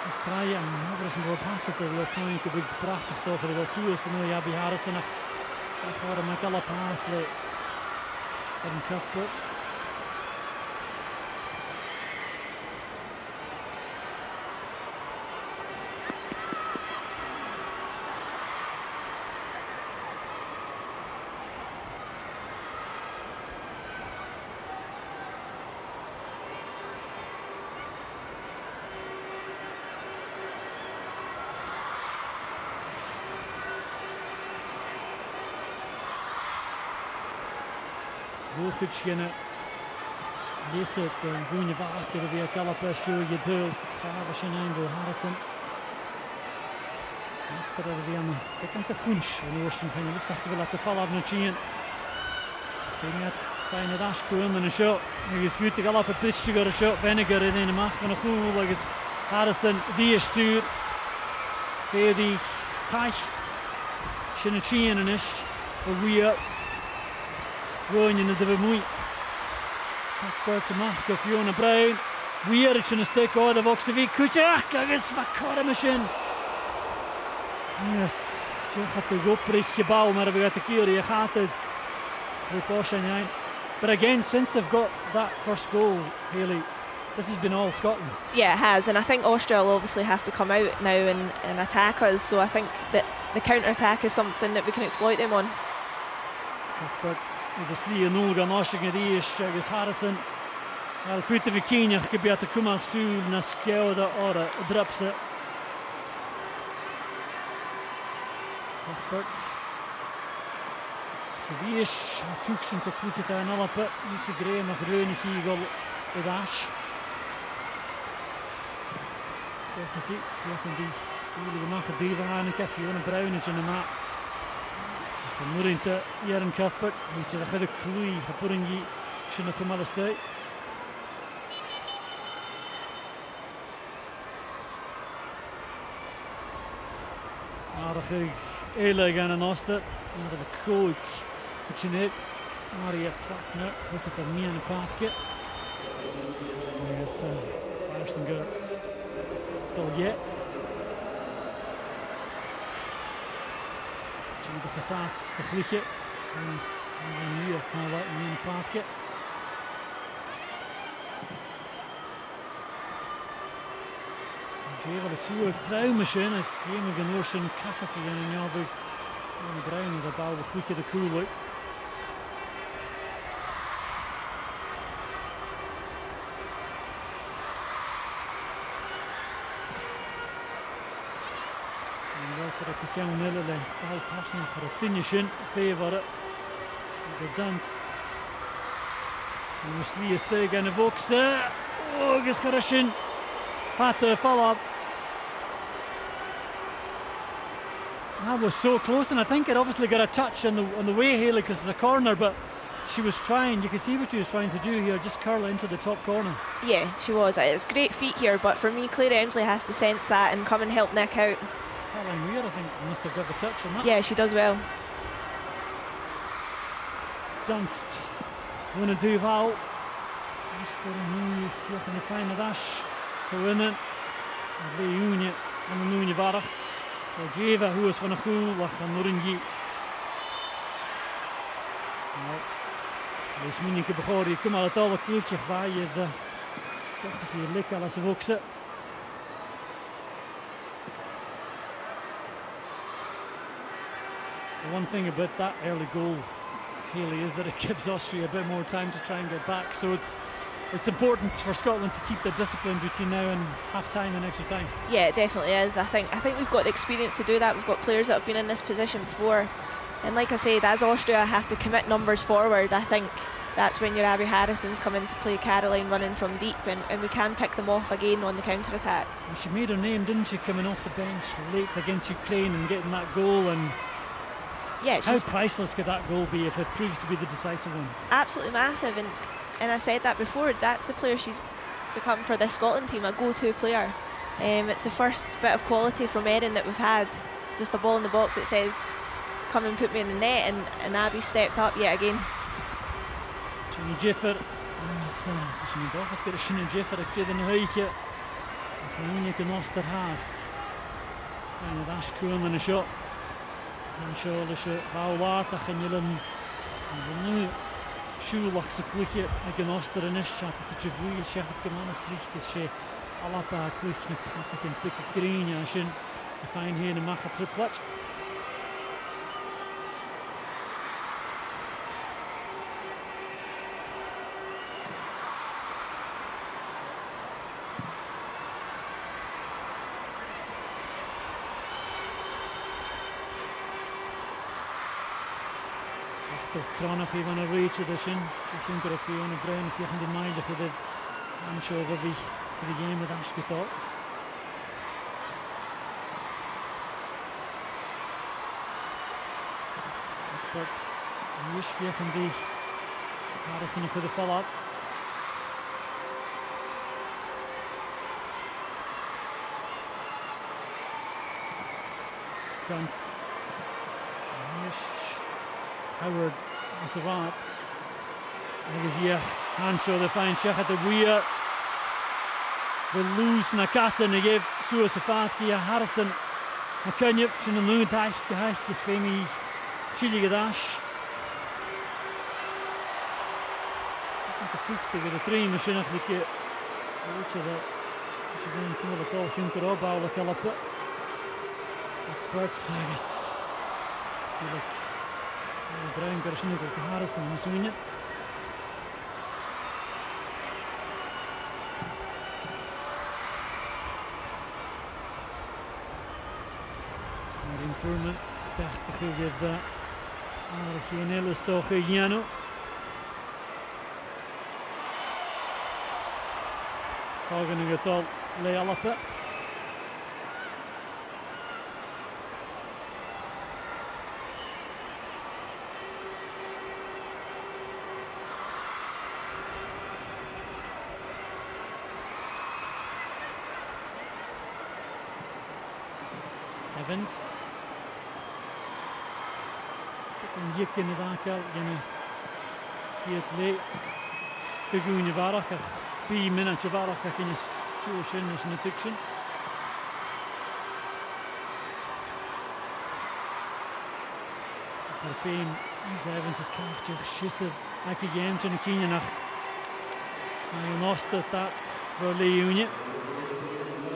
Australië en er is een goal passen te wil zijn. Ik heb prachtig stoffen. Dat Suez en nu ja bij Harrison nog. Dat gaat hem ook alle passen. Een kapot. Gochid skinne. Lisa the Gúine Bach to be a Calapes Joe Yadul. Travis and Angle Harrison. Master of the Vienna. They can't funch when Ocean Penny. This has to be like the fall of Nachin. Fine at Ashcoon and a shot. He's good to go up at pitch to go a shot. Vinegar in a mask and a fool like Harrison. Die stuur. Fedi Tash. Shinachin and ish. A wee up. Going in the Devamui. Cuthbert to Machka, Fiona Brown. Weird in a stick out of Oxavik. Kuchak, I guess, Vakara machine. Yes, je gaat de goprichtje bal, maar we gaan de keer. Je gaat het. But again, since they've got that first goal, Hayley, this has been all Scotland. Yeah, it has, and I think Austria will obviously have to come out now and attack us, so I think that the counter-attack is something that we can exploit them on. Cuthbert, agus Lee Noga, Noshing agus Harrison. Well, Futa Vikinja could be at the Kumal Sul, na Skeuda or a Drupse. Cuthbert. Savish, Tukshin Kaputa and all bit. Lucy Graham of Rooney Eagle with Ash. Definitely, School of Macha Diva Hanika, Fiona Brownage in the map. From Murinta, Jaren Cuthbert, which is a head of Cluey, Hapuringi, Shinakumala State. Aardig Elig en een Oster, naar de coach. Net Maria Platner, look at the mean pathje. Yes, Firestinger. Don't yet. Jimmy the Fassas, the Flickje. And here, kind of like mean pathje. Jeva de Soer trouwmachine is helemaal genoorsen kaffeke in een jaar bij een bruin dat bouwen goed de koel uit. En wel voor het gaan nullen de bal passen voor het tinjesje favor de dans. En Slee is tegen de box. Oh, geskarashin. Pat follow-up. That was so close, and I think it obviously got a touch on the way, Hayley, because it's a corner, but she was trying, you can see what she was trying to do here, just curl into the top corner. Yeah, she was. It's great feet here, but for me, Claire Emsley has to sense that and come and help Nick out. Caroline Weir, I think, must have got the touch on that. Yeah, she does well. Dunst, Luna Duval. Vlucht in de fijne dash. Gewinnen. Bij Unie en de Unie Barach. Jeva, who is van een goal, lag van Noringi. Dus Minike begonnen, je komt al het alle klootje bij je de toch dat je lekker als ze woksen. The one thing about that early goal, Hayley, is that it gives Austria a bit more time to try and get back. So it's important for Scotland to keep the discipline between now and half time and extra time. Yeah, it definitely is. I think we've got the experience to do that. We've got players that have been in this position before, and like I said, as Austria have to commit numbers forward, I think that's when your Abby Harrisons come in to play Caroline running from deep, and we can pick them off again on the counter attack. She made her name, didn't she, coming off the bench late against Ukraine and getting that goal, and yeah, how priceless could that goal be if it proves to be the decisive one? Absolutely massive, and I said that before, that's the player she's become for this Scotland team, a go-to player. It's the first bit of quality from Erin that we've had, just a ball in the box that says come and put me in the net, and Abby stepped up yet again. Jenny Jeffer, Jenny Boffers got a Jenny Jeffer, ik zit in een huidje. Van Unieke Noster haast. En het Ashkoon en een shot. En zo is het wel later en jullie nu Schuurlach se kloetje ik een Noster en is chat dat je vloeien schijt ik man is terug is alle paar kloetje pas ik een pikke green ja schön fijn hier en mag het terugplatsch. Go cronach I van a reach of the shin. She think of you on a brain if you can deny the for the I'm sure the game with Ash Guitar. But Wish we can be Harrison for the follow-up. Dance. Howard is the right. I guess yeah, Hanshaw the fine check at the weir. The loose na casa and give Suas a fatki Harrison. McCunyip, Shin and Loon Tash, Gash, is famous Chili Gadash. I think the foot to get a train machine of the kit. Which of that? She didn't come with a tall Junker or Bowler Calapa. Birds, I guess. Feel like Brian Gershon of Harrison is doing it. Improvement, dacht ik give that. Geen hele stoche Jano. Gaan we het al lealappen. Evans. En hier kunnen we aankijken. Hier het leed. Begonnen waardig. 3 minuten waardig. Dat kunnen we zien als een fiction. Fame Evans is kaartje schissen. Ik again to the Kenya nach. En lost dat voor Leeuwen.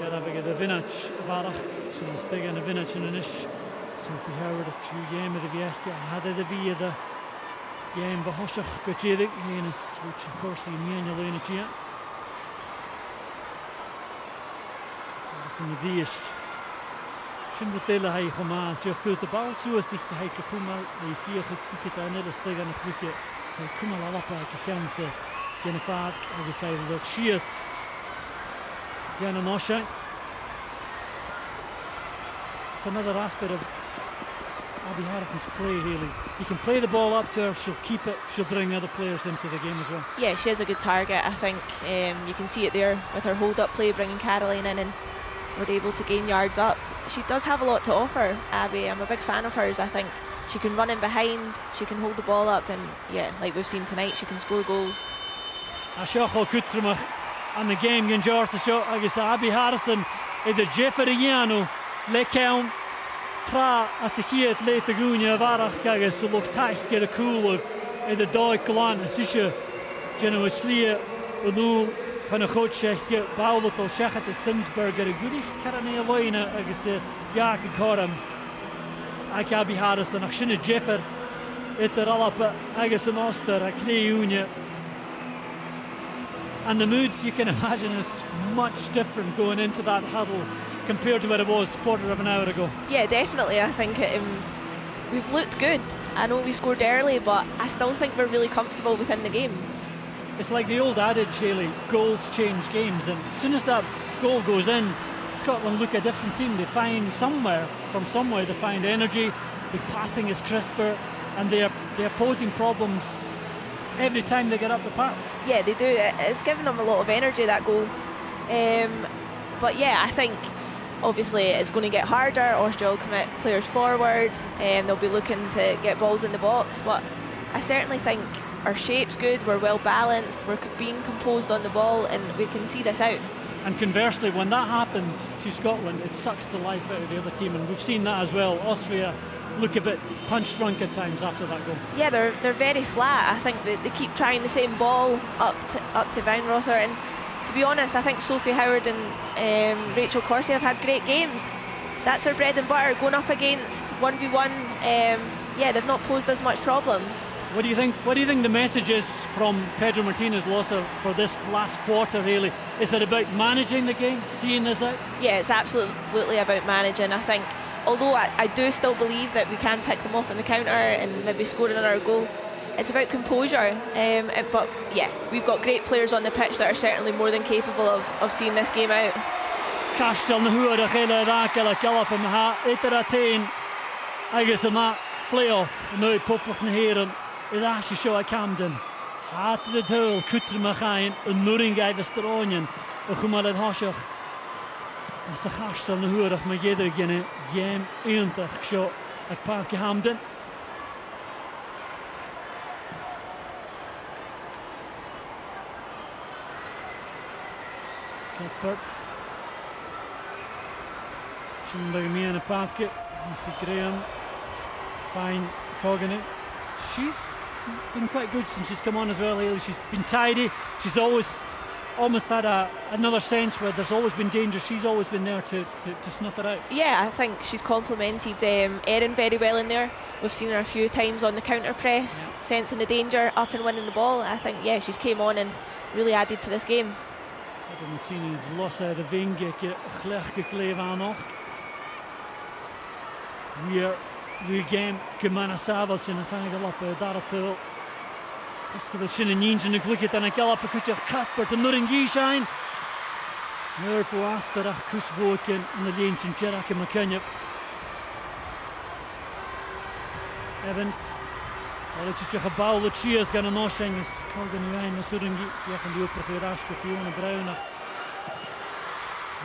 Daar heb ik de vintage waardig. Zo'n stig aan de vintage in een is. Sophie Howard a true game of the Viechka had the via the game Bahoshach Kochevik Yannis, which of course the Mianya Lena Chia. Some of the Shimbutella Hai Homa, Jeff Kuta Bal, Suasi Haika Kuma, the Fia Kikita and Ella Stig and a cricket. So Kumalapa Kikansa, Yenafat, I decided that she is Yananosha. It's another aspect of Abby Harrison's play, really. You can play the ball up to her, she'll keep it, she'll bring other players into the game as well. Yeah, she has a good target, I think. You can see it there with her hold-up play, bringing Caroline in, and we're able to gain yards up. She does have a lot to offer, Abby. I'm a big fan of hers. I think she can run in behind, she can hold the ball up, and yeah, like we've seen tonight, she can score goals. Ashachol Kutramach and the game against Georgia shot, I guess Abby Harrison, the Jeffrey Yano, le count. Tra as a hier het leed te goeien waardig kijk ze lucht tacht de koeler in de dag klant is Genoa slie bedoel van een goed zegje bouwde tot zeggen de Simsburger goedig karane lijnen ik ja ik hoor hem ik heb Harrison nog schöne Jeffer het er al op ik een Oster ik Leeuwen and the mood you can imagine is much different going into that huddle compared to what it was a quarter of an hour ago. Yeah, definitely. I think we've looked good. I know we scored early, but I still think we're really comfortable within the game. It's like the old adage, Shaylee, goals change games, and as soon as that goal goes in, Scotland look a different team. They find somewhere they find energy, the passing is crisper, and they're posing problems every time they get up the park. Yeah, they do. It's given them a lot of energy, that goal. But yeah, I think obviously it's going to get harder. Austria will commit players forward and they'll be looking to get balls in the box, but I certainly think our shape's good, we're well balanced, we're being composed on the ball, and we can see this out. And conversely, when that happens to Scotland, it sucks the life out of the other team, and we've seen that as well. Austria look a bit punch drunk at times after that goal. Yeah, they're very flat. I think they keep trying the same ball up to Weinrother, and to be honest, I think Sophie Howard and Rachel Corsie have had great games. That's their bread and butter, going up against 1v1. Yeah, they've not posed as much problems. What do you think? What do you think the message is from Pedro Martinez Losa for this last quarter? Really, is it about managing the game, seeing this out? Yeah, it's absolutely about managing. I think, although I do still believe that we can pick them off in the counter and maybe score another goal, it's about composure. But yeah, we've got great players on the pitch that are certainly more than capable of seeing this game out. Castel na huair a chéile ráceil a galap am ha itar a tain agus yma play-off nwy poblach na héirean I ddasi sio a Camden. Hat the dwl cwtr ma chain yn nwring gaif ystyronion o chwmalad hosioch. As a Castel na huairach mae gyddo gyda gêm untach sio ac Parc Hamden. Cuthbert. Simbag me in a parque. Missy Graham. Fine Cogan. She's been quite good since she's come on as well. She's been tidy. She's always almost had another sense where there's always been danger. She's always been there to snuff it out. Yeah, I think she's complemented Erin very well in there. We've seen her a few times on the counter press, sensing the danger, up and winning the ball. I think, yeah, she's came on and really added to this game. Martinez los uit de wingetje, gelijk gekleef aan nog. Weer game gemana saveltje en fang galop daar op tul. Iskebel shin ninja na gluket en galop kutje Cuthbert en nuringi shine. Nur poasterach kusvoken en de leentje Jerak en McKenna. Evans. Alletjie gebouw wat Chias gaan en noshing is Cogan Ryan na suringi. Ja van die opper gerasco Fiona Browner.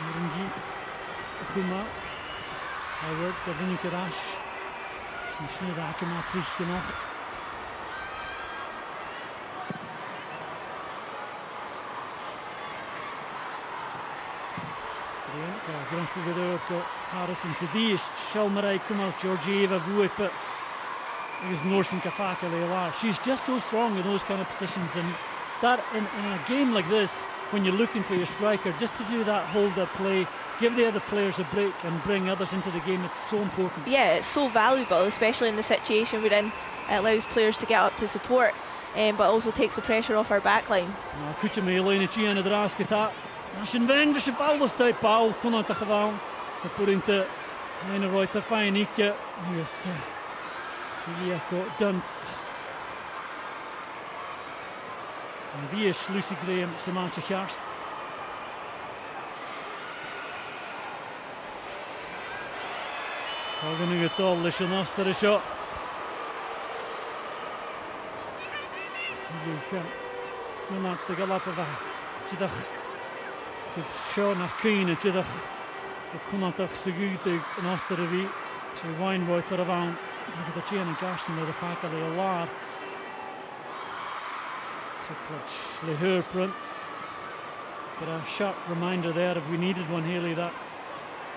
Nuringi. Kuma. Howard Gavin Karash. Misschien raken maar zich nog. Grand Coupe Harrison Sadish, Shalmarai Kumal Georgieva Vuipa. Is Norsen Kafaka Leila. She's just so strong in those kind of positions, and that in a game like this, when you're looking for your striker, just to do that hold-up play, give the other players a break and bring others into the game, it's so important. Yeah, it's so valuable, especially in the situation we're in. It allows players to get up to support, but also takes the pressure off our backline. Kutje me Elena Chiana Drasketa. Ashen Wenger se Paulus type Paul kon het gewoon. Ze purinte Lena Royther fine ikke. Yes. Julia Dunst. En die is Lucy Graham se maandje Gerst. Hagen nu het al is een aster shot. Nu maakt de galappen weg. Tjidach. Het show naar Keen. Tjidach. Het kon aan toch zo goed een aster wie. Ze Weinroy voor de waan. Look at the chain and Garson with the fact that they're a lot. So Le Herprint. But a sharp reminder there, if we needed one, Haley, that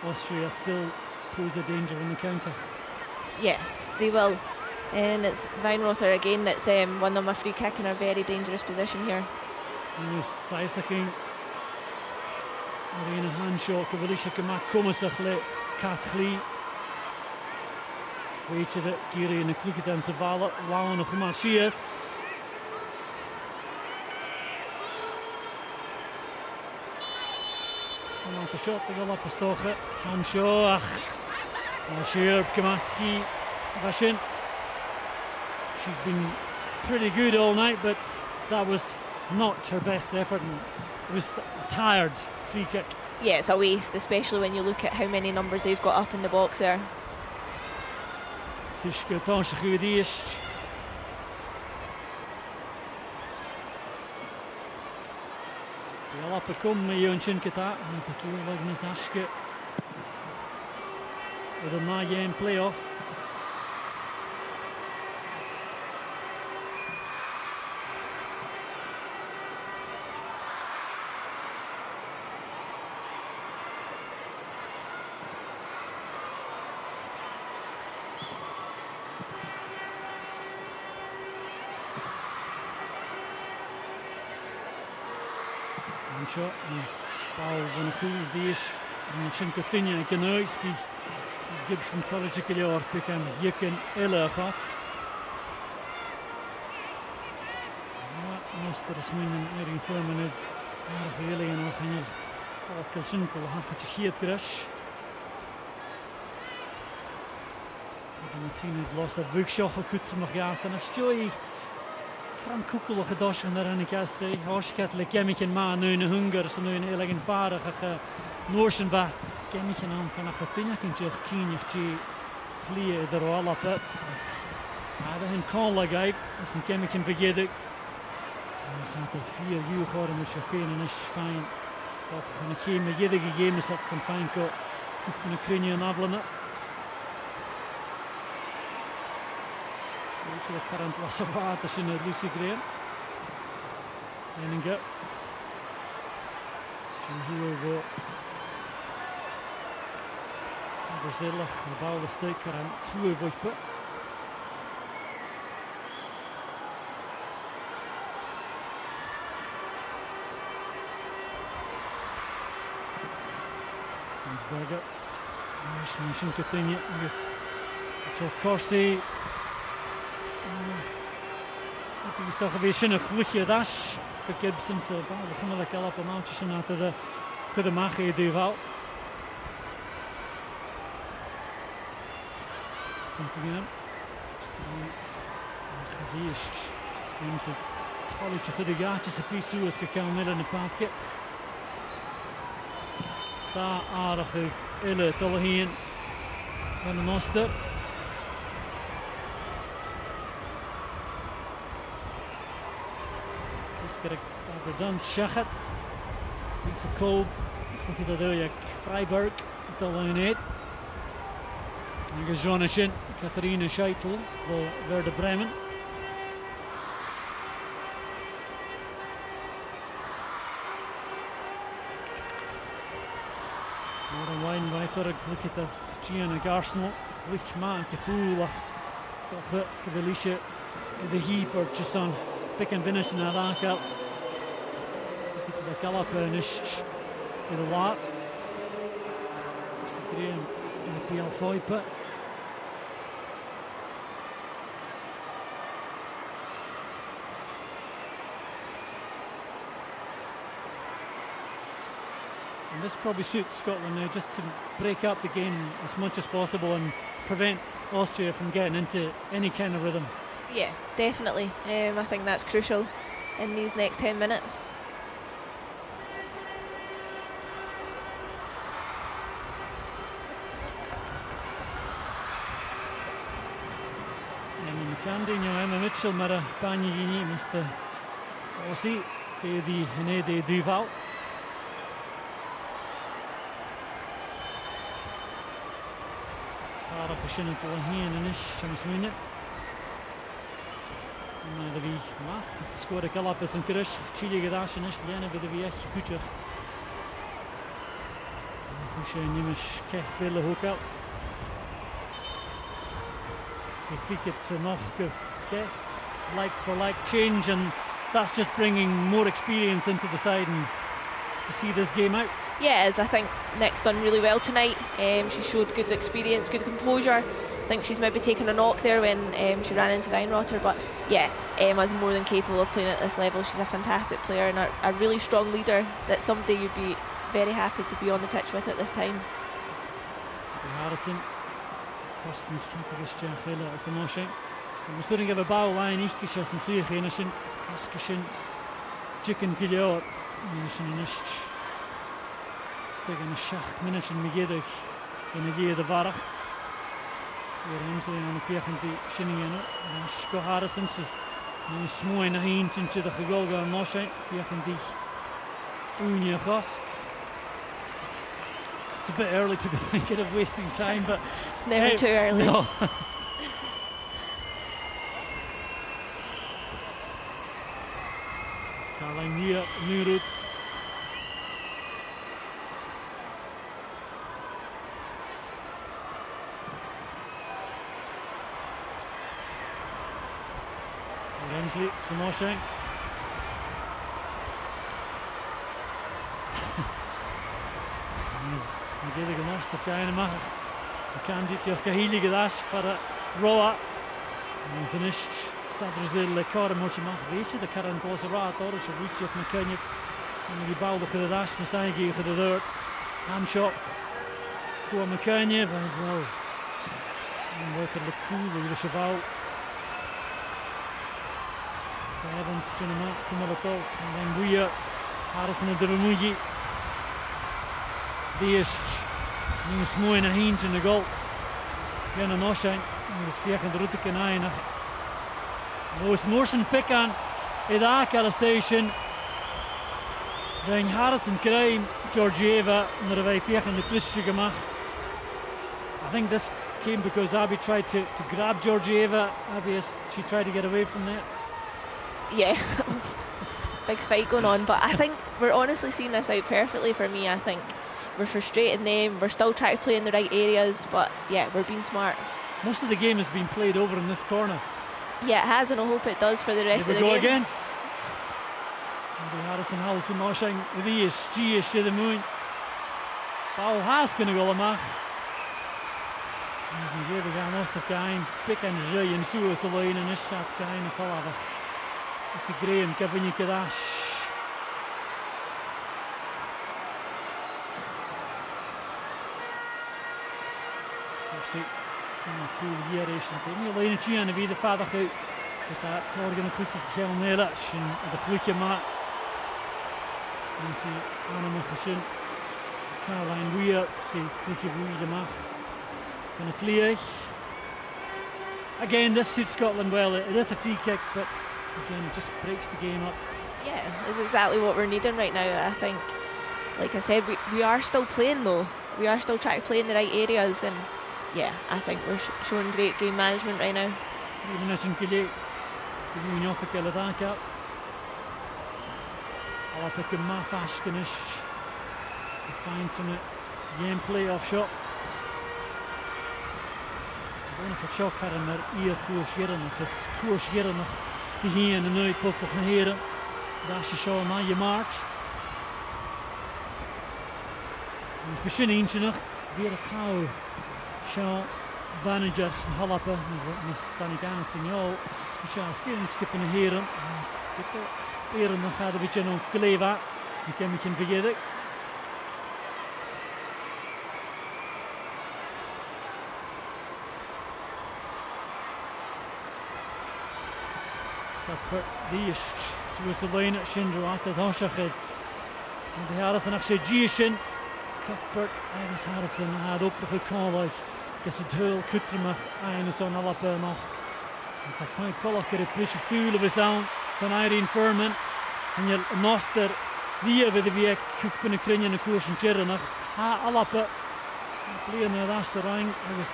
Austria still pose a danger in the counter. Yeah, they will. And it's Weinrother again that's won them a free kick in a very dangerous position here. Yes, Isaaking. Arena hand shot, Kavalisha Kamak Komasach le Kaschli. Weet je dat Kiri in de klieket en ze vallen, Lauwen nog maar Chies. En dan de shot te wel opgestoken. Hanshoach. Sherp Kamaski. Vashin. She's been pretty good all night, but that was not her best effort. And it was a tired free kick. Yeah, it's a waste, especially when you look at how many numbers they've got up in the box there. Tishke Tansje goed eerst. Ja, lappen komen met Jontje Keta. En ik wil wel eens Aschke. Met een na-game play-off. Shot and Paul van a goal deze en zijn continue en kan uitspelen Gibson College jaar pikken Jikken Elle Gask. Master is min in vormen het hele en nog een Pascal Sintel had gegeet crash. De Martinez lost a big shot goed nog gas en a joy Kram Kukul gedoschen daar in de kast. Horsket le kemmeken ma nu een hunger, so nu een heel vaardig noorsen ba kemmeken aan van achtenia kintje kienje vlie er al op. Maar hun kolle gijk, is een kemmeken vergeten. Er staat het 4 uur geworden met Shokeen is fijn. Stop van het game jede gegeven is dat zijn fijn ko. Van de krinje en aflenen. Weet je, current was op water in het Lucy Green. Enige. En hoe we Brazil, de bouw was steker en 2 worpen. Berger. Misschien continue. Yes. Zo Corsi. Het is toch een beetje een goedje dash. De Gibson ze begonnen lekker op een maandje na de goede magie duval. Continue. Geweest. En het valletje goede gaatjes op die zoes gekomen midden in de paadje. Daar aardige ille tolle heen van de Noster. Dus kijk de dans schachet. Dit is de koop. Ik denk dat je Freiburg tolle heen. En gezonneschen Catharina Scheitel voor Werder Bremen. Wijnwijfer, look at the Gianna Arsenal, which maakt je goed, toch gewellige de heaper just on pick and finish naar aankel. De kalap is in de laat. Ze krijgen in de PL5. And this probably suits Scotland now, just to break up the game as much as possible and prevent Austria from getting into any kind of rhythm. Yeah, definitely. I think that's crucial in these next 10 minutes. En McCandy, Emma Mitchell, maar een baanje genie, Mr. Aussie, voor die Genede Duval. Verschillend te heen en is soms minder. En de wie mag, dus scoorde kalap is een crush. Chile gedaan is, Diana bij de wie echt goed. Dus je niet meer krijgt billen ook al. So I think it's enough like for like change, and that's just bringing more experience into the side and to see this game out. Yeah, it is. I think Nick's done really well tonight. She showed good experience, good composure. I think she's maybe taken a knock there when she ran into Weinrotter, but yeah, Emma's more than capable of playing at this level. She's a fantastic player and a really strong leader that someday you'd be very happy to be on the pitch with at this time. Harrison, kost niet Santiago Gela as a motion. We zullen hebben bouwlijn niet geschossen, zie je geen asken, chicken kilo, misschien niet. Tegen een schacht minuten megedig in de gear de varg. Weer hemselen aan de veerkant die Shinningen. En Scott Harrison is nu smooi naar eentje de gegolga en nosje. Veerkant die Unia Gosk. It's a bit early to be thinking of wasting time, but it's never too early. No. It's Caroline Nurut. Rensley, Samoshe. Hij deed een genost op keine mag. Ik kan dit jaar gehele gedacht voor de Roa. En zijn is Sadrzel le kar moetje mag weet je de current was raad hoor zo weet je of me kan je en die bal de gedacht met zijn gegeven de deur. Handshot. Voor me kan je wel. En werkelijk cool de cheval. Evans Junama Kumato and then Buya Harrison and Duramugi. Dias Nus Moina Hinge in the goal. Jana Noshain is Fiakan Rutikan Ainach. Lois Morrison Pickan Idaka station. Then Harrison Crane, Georgieva, and the Fiakan the Plischigama. I think this came because Abby tried to grab Georgieva. Abby, she tried to get away from that. Yeah, big fight going on, but I think we're honestly seeing this out perfectly for me. I think we're frustrating them, we're still trying to play in the right areas, but yeah, we're being smart. Most of the game has been played over in this corner. Yeah, it has, and I hope it does for the rest of the game. Again. Harrison Halsen Noshang, Rias, Gia, Shidamoon. Paul Haas going to go amach. We gaan ons de kain, pik en zee en zo is alleen en is dat kain en verlaten. Dat is Graham, Kevin je kadash. Zo hier is het niet alleen het zien en wie de vader gaat. Dat morgen een goedje geel neerlaat en de goedje maakt. En zie Anne gezien. Caroline Weir, zie goedje wie de mag. And a clear. Again, this suits Scotland well. It is a free kick, but again, it just breaks the game up. Yeah, it's exactly what we're needing right now. I think, like I said, we are still playing though. We are still trying to play in the right areas, and yeah, I think we're showing great game management right now. Gameplay off shot. One of the shock had in their ear koers Gerrenach, is koers Gerrenach die en de uitpok of een heren. Daar is je zo naar je maart. Dus misschien eentje nog, weer een kou. Zo, Banagers en Hallappen, met Stanicaan signaal. Dus ja, skippen een heren. Skippen heren, dan gaat een beetje nog kleva. Dus die kan een beetje vergeten. Die is zoals de lijn at Shinder at the Hoshachid. And the Harrison actually Gishin. Cuthbert Iris Harrison had up the college. Guess a duel Kutrimach Ines on Alapernach. It's a quite colloquy push of tool of his own. It's an Irene Furman. And you'll noster the over the Viek Kukpin and Krinian and Kurs and Chirinach. Ha Alapa. Playing the last ring. I was.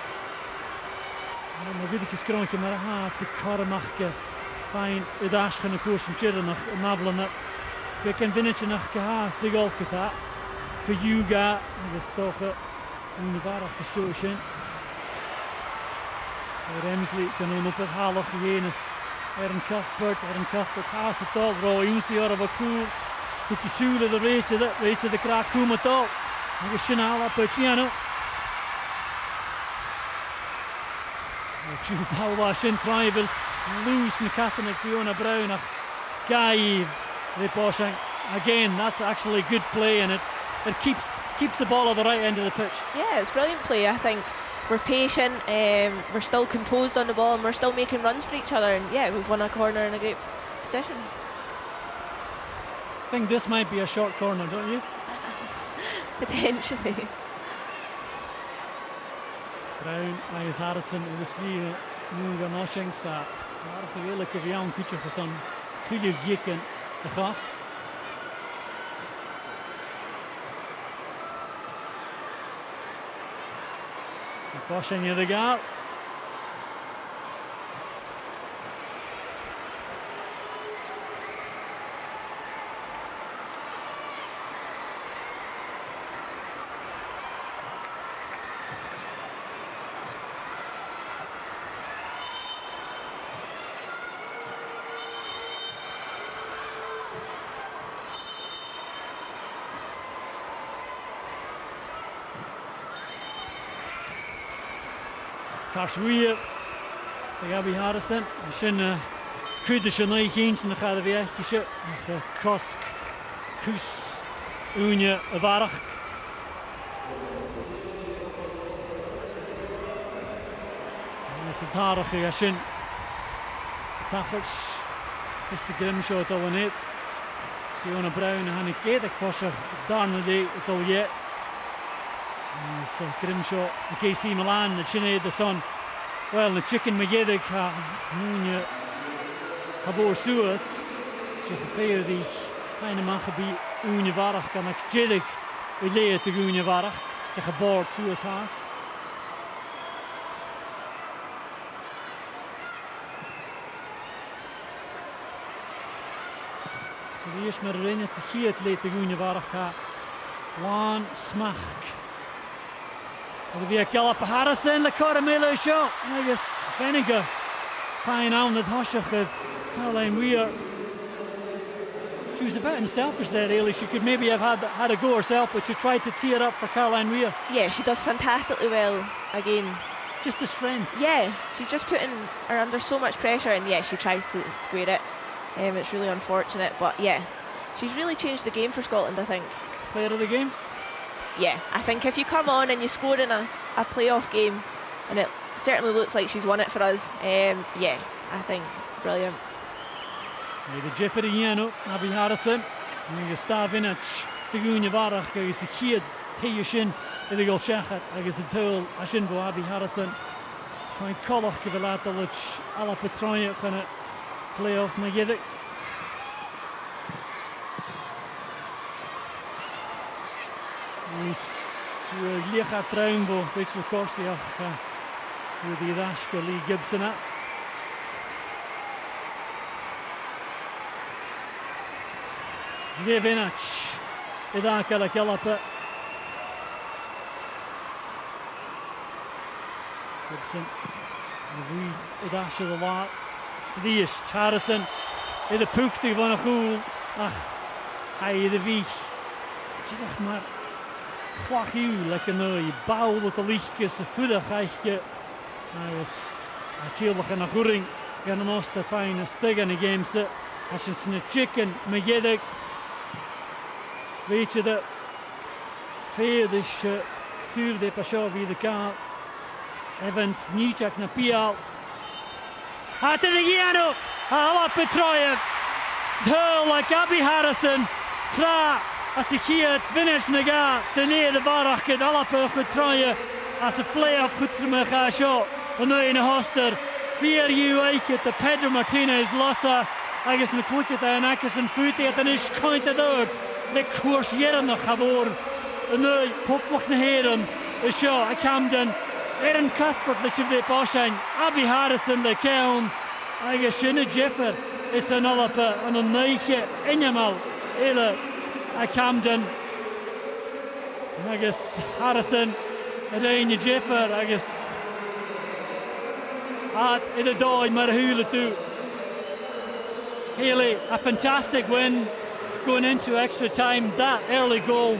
I don't know, really skronky, maar ha, Picaramachke. Fijn, het asje een koers en tjeren nog navelen. We kunnen winnetje nog gehaast, die ook het. Voor Juga, dat is toch een waardig gestootje. Remsley, ten on op het half gegeven is. Aaron Cuthbert haast het al. Roy Unsi hadden we cool. Hoekje zoelen, de weet je de kraak komen het al. En we zien al op het piano. Paula Shin Tribals loose and casting Fiona Brown Guy Riposhang. Again, that's actually good play, and it keeps the ball at the right end of the pitch. Yeah, it's brilliant play. I think we're patient, we're still composed on the ball, and we're still making runs for each other, and yeah, we've won a corner in a great position. I think this might be a short corner, don't you? Potentially. Brown, Iris Harrison in de slier, nu gaan Noshings. Maar geweldig of jou een kutje gezien. Twee gieken de gas. Pushing in the gap. Karsweer, de Gabby Harrison. Misschien kunnen ze nog eens en dan gaat er weer even Kosk, Kus, Unje, Warg. En is het harige Jashin. Tachels. just the Grimshaw dul in it. Fiona Brown and Hannah Gaelic Pusher, Darna Day, dul yet. Grimshaw, the KC Milan, the Chinade, the Son. Well, the Chicken Magedig, Nunya, Habor Suas, Chiffair, the Heinemanchabi, Unyavarach, and Jedig, we lay it to Unyavarach, Chiffaboard Suas Hast. So the eerst maar erin, het is hier het leed te Unyavarach, Juan Smach. It'll be a gallop of Harrison, the Caramelo shot. I guess Vinegar fine on the Hoshach of Caroline Weir. She was a bit unselfish there, really. She could maybe have had a go herself, but she tried to tee it up for Caroline Weir. Yeah, she does fantastically well again. Just the strength. Yeah, she's just putting her under so much pressure, and yeah, she tries to square it. It's really unfortunate, but yeah, she's really changed the game for Scotland, I think. Player of the game? Yeah, I think if you come on and you score in a playoff game, and it certainly looks like she's won it for us, yeah, I think brilliant. The Jeffrey Yano, Abby Harrison, and Gustav Vinach, the Gunyavarach, is the kid, Hayushin, the Golshachat, I guess the tool, Ashinbo, Abby Harrison. Kind Kolach, Kivalatalik, Ala Petronia, kind of playoff Magidic. Licha Traumbo, Rachel Corsiach, with the Rashka Lee Gibson up. Levinac, Idaka la Galapa. Gibson, Idash of the lot. Lies, Harrison, in the Pookty van a Goel. Ach, hij de Wieg. Zeg maar. Chwachiw, lekker nou, bouw dat de lichtjes, de voedigheidje. Hij is natuurlijk een goering. Gaan hem als te fijne stigen in de game. Als je een chicken, met je weet je dat veel dus zuur de passion wie de kaal. Evans, Nijak naar Pial. Had het Giano, Hala Petroyev. Duidelijk, Abby Harrison. Tra. Als ik hier het finish naga, de neder barach het alle Petroyev. Als de play-off goed te me gaat zo. En nu in de hoster. 4 uur de Pedro Martinez lossa. Hij is een kloekje en hij is een voet en is koint het uit. De koers jaren nog geboren. En nu popelijk naar heren. Is zo, ik kwam dan. Erin Cuthbert, de chef de Boschijn. Abby Harrison, de Keon. Hij is in de Jeffer. Is een alle en een neigje in je mal. Hele. I Camden, I guess Harrison, Ryan Jeffer, I guess in the door, Marahula too. Haley, a fantastic win going into extra time. That early goal,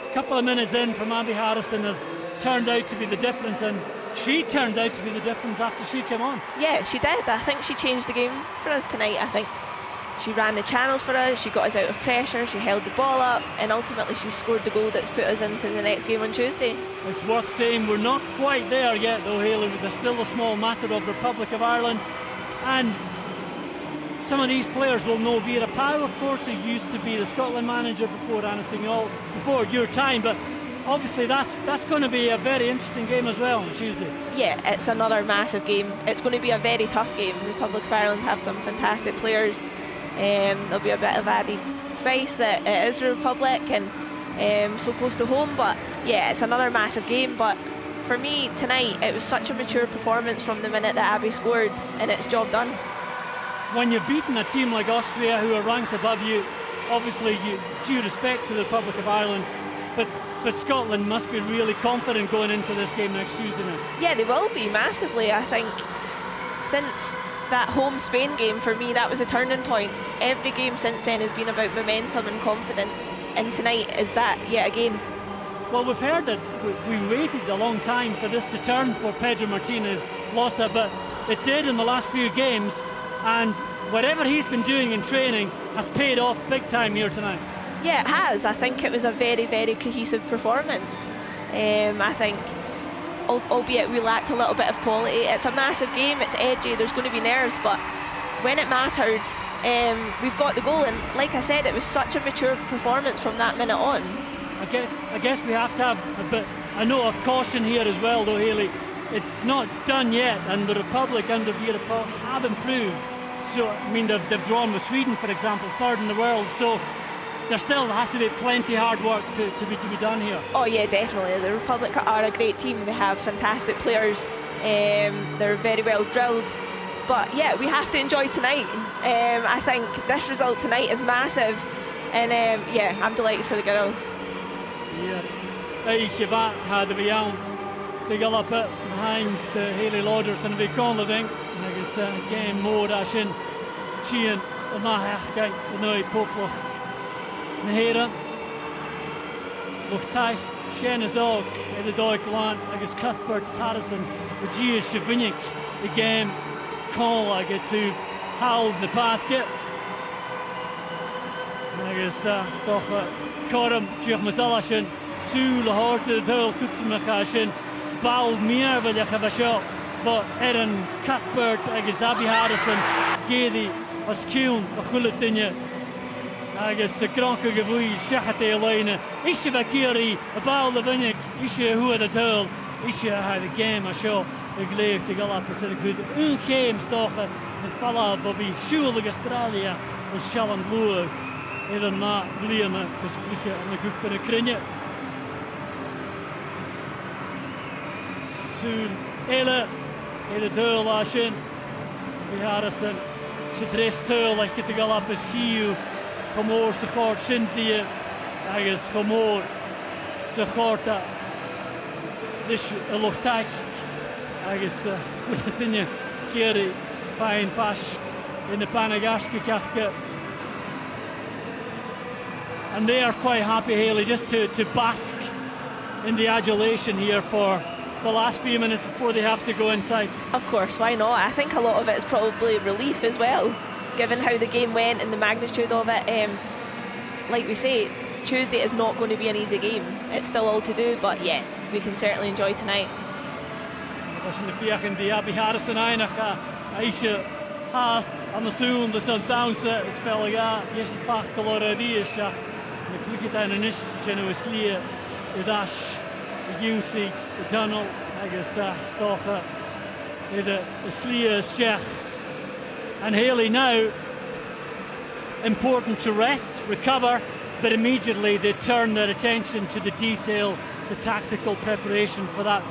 a couple of minutes in from Abby Harrison, has turned out to be the difference, and she turned out to be the difference after she came on. Yeah, she did. I think she changed the game for us tonight. I think she ran the channels for us, she got us out of pressure, she held the ball up, and ultimately she scored the goal that's put us into the next game on Tuesday. It's worth saying we're not quite there yet though, Haley. There's still a small matter of Republic of Ireland, and some of these players will know Vera Pauw, of course, who used to be the Scotland manager before Anna Signal, before your time, but obviously that's going to be a very interesting game as well on Tuesday. Yeah, it's another massive game. It's going to be a very tough game. Republic of Ireland have some fantastic players. There'll be a bit of added spice that it is the Republic and so close to home, but yeah, it's another massive game. But for me tonight, it was such a mature performance from the minute that Abby scored, and it's job done. When you're beating a team like Austria who are ranked above you, obviously you due respect to the Republic of Ireland, but Scotland must be really confident going into this game next Tuesday night. Yeah, they will be massively. I think since that home Spain game, for me, that was a turning point. Every game since then has been about momentum and confidence, and tonight is that yet again. Well, we've heard that we waited a long time for this to turn for Pedro Martinez Losa, but it did in the last few games, and whatever he's been doing in training has paid off big time here tonight. Yeah, it has. I think it was a very, very cohesive performance. I think, albeit we lacked a little bit of quality, it's a massive game, it's edgy, there's going to be nerves, but when it mattered, we've got the goal, and like I said, it was such a mature performance from that minute on. I guess we have to have a bit a note of caution here as well, though, Hayley. It's not done yet, and the Republic under Vera Pauw have improved. So, I mean, they've drawn with Sweden, for example, third in the world. So there still has to be plenty hard work to be done here. Oh yeah, definitely. The Republic are a great team. They have fantastic players. They're very well drilled. But yeah, we have to enjoy tonight. I think this result tonight is massive, and yeah, I'm delighted for the girls. Yeah, eisiau fa hadw fi iawn. Di galapa behind the Hayley Lauders and fi conleving. Agus game mode a sin chian y mahachgai y nwy poblwch na hera. Lwch Shen is og in the doi glan agus Cuthbert Harrison the Gia Shavinik the game call I get to Howld the Pathke. Agus stocha Corum Giach Mazalashin Sue the Hort the Dole Kutsumachashin Bal Mir Villachavasho but Erin Cuthbert agus Abby Harrison Gedi as Kuhn a Chulatinya agus Gronka Gavui Shachate Elena Isha Vakiri a Bal Lavinik Isha Hua the Dole Isha had the game a show the Glaive to Galapa said a good game stocha the fella Bobby Shul Australia was Shalom Blue Erin Na Liana was Klika and the group in a Krinya soon Ella Dole Ashin Harrison she dressed her like it to Galapa Skiu Comor Sakort Cynthia agus Comor Sakorta this Lochtach agus Tinya Gary fine pass in the Panagashka Kafka and they are quite happy, Hayley, just to bask in the adulation here for the last few minutes before they have to go inside. Of course, why not? I think a lot of it is probably relief as well, given how the game went and the magnitude of it. Like we say, Tuesday is not going to be an easy game. It's still all to do, but yeah, we can certainly enjoy tonight. Abby Harrison Einach Aisha Haast aan de zoon de Sundownse spel ja is een paar kleuren die is ja de klikt aan een is genuine slie de dash de Junsi de tunnel I guess stochen de slie is ja and Hayley now important to rest recover but immediately they turn their attention to the detail the tactical preparation for that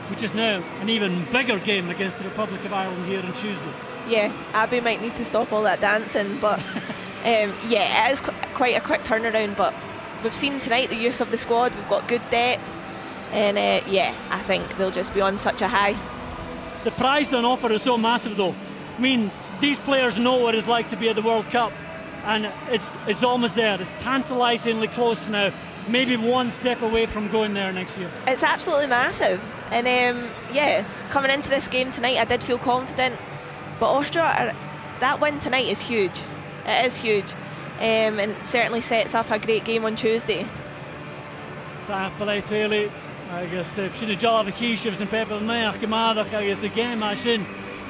which is now an even bigger game against the Republic of Ireland here on Tuesday. Yeah, Abby might need to stop all that dancing, but yeah, it is quite a quick turnaround, but we've seen tonight the use of the squad, we've got good depth, and yeah, I think they'll just be on such a high. The prize on offer is so massive though, means these players know what it's like to be at the World Cup, and it's almost there, it's tantalisingly close now, maybe one step away from going there next year. It's absolutely massive, and yeah, coming into this game tonight I did feel confident. But Austria, that win tonight is huge. It is huge, and certainly sets up a great game on Tuesday. Hayley, I guess she's a job of Keishavs and Pepper Mayer gemaakt. I guess the game I seen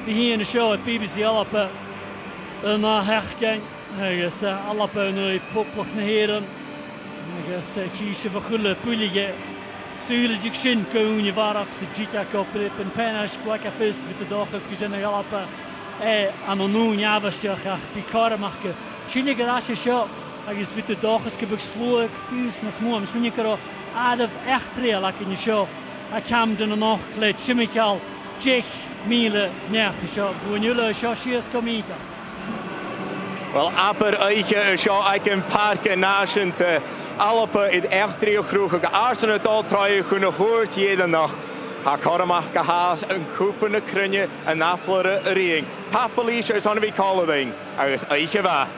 here in the show at BBC Alapa. And hergang, I guess Alapa no poplach na heren. I guess Keishav a goede pulige. Sulle Jikshin koen varach se Jita koprip en Penash kwakafis with the dochas gezin Alapa. Anonou Javastjach Pikarmachke. Chile Garasha shot, I guess with the dogs could explode, fuse, and small, when you go out of Echtre like in the show. I Camden and Noch, Clet, Chimical, Jech, Miele, Nech shot, when you learn shot, she is coming. Well, Upper Eiche shot, I can park a nation to Alapa in Echtre Kruge, Arsenal, all try, who know hurt jeden noch. Ha Kormach gehaas een koepene krunje en aflere ring. Papelies is on the calling. I was Eicheva.